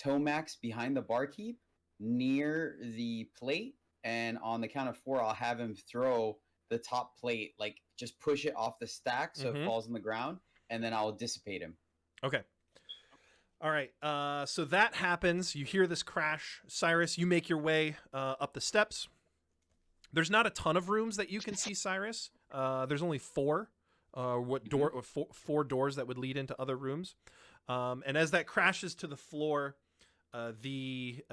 Tomax behind the barkeep near the plate, and on the count of 4, I'll have him throw the top plate, like just push it off the stack so it falls on the ground, and then I'll dissipate him. Okay. All right. So that happens. You hear this crash. Cyrus, you make your way up the steps. There's not a ton of rooms that you can see, Cyrus. There's only 4. Four doors that would lead into other rooms. And as that crashes to the floor, the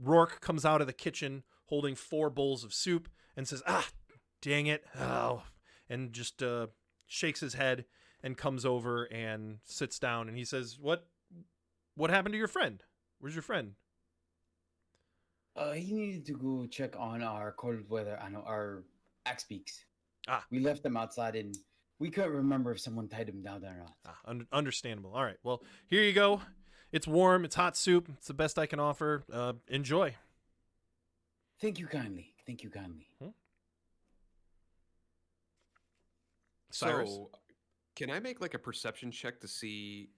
Rourke comes out of the kitchen holding 4 bowls of soup and says, "Ah, dang it!" Oh, and just shakes his head and comes over and sits down. And he says, "What happened to your friend? Where's your friend?" He needed to go check on our cold weather, our axe beaks. Ah. We left them outside and we couldn't remember if someone tied them down or not. Understandable. All right. Well, here you go. It's warm. It's hot soup. It's the best I can offer. Enjoy. Thank you kindly. Thank you kindly. Cyrus? So, can I make like a perception check to see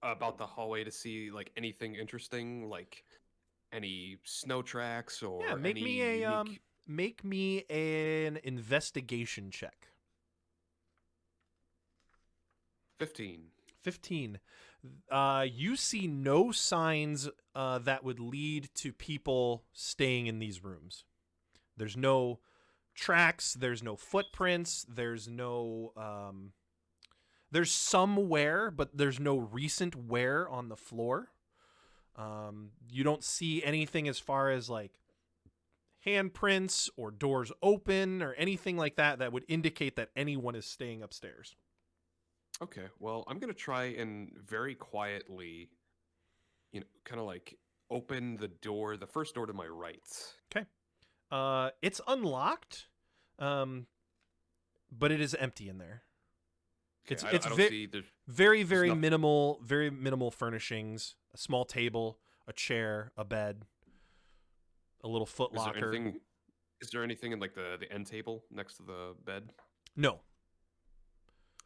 about the hallway to see like anything interesting, like any snow tracks or Yeah, make any me a unique... make me an investigation check. 15. 15. You see no signs that would lead to people staying in these rooms. There's no tracks. There's no footprints. There's no. There's some wear, but there's no recent wear on the floor. You don't see anything as far as like handprints or doors open or anything like that that would indicate that anyone is staying upstairs. Okay, well, I'm gonna try and very quietly, kind of like open the first door to my right. Okay. It's unlocked, but it is empty in there. Okay, It's I don't ve- see there's very nothing. very minimal furnishings. A small table, a chair, a bed, a little foot locker. Is there anything in like the end table next to the bed? No.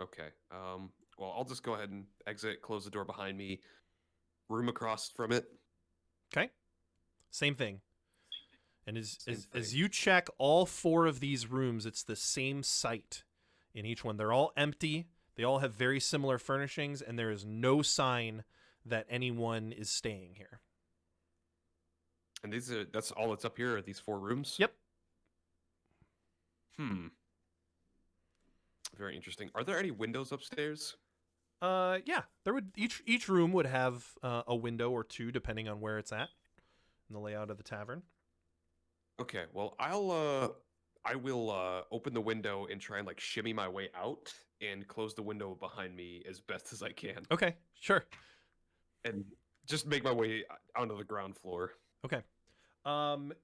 Okay. Well, I'll just go ahead and exit, close the door behind me, room across from it. Okay. Same thing. And Same as thing. you check all 4 of these rooms, it's the same site in each one. They're all empty. They all have very similar furnishings, and there is no sign that anyone is staying here. And that's all that's up here, are these 4 rooms? Yep. Very interesting. Are there any windows upstairs? Yeah. There would each room would have a window or 2 depending on where it's at in the layout of the tavern. Okay, well, I will open the window and try and like shimmy my way out and close the window behind me as best as I can. Okay, sure. And just make my way onto the ground floor. Okay.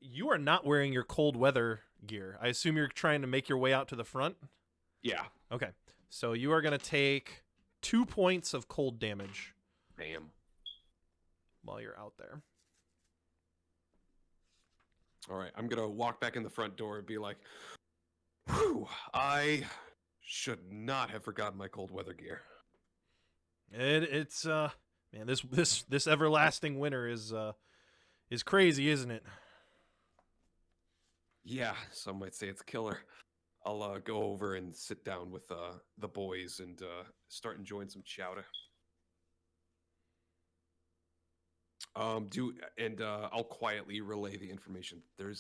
You are not wearing your cold weather gear. I assume you're trying to make your way out to the front? Yeah. Okay. So you are going to take 2 points of cold damage Damn. while you're out there. All right, I'm going to walk back in the front door and be like, whew, I should not have forgotten my cold weather gear. It's man, this everlasting winter is crazy, isn't it? Yeah, some might say it's killer. I'll go over and sit down with the boys and start enjoying some chowder. I'll quietly relay the information. There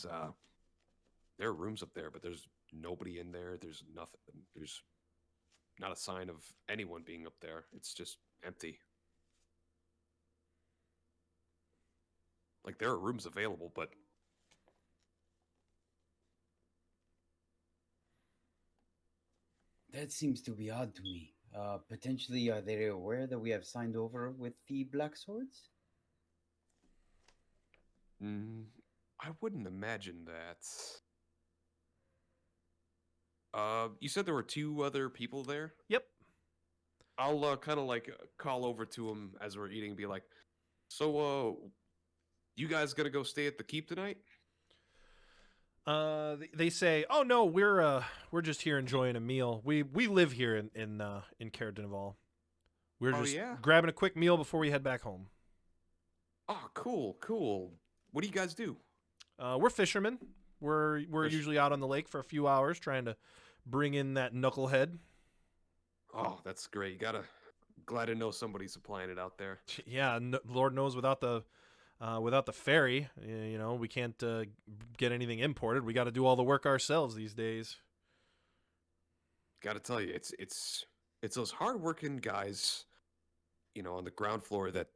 are rooms up there, but there's nobody in there. There's nothing. There's not a sign of anyone being up there. It's just empty. Like there are rooms available, but That seems to be odd to me. Potentially, are they aware that we have signed over with the Black Swords? Mm, I wouldn't imagine that. You said there were two other people there? Yep. I'll kind of like call over to them as we're eating and be like, so, you guys gonna go stay at the keep tonight? They say, "Oh no, we're just here enjoying a meal. We live here in Caer-Dineval. We're Oh, just yeah? grabbing a quick meal before we head back home. Oh, cool, cool. What do you guys do? We're fishermen. We're Fish- usually out on the lake for a few hours trying to bring in that knucklehead. Oh, that's great. Glad to know somebody's supplying it out there. Yeah, Lord knows without the ferry, we can't get anything imported. We got to do all the work ourselves these days. Gotta tell you, it's those hardworking guys, on the ground floor that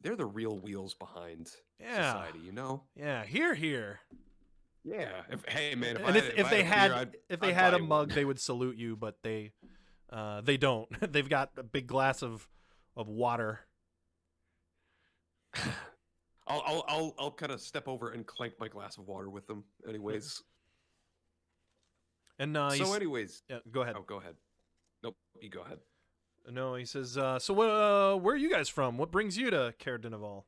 they're the real wheels behind Yeah. society. Yeah, here. Yeah. Hey man, And if they had I'd a buy mug, one. they would salute you, but they don't. They've got a big glass of water. I'll kind of step over and clank my glass of water with them. Anyways. And So anyways, yeah, go ahead. oh, go ahead. Nope, you go ahead. No, he says, so where are you guys from? What brings you to Caer-Dineval?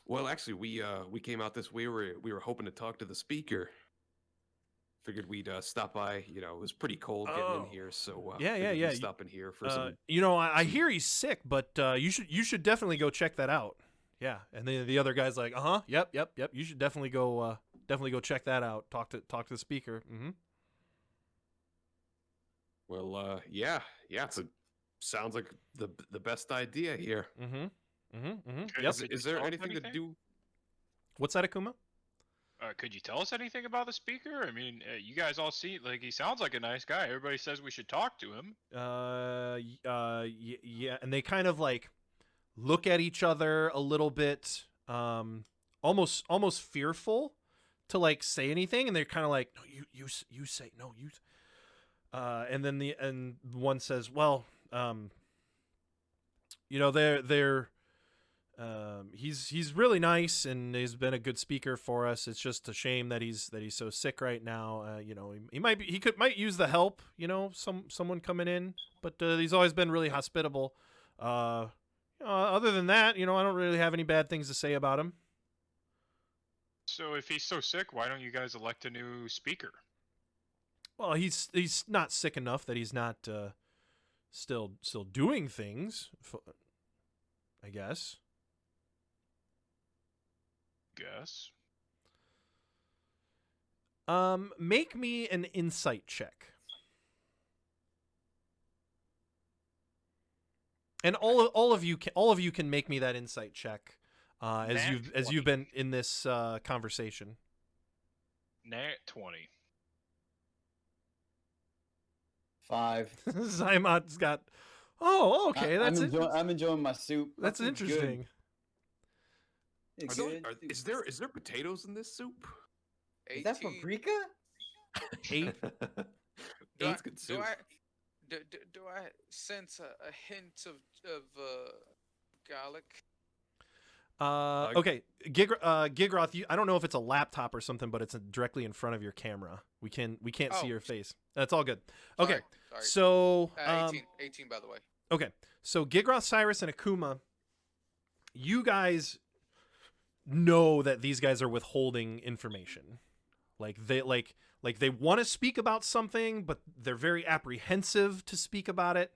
Well, actually, we came out this way. We were hoping to talk to the speaker. Figured we'd stop by. It was pretty cold getting Oh. in here, so Yeah, figured yeah. we'd stop in here for some. I hear he's sick, but you should definitely go check that out. Yeah, and then the other guy's like, yep. You should definitely go check that out. Talk to the speaker. Mm-hmm. Well, yeah. Sounds like the best idea here. Mm-hmm. Could- Yep. could Is you there tell us anything to do? What's that, Akuma? Could you tell us anything about the speaker? I mean, you guys all see like he sounds like a nice guy. Everybody says we should talk to him. Yeah, and they kind of like look at each other a little bit, almost fearful to like say anything, and they're kind of like, no, you say no, you. And then one says, well, they're. He's really nice and he's been a good speaker for us. It's just a shame that he's so sick right now. He might use the help. Someone coming in, but he's always been really hospitable. Other than that, I don't really have any bad things to say about him. So if he's so sick, why don't you guys elect a new speaker? Well, he's not sick enough that he's not still doing things. I guess. Make me an insight check. And all of you can make me that insight check as you've been in this conversation. Nat 20. 5. Zymot's got. Oh, okay. I'm enjoying my soup. That's That soup's good. interesting. It's Are good. is there potatoes in this soup? Is that 18. paprika? 8. Do I, Eight's good do soup. I do I sense a hint of garlic? Okay, Gigroth. I don't know if it's a laptop or something, but it's directly in front of your camera. We can't see Oh. your face. That's all good. Okay, Sorry. so 18 by the way. okay, so Gigroth, Cyrus, and Akuma, you guys know that these guys are withholding information. They want to speak about something, but they're very apprehensive to speak about it.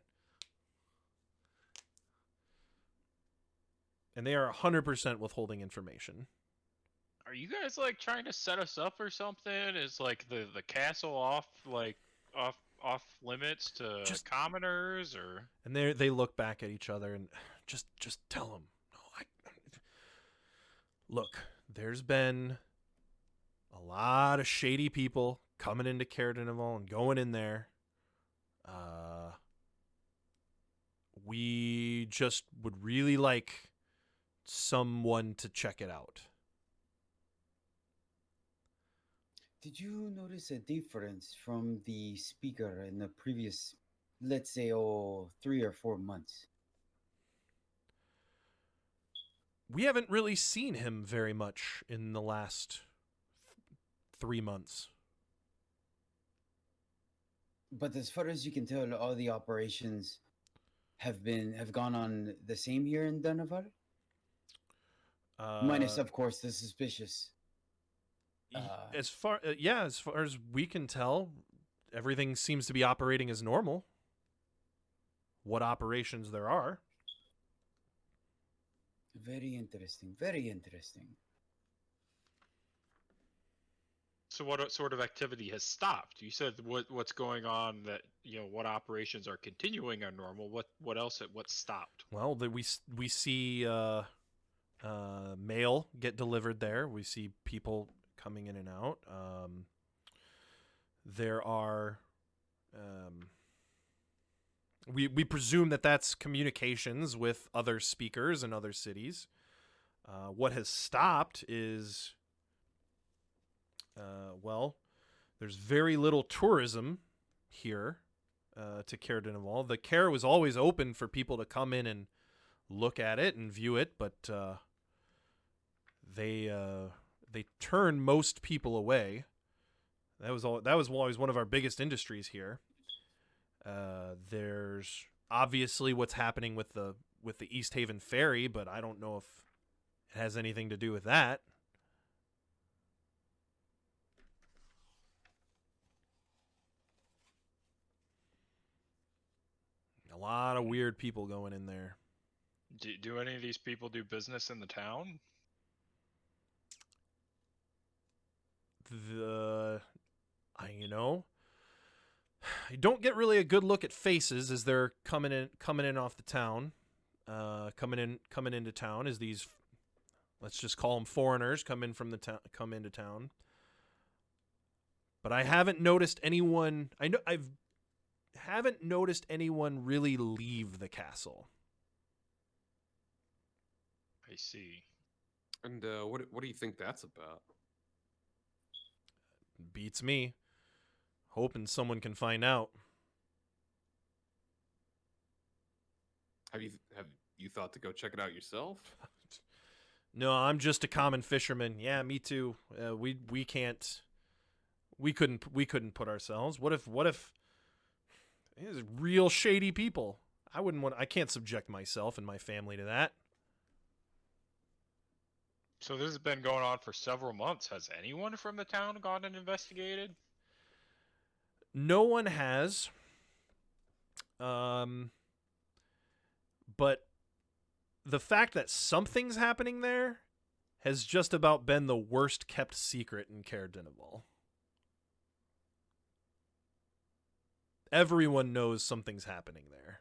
And they are 100% withholding information. Are you guys like trying to set us up or something? Is like the castle off limits to Just- commoners or? And they look back at each other and just tell them. No, look, there's been a lot of shady people coming into Caer-Dineval and going in there. We just would really like someone to check it out. Did you notice a difference from the speaker in the previous, let's say, 3 or 4 months? We haven't really seen him very much in the last 3 months. But as far as you can tell, all the operations have gone on the same here in Danavar? Minus, of course, the suspicious. As far as we can tell, everything seems to be operating as normal. What operations there are? Very interesting. Very interesting. So what sort of activity has stopped? You said what's going on, that what operations are continuing are normal. What else? What stopped? Well, we see mail get delivered there. We see people coming in and out. There are. We presume that that's communications with other speakers in other cities. What has stopped is, there's very little tourism here to Caer Dineval. The Caer was always open for people to come in and look at it and view it, but they turn most people away. That was always one of our biggest industries here. There's obviously what's happening with the East Haven ferry, but I don't know if it has anything to do with that. A lot of weird people going in there. Do any of these people do business in the town? You don't get really a good look at faces as they're coming in off the town, coming into town as these, let's just call them foreigners, come into town. But I haven't noticed anyone. I haven't noticed anyone really leave the castle. I see. And what do you think that's about? Beats me. Hoping someone can find out. Have you thought to go check it out yourself? No, I'm just a common fisherman. Yeah, me too. We can't. We couldn't put ourselves. What if these real shady people? I can't subject myself and my family to that. So this has been going on for several months. Has anyone from the town gone and investigated? No one has. But the fact that something's happening there has just about been the worst kept secret in Caer Dineval. Everyone knows something's happening there.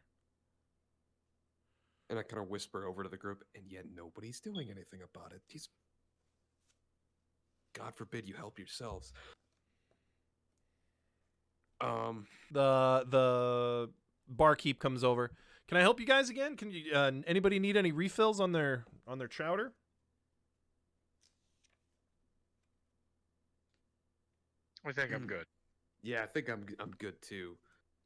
And I kind of whisper over to the group, and yet nobody's doing anything about it. God forbid you help yourselves. The barkeep comes over. Can I help you guys again? Can you anybody need any refills on their chowder? I think I'm good. Yeah, I think I'm good too.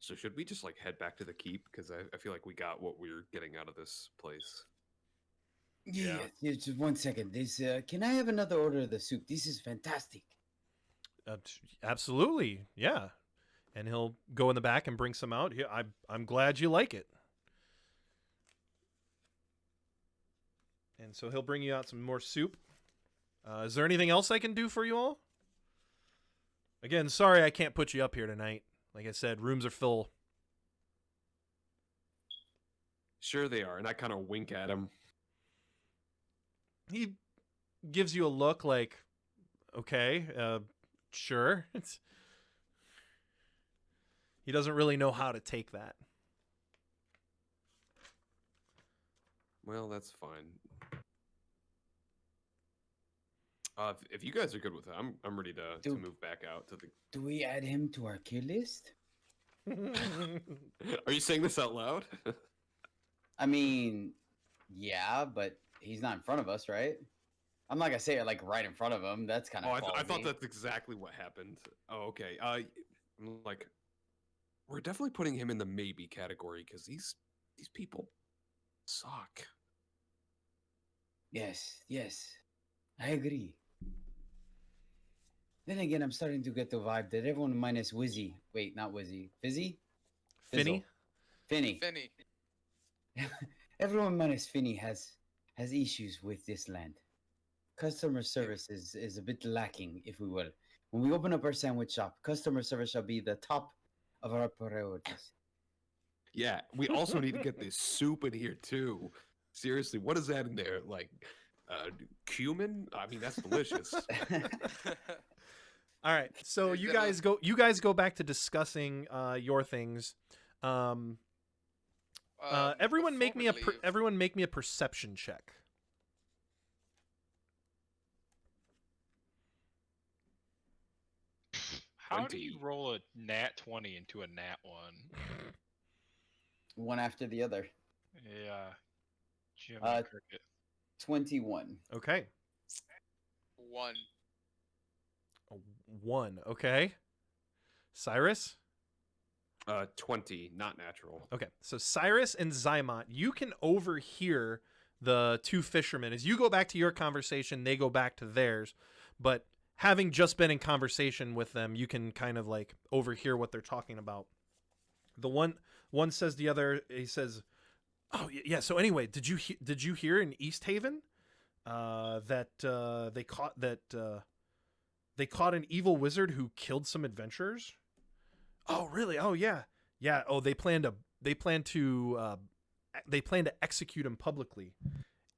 So should we just head back to the keep, because I feel like we got what we're getting out of this place. Yeah. Just 1 second. This can I have another order of the soup? This is fantastic. Absolutely, yeah. And he'll go in the back and bring some out. Yeah, I'm glad you like it. And so he'll bring you out some more soup. Is there anything else I can do for you all? Again, sorry I can't put you up here tonight. Like I said, rooms are full. Sure they are, and I kind of wink at him. He gives you a look like, okay, sure. He doesn't really know how to take that. Well, that's fine. If you guys are good with it, I'm ready to move back out to the. Do we add him to our kill list? Are you saying this out loud? I mean, yeah, but he's not in front of us, right? I'm not gonna say it like right in front of him. That's kind Oh, of I thought that's exactly what happened. Oh, okay. I'm like, we're definitely putting him in the maybe category because these people suck. Yes, yes, I agree. Then again, I'm starting to get the vibe that everyone minus Wizzy. Wait, not Wizzy. Fizzy? Finny? Fizzle. Finny. Finny. Everyone minus Finny has issues with this land. Customer service is a bit lacking, if we will. When we open up our sandwich shop, customer service shall be the top of our priorities. Yeah, we also need to get this soup in here too. Seriously, what is that in there? Like, cumin? I mean, that's delicious. All right. So You're you gonna- guys go back to discussing your things. Everyone make before me we leave- everyone make me a perception check. How do you 20. roll a nat 20 into a nat 1? One after the other. Yeah. Jimmy Uh, Cricket. 21. Okay. 1. A 1. Okay. Cyrus? 20, not natural. Okay. So Cyrus and Zymont, you can overhear the two fishermen. As you go back to your conversation, they go back to theirs. But having just been in conversation with them, you can kind of like overhear what they're talking about. The one says the other, he says, "Oh yeah. So anyway, did you hear in East Haven that they caught an evil wizard who killed some adventurers? Oh really? Oh yeah. Yeah. Oh, they plan to execute him publicly.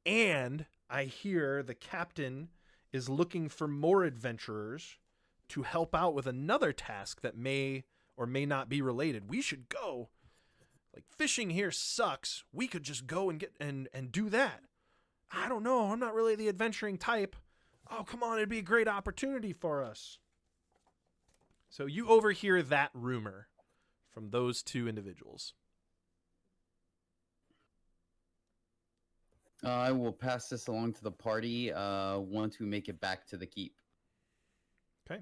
And I hear the captain is looking for more adventurers to help out with another task that may or may not be related. We should go. Like, fishing here sucks. We could just go and get and do that. I don't know. I'm not really the adventuring type. Oh, come on. It'd be a great opportunity for us." So you overhear that rumor from those two individuals. I will pass this along to the party once we make it back to the keep. Okay.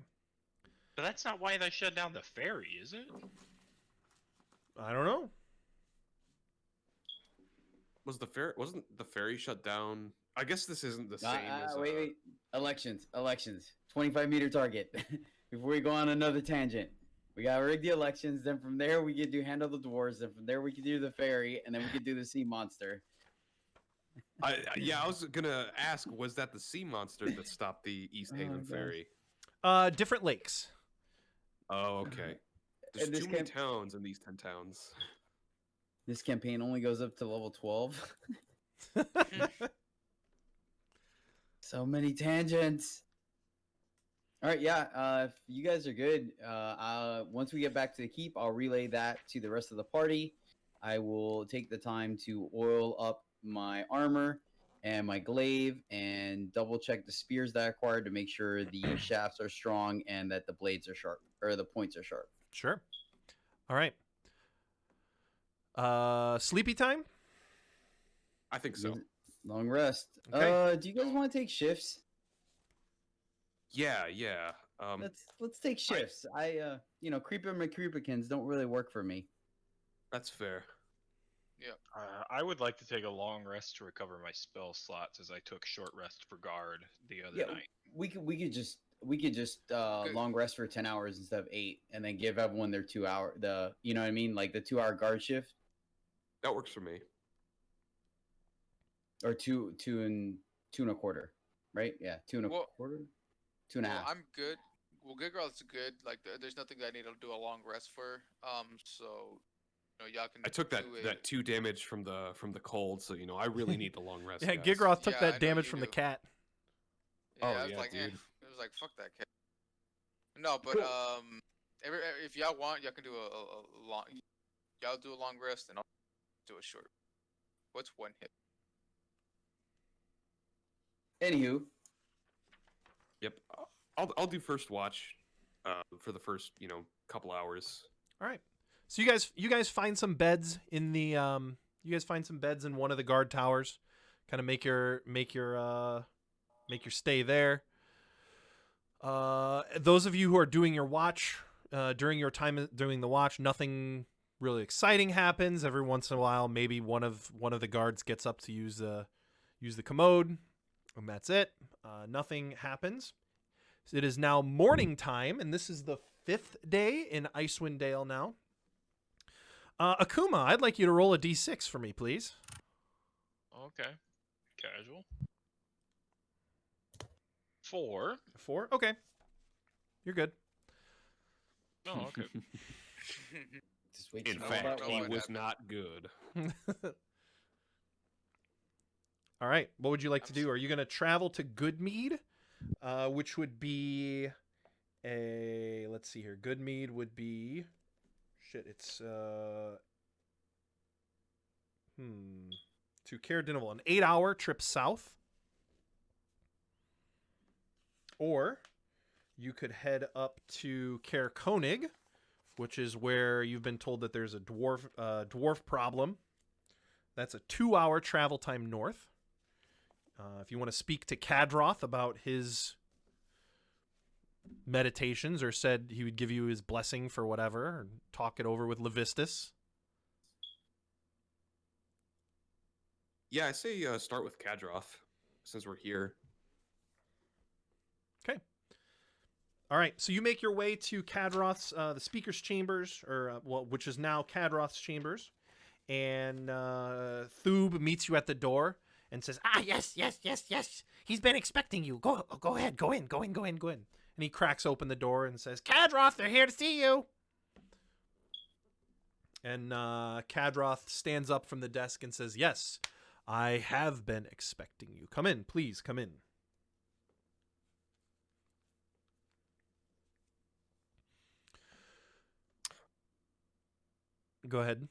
But that's not why they shut down the ferry, is it? I don't know. Wasn't the ferry shut down? I guess this isn't the same as wait. Elections. 25-meter target. Before we go on another tangent. We gotta rig the elections, then from there we could handle the dwarves, then from there we could do the ferry, and then we could do the sea monster. I was gonna ask, was that the sea monster that stopped the East Haven gosh. ferry? Different lakes. Oh, okay. There's And this too many camp- towns in these 10 towns. This campaign only goes up to level 12. So many tangents. All right, yeah. If you guys are good, once we get back to the keep, I'll relay that to the rest of the party. I will take the time to oil up my armor and my glaive and double check the spears that I acquired to make sure the shafts are strong and that the blades are sharp, or the points are sharp. Sure. All right. Sleepy time? I think so. Long rest. Okay. Do you guys want to take shifts? Yeah. Let's take shifts. Creeper McCreeperkins don't really work for me. That's fair. I would like to take a long rest to recover my spell slots, as I took short rest for guard the other night. We could just long rest for 10 hours instead of 8, and then give everyone their 2 hour you know what I mean, like the 2-hour guard shift, That works for me. or two and a quarter, right? Yeah, 2 and a Well- quarter, 2 and a half. I'm good. Well, good girl is good. Like, there's nothing that I need to do a long rest for. So, y'all can. I took do that 2 damage from the cold, so I really need the long rest. Yeah, guys. Gigroth took Yeah, I know that damage you from the do. cat. Yeah, Oh, I was yeah, like, dude. it was like, fuck that cat. No, but if y'all want, y'all can do a long. Y'all do a long rest, and I'll do a short. What's one hit? Anywho, Yep. I'll do first watch for the first couple hours. All right. So you guys find some beds in the you guys find some beds in one of the guard towers. Kind of make your make your stay there. Those of you who are doing your watch, during your time doing the watch, nothing really exciting happens. Every once in a while, maybe one of the guards gets up to use the commode, and that's it. Nothing happens. It is now morning time, and this is the 5th day in Icewind Dale now. Akuma, I'd like you to roll a d6 for me, please. Okay. Casual. 4. 4? Okay. You're good. Oh, okay. Just wait In to know fact, about no, he what was happened. not good. All right. What would you like to I'm do? s- Are you going to travel to Goodmead, which would be a... Let's see here. Goodmead would be... Shit, it's... To Caer Dineval, an 8-hour trip south. Or you could head up to Caer Konig, which is where you've been told that there's a dwarf problem. That's a 2-hour travel time north. If you want to speak to Kadroth about his meditations, or said he would give you his blessing for whatever, or talk it over with Levistus. Yeah, I say start with Kadroth, since we're here. Okay. All right, so you make your way to Kadroth's, the speaker's chambers, or which is now Kadroth's chambers, and Thoob meets you at the door and says, "Ah, yes, yes, yes, yes. He's been expecting you. Go ahead, go in. And he cracks open the door and says, "Kadroth, they're here to see you." And Kadroth stands up from the desk and says, "Yes, I have been expecting you. Come in, please, come in." Go ahead.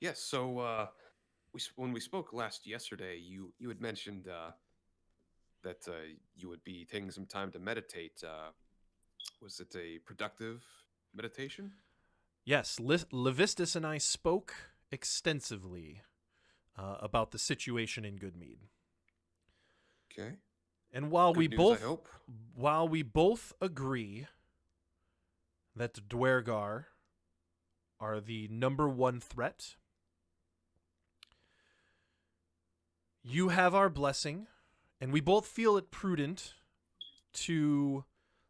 Yes. So when we spoke yesterday, you had mentioned that you would be taking some time to meditate. Was it a productive meditation? Yes, Levistus and I spoke extensively about the situation in Goodmead. Okay. And while Good we news, both I hope. agree that the Dwergar are the number one threat, you have our blessing, and we both feel it prudent to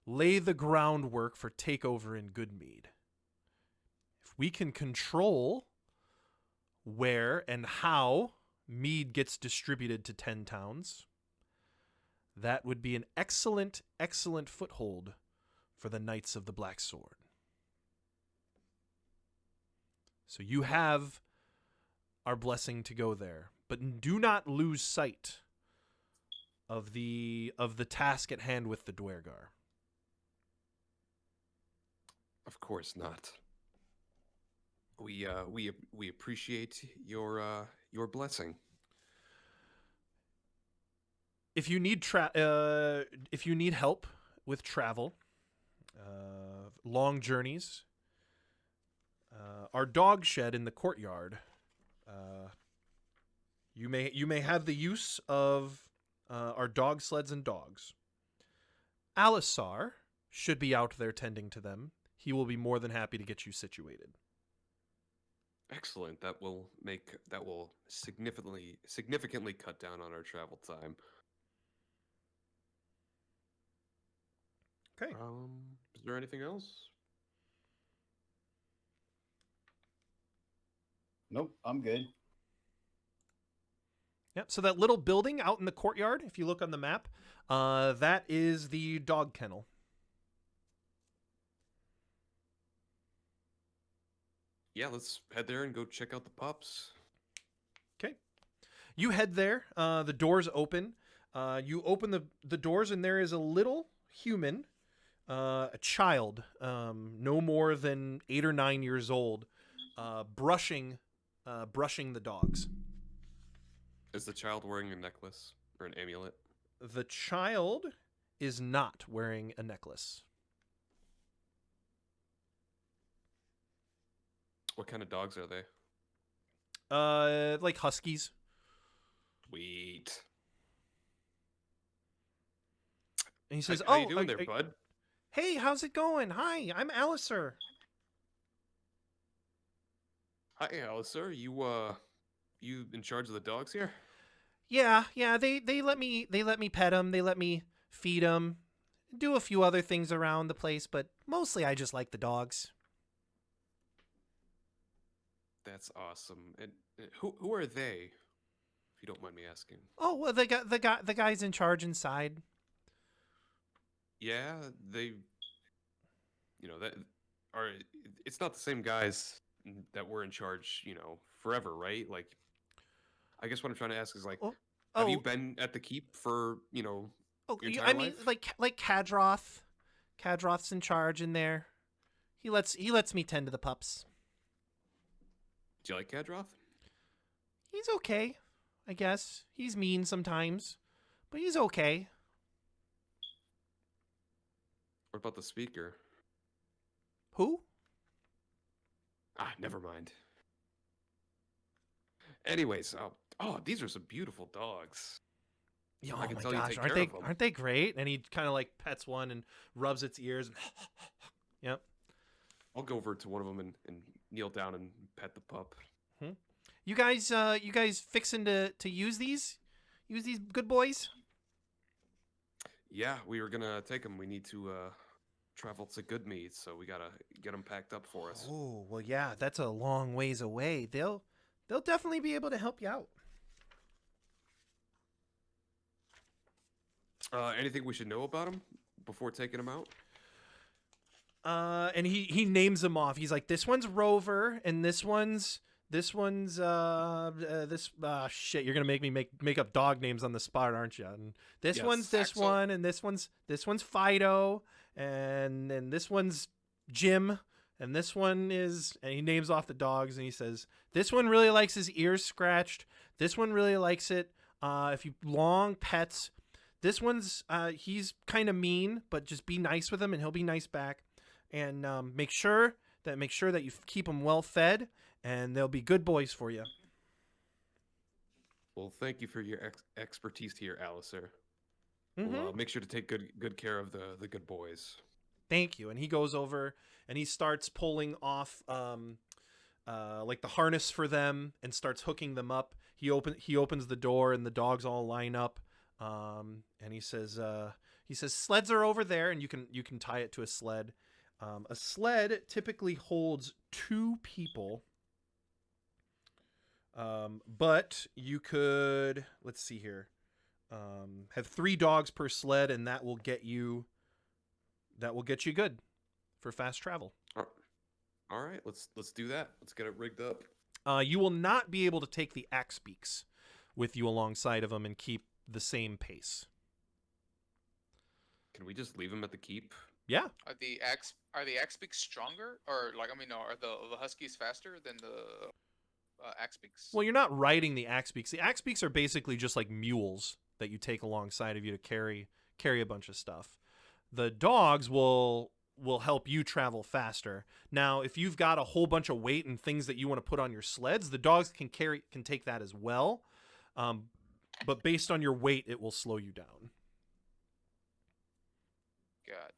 lay the groundwork for takeover in Goodmead. If we can control where and how mead gets distributed to 10 towns, that would be an excellent, excellent foothold for the Knights of the Black Sword. So you have our blessing to go there, but do not lose sight of the task at hand with the Dwergar. Of course not. We appreciate your blessing. If you need help with travel, long journeys, our dog shed in the courtyard, you may have the use of our dog sleds and dogs. Alisar should be out there tending to them. He will be more than happy to get you situated. Excellent. That will significantly cut down on our travel time. Okay. Is there anything else? Nope, I'm good. Yep. So that little building out in the courtyard, if you look on the map, that is the dog kennel. Yeah, let's head there and go check out the pups. Okay. You head there. The doors open. You open the doors, and there is a little human, a child, no more than 8 or 9 years old, brushing the dogs. Is the child wearing a necklace or an amulet? The child is not wearing a necklace. What kind of dogs are they? Like huskies. Sweet. And he says, How "Oh, you doing there, bud? hey, how's it going? Hi, I'm Alistair." Hi, Alistair. You in charge of the dogs here? Yeah, they let me pet them, they let me feed them, do a few other things around the place, but mostly I just like the dogs. That's awesome. And who are they? If you don't mind me asking. Oh, well, the guy's in charge inside. Yeah, they. You know that are. It's not the same guys that were in charge. Forever, right? Like, I guess what I'm trying to ask is like, Oh, have you oh, been at the keep for your I entire mean, life? like Kadroth. Kadroth's in charge in there. He lets me tend to the pups. Do you like Kadroth? He's okay, I guess. He's mean sometimes, but he's okay. What about the speaker? Who? Ah, never mind. Anyways, these are some beautiful dogs. Yeah, I oh can my tell you gosh, take aren't care they of 'em. aren't they great? And he kind of like pets one and rubs its ears. Yep. I'll go over to one of them and kneel down and pet the pup. You guys fixing to use these? Use these good boys? Yeah, we were gonna take them. We need to travel to Goodmead, so we gotta get them packed up for us. Oh, well yeah, that's a long ways away. They'll definitely be able to help you out. Anything we should know about them before taking them out? And he names them off. He's like, this one's Rover, and this one's shit. You're gonna make me make up dog names on the spot, aren't you? And this Yes. one's this Axel. one, and this one's Fido, and this one's Jim, and this one is, and he names off the dogs, and he says, this one really likes his ears scratched. This one really likes it. If you long pets, this one's he's kind of mean, but just be nice with him, and he'll be nice back. And make sure that you keep them well fed, and they'll be good boys for you. Well, thank you for your expertise here, Alistair. Mm-hmm. We'll make sure to take good care of the good boys. Thank you. And he goes over and he starts pulling off like the harness for them and starts hooking them up. He opens the door and the dogs all line up. And he says sleds are over there, and you can tie it to a sled. A sled typically holds 2 people. But you could, let's see here, have 3 dogs per sled, and that will get you good for fast travel. All right, let's do that. Let's get it rigged up. You will not be able to take the axe beaks with you alongside of them and keep the same pace. Can we just leave them at the keep? Yeah. Are the axe beaks stronger, or like are the huskies faster than the axe beaks? Well, you're not riding the axe beaks. The axe beaks are basically just like mules that you take alongside of you to carry a bunch of stuff. The dogs will help you travel faster. Now, if you've got a whole bunch of weight and things that you want to put on your sleds, the dogs can take that as well. But based on your weight, it will slow you down. God.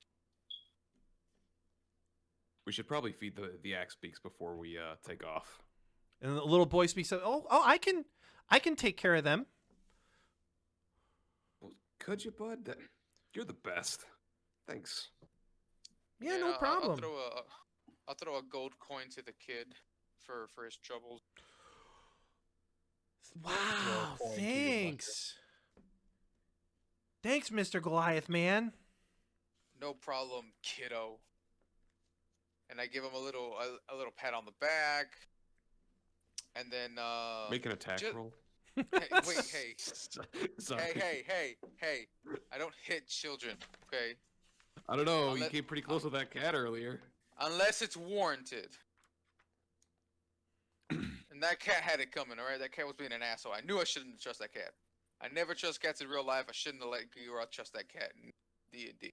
We should probably feed the axe beaks before we take off. And the little boy speaks up, "Oh, I can take care of them." Well, could you, bud? You're the best. Thanks. Yeah, no I'll problem. throw a gold coin to the kid for his troubles. Wow, coin to your thanks. Thanks, Mr. Goliath man. No problem, kiddo. And I give him a little pat on the back, and then Make an attack ju- roll. hey, wait, hey, Sorry. hey! I don't hit children, okay? I don't know. You Unless- came pretty close with that cat earlier. Unless it's warranted. And that cat had it coming, alright? That cat was being an asshole. I knew I shouldn't trust that cat. I never trust cats in real life. I shouldn't have let you trust that cat in D&D.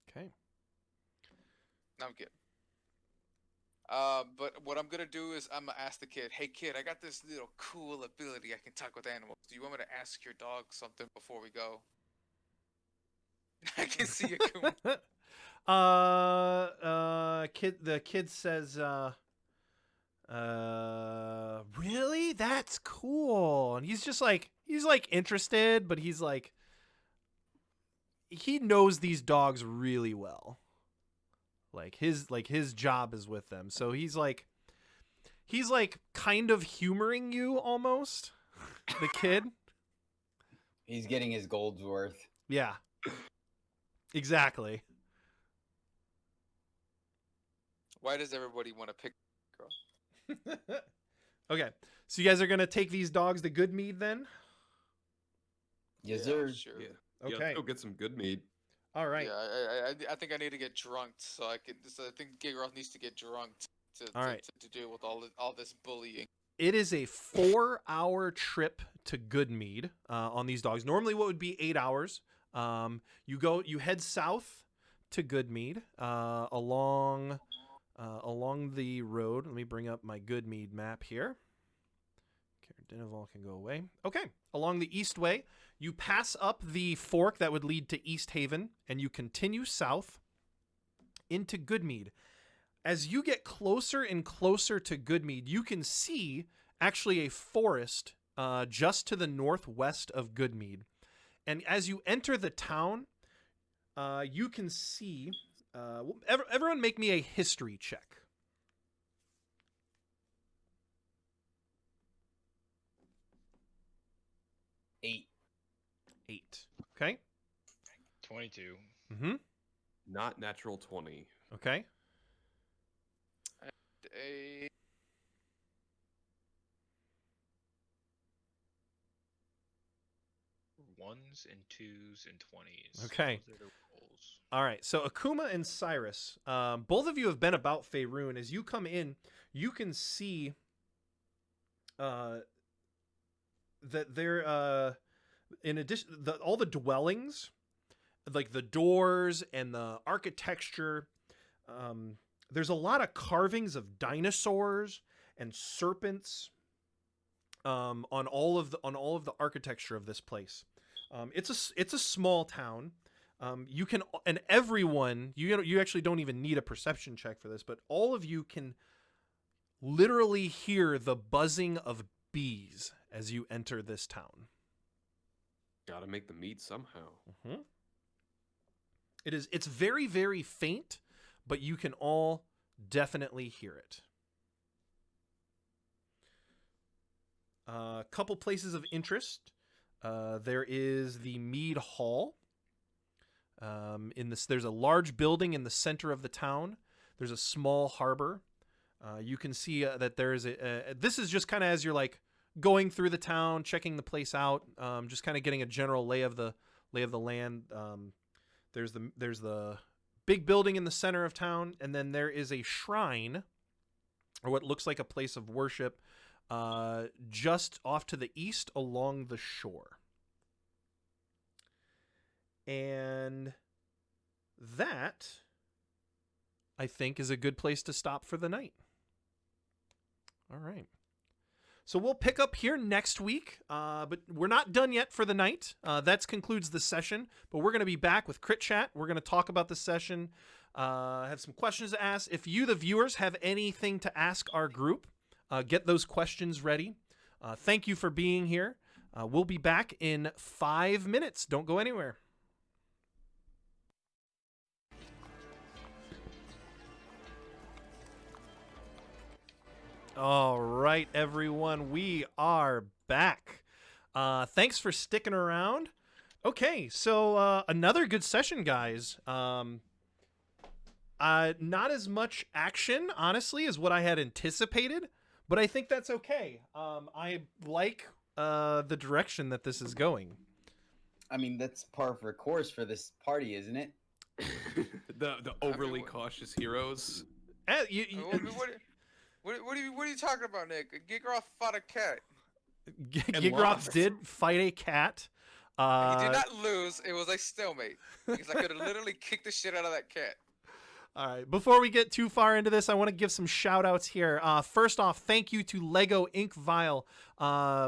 Okay. No, I'm kidding. But what I'm gonna do is I'm gonna ask the kid, "Hey kid, I got this little cool ability. I can talk with animals. Do you want me to ask your dog something before we go?" I can see Akuma. The kid says, really? That's cool. And he's like interested, but he's like, he knows these dogs really well. Like his job is with them. So he's like kind of humoring you almost, the kid. He's getting his gold's worth. Yeah. Exactly. Why does everybody want to pick girl? Okay. So you guys are going to take these dogs to Goodmead then? Yes, Yeah, sir. Sure. Yeah. Okay. Let's go get some good meat. All right. Yeah, I think I need to get drunked so I can. So I think Gigroth needs to get drunked All right. to deal with all this bullying. It is a 4-hour trip to Goodmead on these dogs. Normally, what would be 8 hours. You head south to Goodmead along the road. Let me bring up my Goodmead map here. Dinival can go away. Okay, along the Eastway, you pass up the fork that would lead to East Haven, and you continue south into Goodmead. As you get closer and closer to Goodmead, you can see actually a forest just to the northwest of Goodmead. And as you enter the town, you can see... everyone make me a history check. 8. 8. Okay? 22. Mm-hmm. Not natural 20. Okay. A Ones and twos and 20s. Okay. Those are the rolls. All right, so Akuma and Cyrus, both of you have been about Faerun. As you come in, you can see that they're in addition, all the dwellings, like the doors and the architecture. There's a lot of carvings of dinosaurs and serpents on all of the architecture of this place. It's a small town. You can, and everyone, you actually don't even need a perception check for this, but all of you can literally hear the buzzing of bees as you enter this town. Gotta make the meat somehow. Mm-hmm. It's very, very faint, but you can all definitely hear it. A couple places of interest. There is the Mead Hall. There's a large building in the center of the town. There's a small harbor. You can see that there is this is just kind of as you're like going through the town, checking the place out, just kind of getting a general lay of the land. There's the big building in the center of town, and then there is a shrine, or what looks like a place of worship, just off to the east along the shore. And that, I think, is a good place to stop for the night. All right. So we'll pick up here next week, but we're not done yet for the night. That concludes the session, but we're going to be back with Crit Chat. We're going to talk about the session, have some questions to ask. If you, the viewers, have anything to ask our group, get those questions ready. Thank you for being here. We'll be back in 5 minutes. Don't go anywhere. All right, everyone, we are back. Thanks for sticking around. Okay, so another good session, guys. Not as much action, honestly, as what I had anticipated, but I think that's okay. I like the direction that this is going. I mean, that's par for course for this party, isn't it? the overly cautious heroes. What are you talking about, Nick? Gigroth fought a cat. Gigroth lost. did fight a cat. He did not lose. It was a stalemate because I could have literally kicked the shit out of that cat. All right. Before we get too far into this, I want to give some shout outs here. First off, thank you to Lego Ink Vial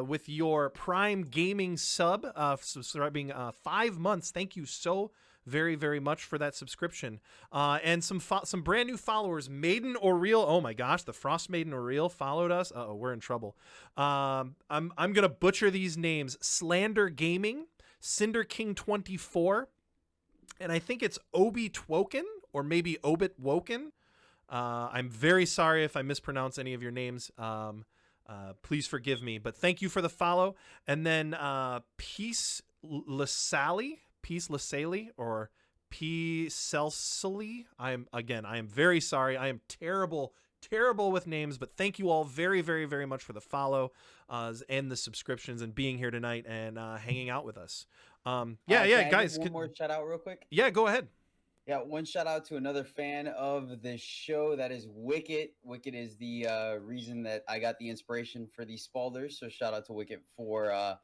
with your Prime Gaming sub, subscribing 5 months. Thank you so very, very much for that subscription. And some brand new followers. Maiden Oriel. Oh my gosh, the Frostmaiden Oriel followed us. Uh-oh, we're in trouble. I'm gonna butcher these names. Slander Gaming, Cinder King 24, and I think it's Obi Twoken or maybe Obit Woken. I'm very sorry if I mispronounce any of your names. Please forgive me, but thank you for the follow. And then Peace Lasali, or P. Celsally. I am very sorry. I am terrible with names, but thank you all very, very, very much for the follow and the subscriptions and being here tonight and hanging out with us. Can I guys. give one more shout out real quick. Yeah, go ahead. Yeah, one shout out to another fan of the show. That is Wicket. Wicket is the reason that I got the inspiration for these spalders. So shout out to Wicket for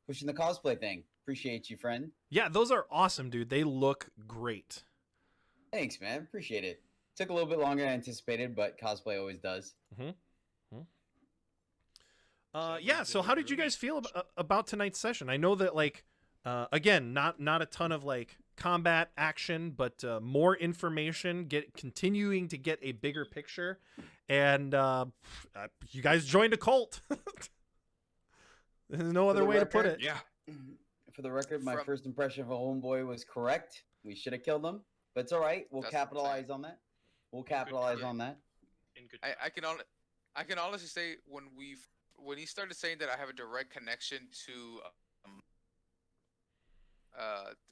pushing the cosplay thing. Appreciate you, friend. Yeah, those are awesome, dude. They look great. Thanks, man. Appreciate it. Took a little bit longer than anticipated, but cosplay always does. So how did you guys feel about tonight's session? I know that, like, again, not a ton of like combat action, but more information, continuing to get a bigger picture, and you guys joined a cult. There's no other way to put it. Yeah. For the record, my first impression of a homeboy was correct. We should have killed him, but it's all right. We'll capitalize on that. I can honestly say when he started saying that I have a direct connection to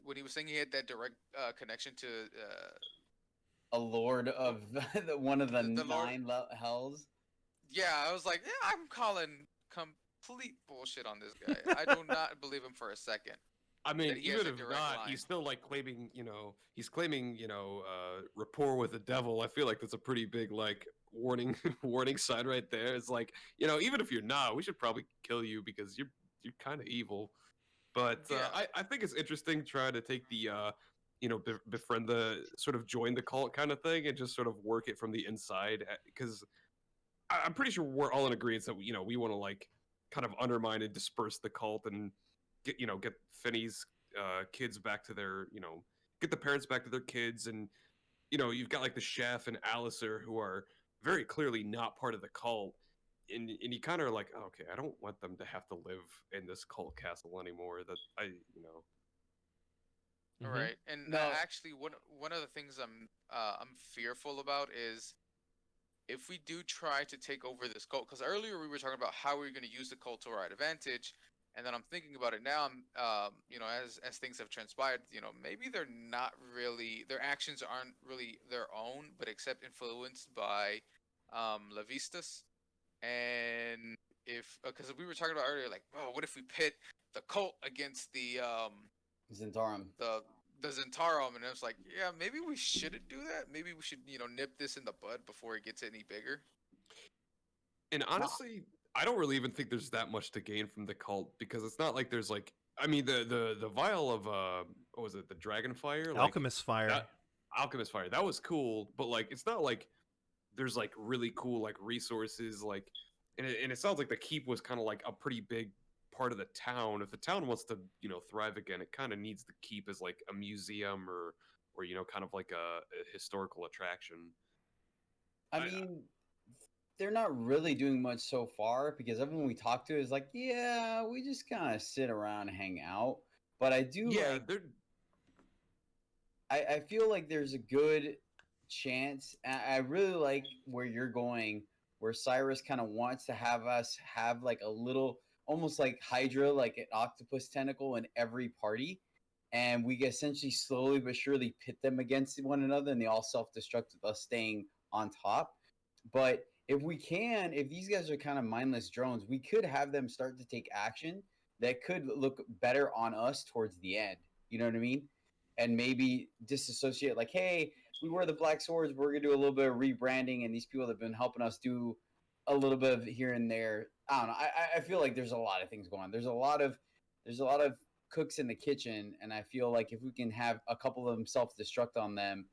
when he was saying he had that direct connection to a lord of one of the nine hells. Yeah, I was like, yeah, I'm calling complete bullshit on this guy. I do not believe him for a second. I mean, even if not, line. he's still like claiming, claiming, rapport with the devil. I feel like that's a pretty big like warning sign right there. It's like, even if you're not, we should probably kill you because you're kind of evil. But Yeah. I think it's interesting trying to take the befriend the sort of join the cult kind of thing and just sort of work it from the inside, because I'm pretty sure we're all in agreement that we want to like kind of undermine and disperse the cult and get Finney's kids back to their get the parents back to their kids, and you've got like the chef and Alistair who are very clearly not part of the cult, and you kind of are like, oh, okay, I don't want them to have to live in this cult castle anymore. That All right, and actually, one of the things I'm fearful about is if we do try to take over this cult, because earlier we were talking about how we're going to use the cult to our advantage, and then I'm thinking about it now. As things have transpired, maybe they're not really, their actions aren't really their own, but except influenced by Levistus. And because we were talking about earlier, like, oh, what if we pit the cult against the Zentarum, the Zentarum, and it was like, yeah, maybe we shouldn't do that. Maybe we should, nip this in the bud before it gets any bigger. And honestly, I don't really even think there's that much to gain from the cult, because it's not like there's like, I mean, the vial of what was it, the dragon fire, Alchemist fire. Alchemist fire, that was cool, but like it's not like there's like really cool like resources, like, and it sounds like the keep was kind of like a pretty big part of the town. If the town wants to thrive again, it kind of needs the keep as like a museum or kind of like a historical attraction. I mean, they're not really doing much so far, because everyone we talk to is like, yeah, we just kind of sit around and hang out. But I do I feel like there's a good chance. I really like where you're going, where Cyrus kind of wants to have us have like a little, almost like Hydra, like an octopus tentacle in every party, and we essentially slowly but surely pit them against one another, and they all self-destruct with us staying on top. But if these guys are kind of mindless drones, we could have them start to take action that could look better on us towards the end. You know what I mean? And maybe disassociate, like, hey, we were the Black Swords, we're gonna do a little bit of rebranding, and these people have been helping us do a little bit of here and there. I don't know. I feel like there's a lot of things going on. There's a lot of cooks in the kitchen, and I feel like if we can have a couple of them self-destruct on them,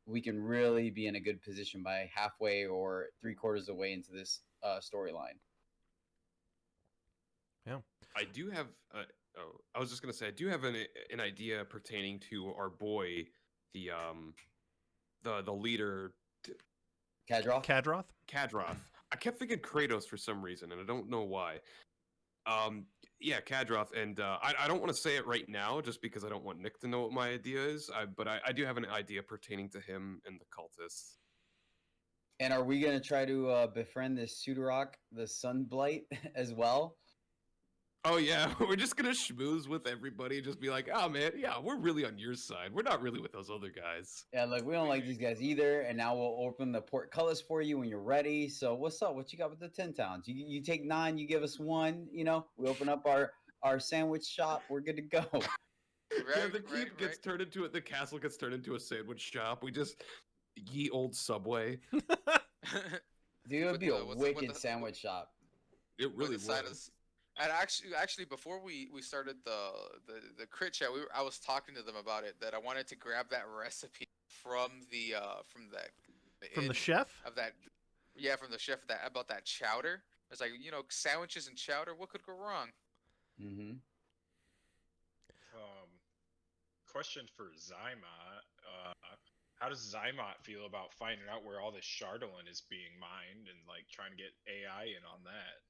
we can really be in a good position by halfway or 3/4 of the way into this storyline. I do have. I was just gonna say I do have an idea pertaining to our boy, the leader, Kadroth? Kadroth? Kadroth. I kept thinking Kratos for some reason, and I don't know why. Yeah, Kadroth, and I don't want to say it right now, just because I don't want Nick to know what my idea is. But I do have an idea pertaining to him and the cultists. And are we going to try to befriend this Sudarok, the Sunblight, as well? Oh yeah, we're just gonna schmooze with everybody, just be like, oh man, yeah, we're really on your side. We're not really with those other guys. Yeah, like we don't like these guys either. And now we'll open the portcullis for you when you're ready. So what's up? What you got with the 10 towns? You take 9, you give us 1. You know, we open up our sandwich shop. We're good to go. Yeah, the keep gets turned into the castle gets turned into a sandwich shop. We just ye old Subway. Dude, it would be a With wicked sandwich shop. It really side was. And actually, before we started the crit chat, I was talking to them about it, that I wanted to grab that recipe from the chef of that, yeah, from the chef about that chowder. It's like, sandwiches and chowder. What could go wrong? Mm-hmm. Question for Zymot. How does Zymot feel about finding out where all this Shardolin is being mined and like trying to get AI in on that?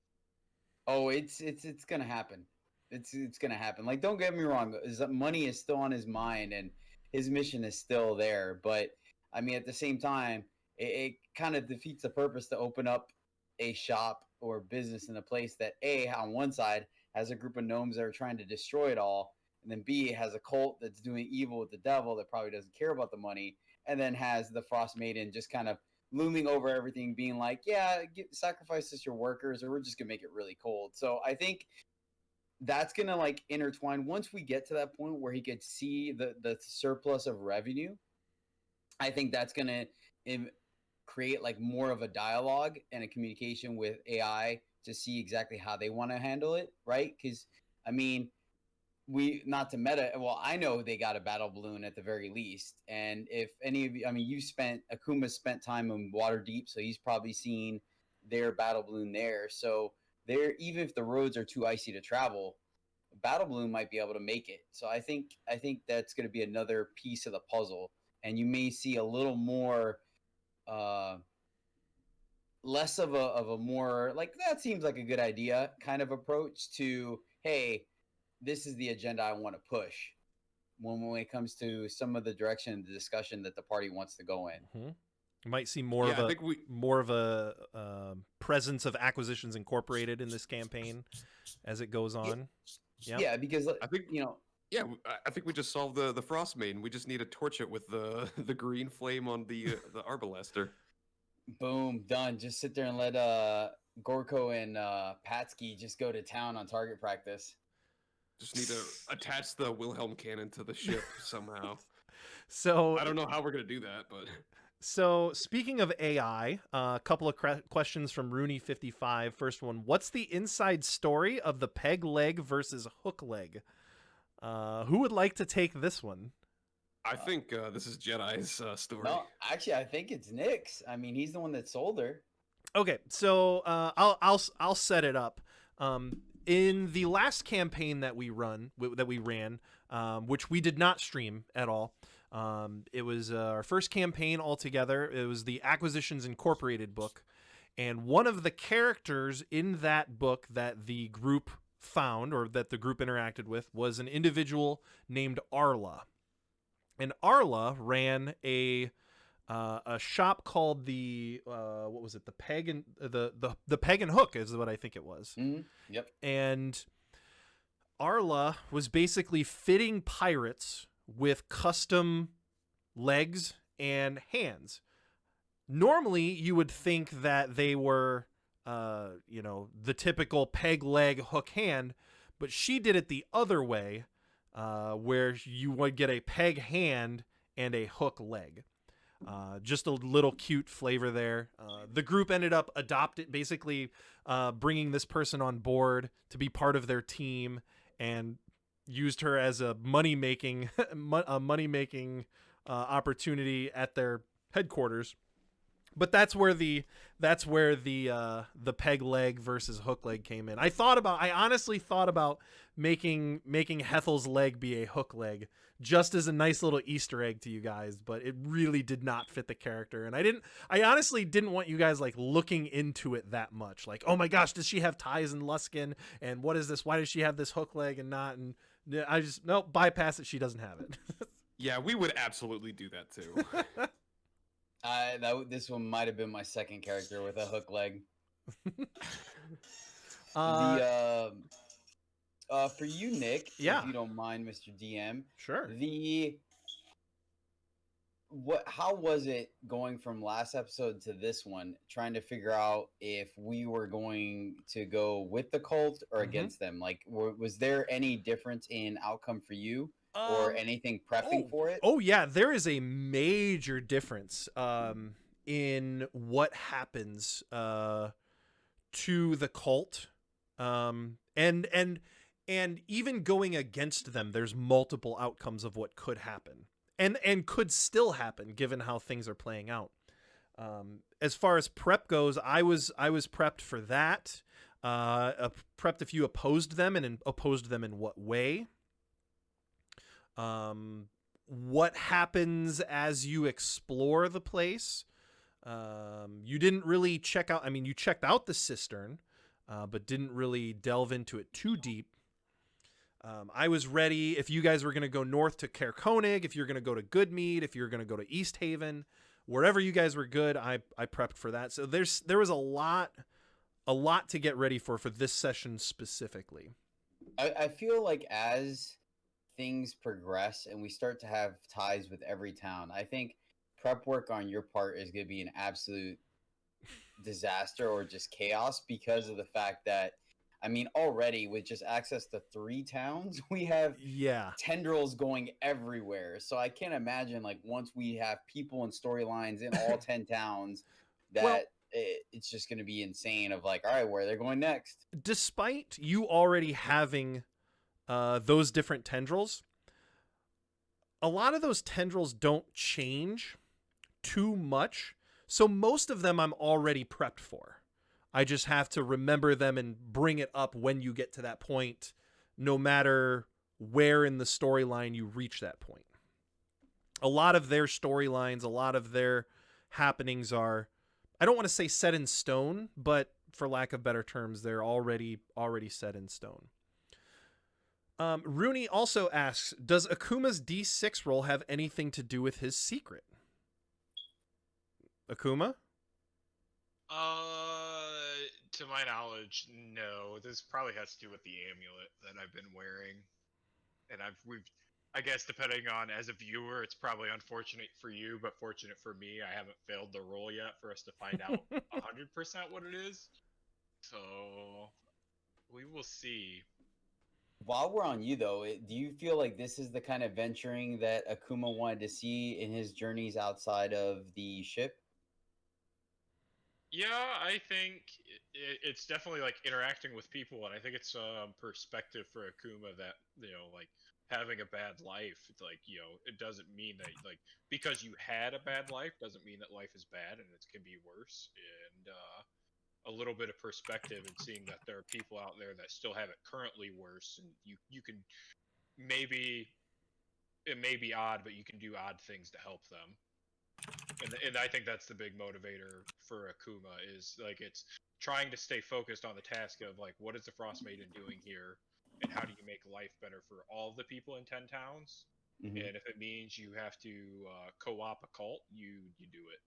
Oh, it's gonna happen. It's gonna happen. Like, don't get me wrong. Money is still on his mind, and his mission is still there. But I mean, at the same time, it kind of defeats the purpose to open up a shop or business in a place that on one side has a group of gnomes that are trying to destroy it all, and then B has a cult that's doing evil with the devil that probably doesn't care about the money, and then has the Frostmaiden just kind of looming over everything, being like, yeah, sacrifice us your workers, or we're just gonna make it really cold. So I think that's gonna like intertwine once we get to that point where he could see the surplus of revenue. I think that's gonna create like more of a dialogue and a communication with AI to see exactly how they want to handle it, right? Because I mean, not to meta, well, I know they got a battle balloon at the very least, and if any of you, I mean, Akuma's spent time in Waterdeep, so he's probably seen their battle balloon there. So there, even if the roads are too icy to travel, a battle balloon might be able to make it. So I think that's going to be another piece of the puzzle, and you may see a little more less of a more like, that seems like a good idea kind of approach to, hey, this is the agenda I want to push when it comes to some of the direction and the discussion that the party wants to go in. Mm-hmm. You might see more of a presence of Acquisitions Incorporated in this campaign as it goes on. Yeah, because I think Yeah, I think we just solved the Frostmaiden. We just need to torch it with the green flame on the Arbalaster. Boom, done. Just sit there and let Gorko and Patsky just go to town on target practice. Just need to attach the Wilhelm cannon to the ship somehow. So I don't know how we're gonna do that, but so speaking of AI, a couple of questions from Rooney55. First one: what's the inside story of the peg leg versus hook leg? Who would like to take this one? I think this is Jedi's story. No, actually, I think it's Nick's. I mean, he's the one that sold her. Okay, so I'll set it up. In the last campaign that we ran, which we did not stream at all, it was our first campaign altogether. It was the Acquisitions Incorporated book, and one of the characters in that book that the group found, or that the group interacted with, was an individual named Arla, and Arla ran a shop called the what was it? The Peg and the Peg and Hook is what I think it was. Mm-hmm. Yep. And Arla was basically fitting pirates with custom legs and hands. Normally, you would think that they were, the typical peg leg hook hand, but she did it the other way, where you would get a peg hand and a hook leg. Just a little cute flavor there. The group ended up bringing this person on board to be part of their team, and used her as a money making opportunity at their headquarters. But that's where the peg leg versus hook leg came in. I honestly thought about making Hethel's leg be a hook leg, just as a nice little Easter egg to you guys, but it really did not fit the character. And I honestly didn't want you guys like looking into it that much. Like, oh my gosh, does she have ties in Luskin? And what is this? Why does she have this hook leg and not? And I just, nope, bypass it. She doesn't have it. Yeah, we would absolutely do that too. This one might have been my second character with a hook leg. For you, Nick, yeah, if you don't mind, Mr. DM, sure. How was it going from last episode to this one, trying to figure out if we were going to go with the cult or against them? Like, was there any difference in outcome for you? Or anything prepping for it? Oh yeah, there is a major difference in what happens to the cult, and even going against them. There's multiple outcomes of what could happen, and could still happen given how things are playing out. As far as prep goes, I was prepped for that. Prepped if you opposed them, and opposed them in what way. What happens as you explore the place. You didn't really check out, you checked out the cistern, but didn't really delve into it too deep. I was ready if you guys were going to go north to Caer Konig, if you're going to go to Goodmead, if you're going to go to East Haven, wherever you guys were good, I prepped for that. So there was a lot to get ready for this session specifically. I feel like as things progress and we start to have ties with every town, I think prep work on your part is going to be an absolute disaster or just chaos, because of the fact that already with just access to 3 towns, we have tendrils going everywhere. So I can't imagine, like, once we have people and storylines in all 10 towns, that it's just going to be insane of like, all right, where they're going next. Despite you already having those different tendrils, a lot of those tendrils don't change too much. So most of them I'm already prepped for. I just have to remember them and bring it up when you get to that point, no matter where in the storyline you reach that point. A lot of their storylines, a lot of their happenings are, I don't want to say set in stone, but for lack of better terms, they're already set in stone. Rooney also asks, does Akuma's D6 roll have anything to do with his secret? Akuma? To my knowledge, no. This probably has to do with the amulet that I've been wearing. And I guess depending on, as a viewer, it's probably unfortunate for you, but fortunate for me, I haven't failed the roll yet for us to find out 100% what it is. So, we will see. While we're on you, though, do you feel like this is the kind of venturing that Akuma wanted to see in his journeys outside of the ship? Yeah, I think it's definitely like interacting with people, and I think it's perspective for Akuma that, like, having a bad life, it's like, it doesn't mean that, like, because you had a bad life doesn't mean that life is bad and it can be worse. And a little bit of perspective and seeing that there are people out there that still have it currently worse, and you can, maybe it may be odd, but you can do odd things to help them. And I think that's the big motivator for Akuma, is like, it's trying to stay focused on the task of, like, what is the Frostmaiden doing here, and how do you make life better for all the people in 10 towns? Mm-hmm. And if it means you have to co-op a cult, you do it.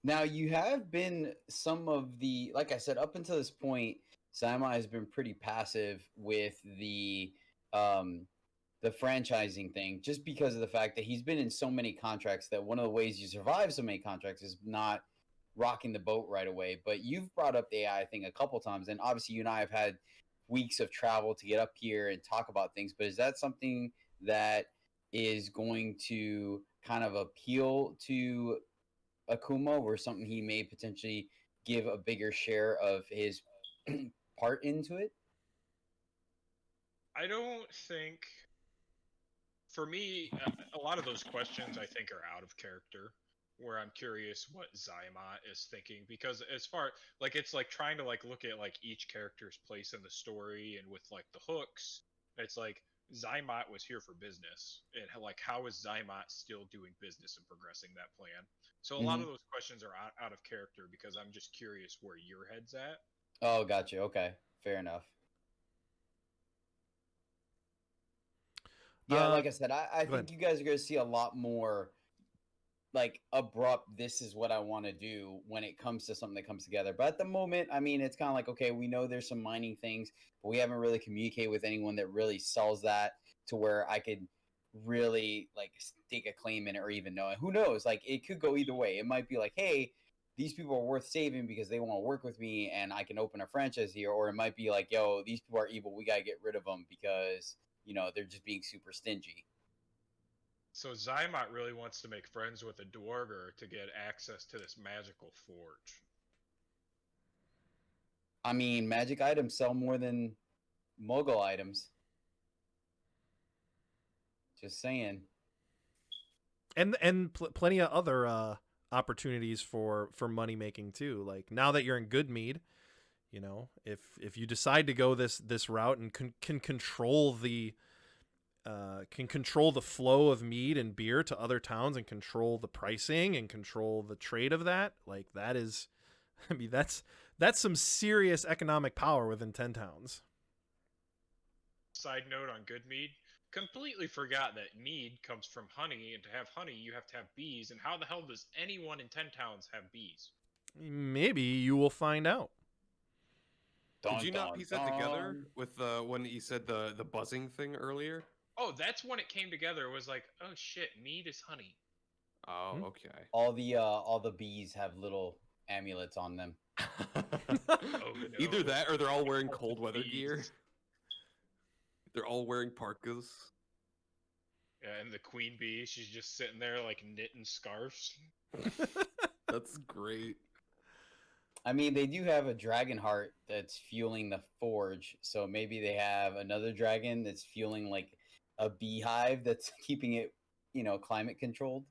Now, you have been some of the, like I said, up until this point, Saimai has been pretty passive with the franchising thing, just because of the fact that he's been in so many contracts that one of the ways you survive so many contracts is not rocking the boat right away. But you've brought up the AI thing a couple times, and obviously you and I have had weeks of travel to get up here and talk about things. But is that something that is going to kind of appeal to Akuma, or something he may potentially give a bigger share of his part into it? I don't think for me, a lot of those questions I think are out of character. Where I'm curious what Zyma is thinking, because as far like it's like trying to like look at like each character's place in the story and with like the hooks, it's like Zymat was here for business, and like how is Zymat still doing business and progressing that plan? So a lot Hmm. of those questions are out of character because I'm just curious where your head's at. Oh, gotcha. Okay, fair enough. Yeah, Uh, like I said, I go ahead. think you guys are gonna see a lot more like abrupt. This is what I want to do when it comes to something that comes together. But at the moment, I mean, it's kind of like okay, we know there's some mining things, but we haven't really communicated with anyone that really sells that to where I could really like stake a claim in it or even know it. Who knows? Like it could go either way. It might be like, hey, these people are worth saving because they want to work with me and I can open a franchise here, or it might be like, yo, these people are evil. We gotta get rid of them because they're just being super stingy. So Zymat really wants to make friends with a Dwarger to get access to this magical forge. I mean, magic items sell more than mogul items. Just saying. And plenty of other opportunities for money making too. Like now that you're in Goodmead, if you decide to go this route and can control the flow of mead and beer to other towns and control the pricing and control the trade of that, like that is, I mean that's some serious economic power within 10 towns. Side note on good mead, completely forgot that mead comes from honey, and to have honey, you have to have bees. And how the hell does anyone in 10 towns have bees? Maybe you will find out. Did you not piece that together with when you said the buzzing thing earlier? Oh, that's when it came together. It was like, oh shit, mead is honey. Oh, okay. All the bees have little amulets on them. Oh, Either no. that or they're all wearing cold weather Bees. gear. They're all wearing parkas. Yeah, and the queen bee, she's just sitting there like knitting scarves. That's great. I mean, they do have a dragon heart that's fueling the forge, so maybe they have another dragon that's fueling like a beehive that's keeping it, climate controlled.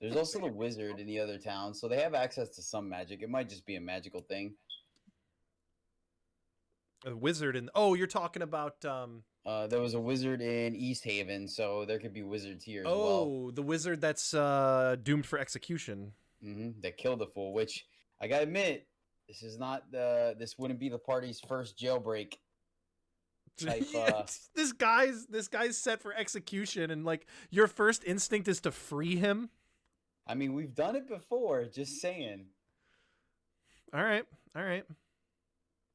There's also the wizard in the other town, so they have access to some magic. It might just be a magical thing. A wizard and oh, you're talking about There was a wizard in East Haven, so there could be wizards here as well. oh, the wizard that's doomed for execution. That killed the fool. Which I gotta admit, this wouldn't be the party's first jailbreak. Type, Yeah, this guy's set for execution, and like your first instinct is to free him. I mean, we've done it before. Just saying. All right.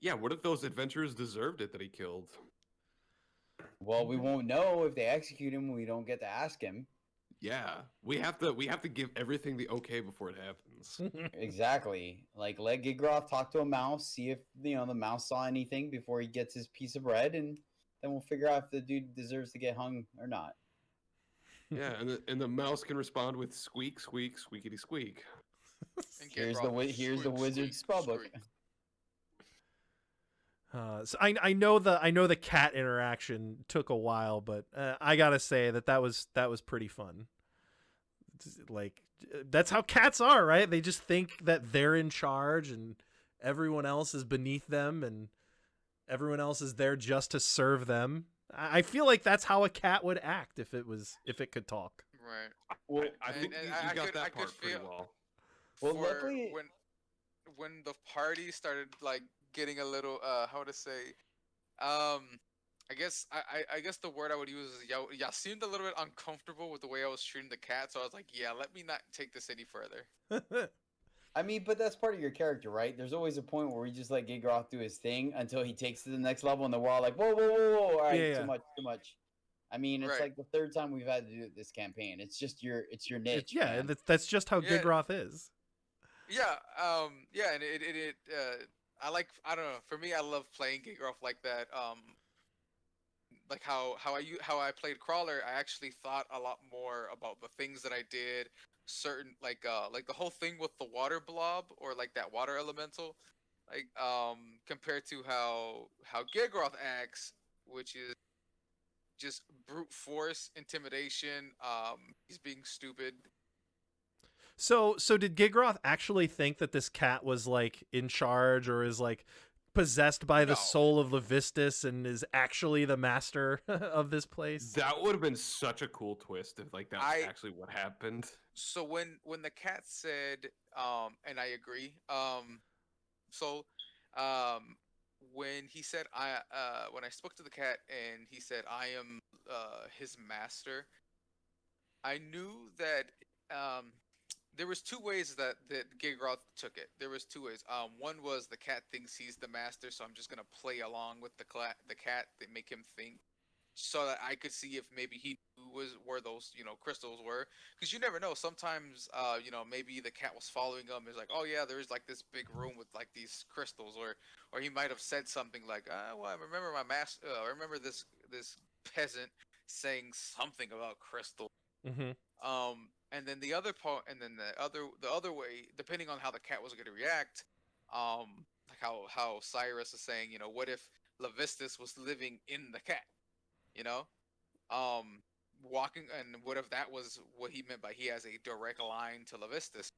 Yeah, what if those adventurers deserved it that he killed? Well, we won't know if they execute him. We don't get to ask him. Yeah, we have to give everything the okay before it happens. Exactly. Like let Gigroth talk to a mouse, see if the mouse saw anything before he gets his piece of bread, and then we'll figure out if the dude deserves to get hung or not. Yeah, and the mouse can respond with squeak, squeak, squeakity squeak. And Here's Gigroth, the wizard's spellbook. So I know the cat interaction took a while, but I gotta say that was pretty fun. Like that's how cats are, right? They just think that they're in charge and everyone else is beneath them, and everyone else is there just to serve them. I feel like that's how a cat would act if it could talk. Right. Well, I think and you got I that could part pretty feel- well. Well, For luckily, when the party started like getting a little how to say I guess I guess the word I would use is y'all seemed a little bit uncomfortable with the way I was treating the cat, so I was like, yeah, let me not take this any further. I mean, but that's part of your character, right? There's always a point where we just let Gigroth do his thing until he takes to the next level, and then we're all like, whoa, whoa, whoa, whoa, all right, Yeah, too much. I mean, it's Right. like the third time we've had to do this campaign. It's just your niche. Yeah, man. that's just how Yeah. Gigroth is. Yeah, yeah, and it I don't know. For me, I love playing Gigroth like that. Like how I played Crawler, I actually thought a lot more about the things that I did. Certain like the whole thing with the water blob or like that water elemental, compared to how Gigroth acts, which is just brute force, intimidation. He's being stupid. So did Gigroth actually think that this cat was like in charge or is like possessed by the No. soul of Levistus and is actually the master of this place? That would have been such a cool twist if like that's I- actually what happened. So when the cat said, and I agree. So, um, when he said when I spoke to the cat and he said I am his master, I knew that there was two ways that Gigroth took it. There was two ways. One was the cat thinks he's the master, so I'm just gonna play along with the cat that make him think, so that I could see if maybe he knew was where those crystals were. Because you never know. Sometimes maybe the cat was following him. Is like, oh yeah, there's like this big room with like these crystals, or he might have said something like, well, I remember my master. I remember this peasant saying something about crystal. Mm-hmm. And then the other part, and then the other way, depending on how the cat was going to react, like how Cyrus is saying, what if Levistus was living in the cat, you know, walking, and what if that was what he meant by he has a direct line to Levistus,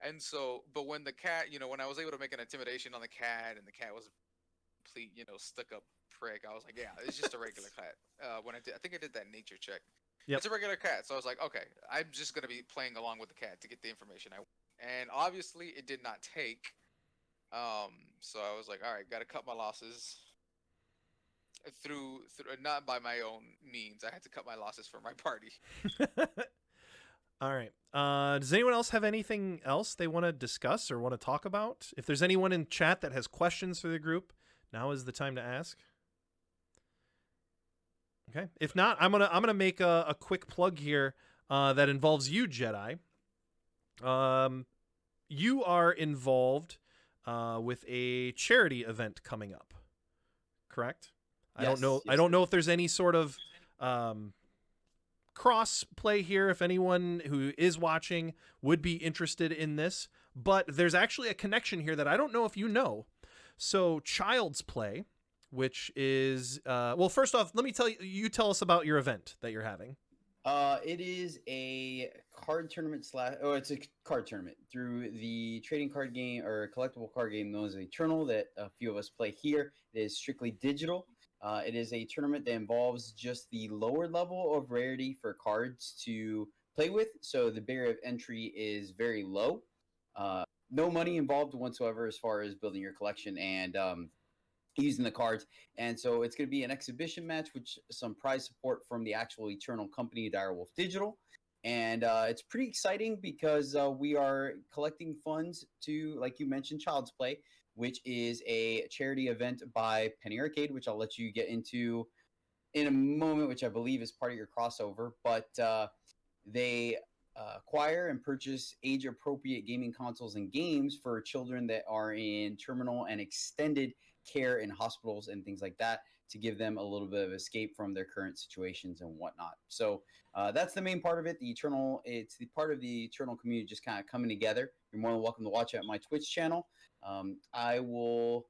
and so, but when the cat, when I was able to make an intimidation on the cat, and the cat was complete, stuck up prick, I was like, yeah, it's just a regular cat. When I think I did that nature check. Yep. It's a regular cat. So I was like, okay, I'm just going to be playing along with the cat to get the information I want. And obviously it did not take. So I was like, all right, got to cut my losses through not by my own means. I had to cut my losses for my party. All right. Does anyone else have anything else they want to discuss or want to talk about? If there's anyone in chat that has questions for the group, now is the time to ask. Okay. If not, I'm gonna make a quick plug here that involves you, Jedi. You are involved with a charity event coming up, correct? I don't know. Yes, I don't know if there's any sort of cross play here. If anyone who is watching would be interested in this, but there's actually a connection here that I don't know if you know. So, Child's Play, which is well, first off, let me tell you. You tell us about your event that you're having. It is a card tournament it's a card tournament through the trading card game or collectible card game known as Eternal that a few of us play here. It is strictly digital. It is a tournament that involves just the lower level of rarity for cards to play with. So the barrier of entry is very low. No money involved whatsoever as far as building your collection and using the cards. And so it's going to be an exhibition match with some prize support from the actual Eternal company, Direwolf Digital. And it's pretty exciting because we are collecting funds to, like you mentioned, Child's Play, which is a charity event by Penny Arcade, which I'll let you get into in a moment, which I believe is part of your crossover. But they acquire and purchase age-appropriate gaming consoles and games for children that are in terminal and extended care in hospitals and things like that to give them a little bit of escape from their current situations and whatnot. So that's the main part of it. It's the part of the Eternal community just kind of coming together. You're more than welcome to watch it at my Twitch channel. I will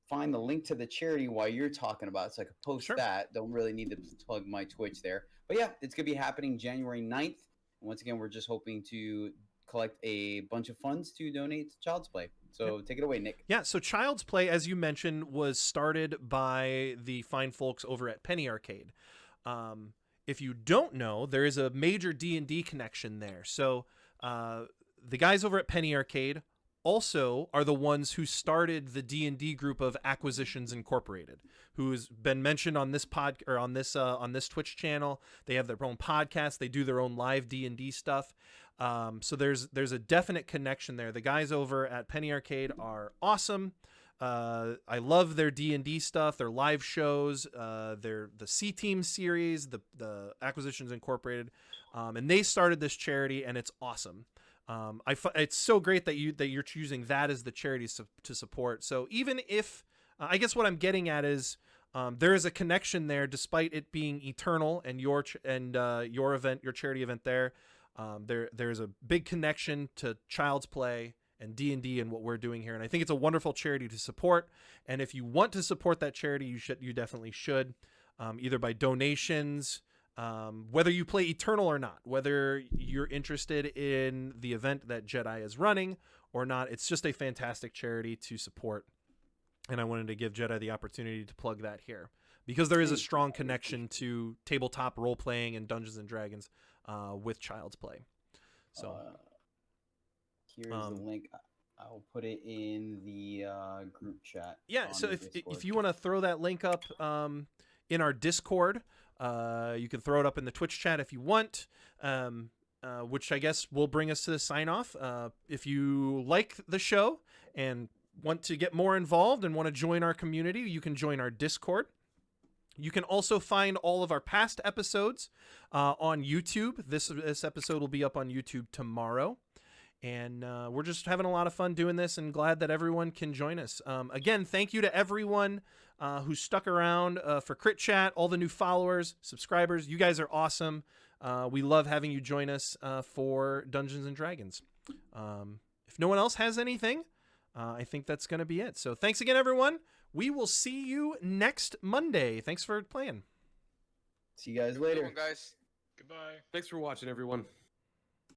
find the link to the charity while you're talking about it so I can post that. Don't really need to plug my Twitch there. But yeah, it's going to be happening January 9th. And once again, we're just hoping to collect a bunch of funds to donate to Child's Play. So take it away, Nick. Yeah, so Child's Play, as you mentioned, was started by the fine folks over at Penny Arcade. If you don't know, there is a major D&D connection there. So the guys over at Penny Arcade also are the ones who started the D&D group of Acquisitions Incorporated, who's been mentioned on this on this Twitch channel. They have their own podcast. They do their own live D&D stuff. So there's a definite connection there. The guys over at Penny Arcade are awesome. I love their D&D stuff, their live shows, the C-Team series, the Acquisitions Incorporated, and they started this charity, and it's awesome. It's so great that you're choosing that as the charity to support. So even if I guess what I'm getting at is there is a connection there, despite it being Eternal and your event, your charity event there. There's a big connection to Child's Play and D&D and what we're doing here, and I think it's a wonderful charity to support. And if you want to support that charity, you definitely should. either by donations, whether you play Eternal or not, whether you're interested in the event that Jedi is running or not. It's just a fantastic charity to support. And I wanted to give Jedi the opportunity to plug that here because there is a strong connection to tabletop role playing and Dungeons and Dragons with Child's Play. So here's the link. I'll put it in the group chat. Yeah, on so the if Discord. you want to throw that link up in our Discord, you can throw it up in the Twitch chat if you want, which I guess will bring us to the sign off. If you like the show and want to get more involved and want to join our community, you can join our Discord. You can also find all of our past episodes on YouTube. This episode will be up on YouTube tomorrow. And we're just having a lot of fun doing this and glad that everyone can join us. Again, thank you to everyone who stuck around for Crit Chat, all the new followers, subscribers. You guys are awesome. We love having you join us for Dungeons & Dragons. If no one else has anything, I think that's going to be it. So thanks again, everyone. We will see you next Monday. Thanks for playing. See you guys Good later. one, guys. Goodbye. Thanks for watching, everyone.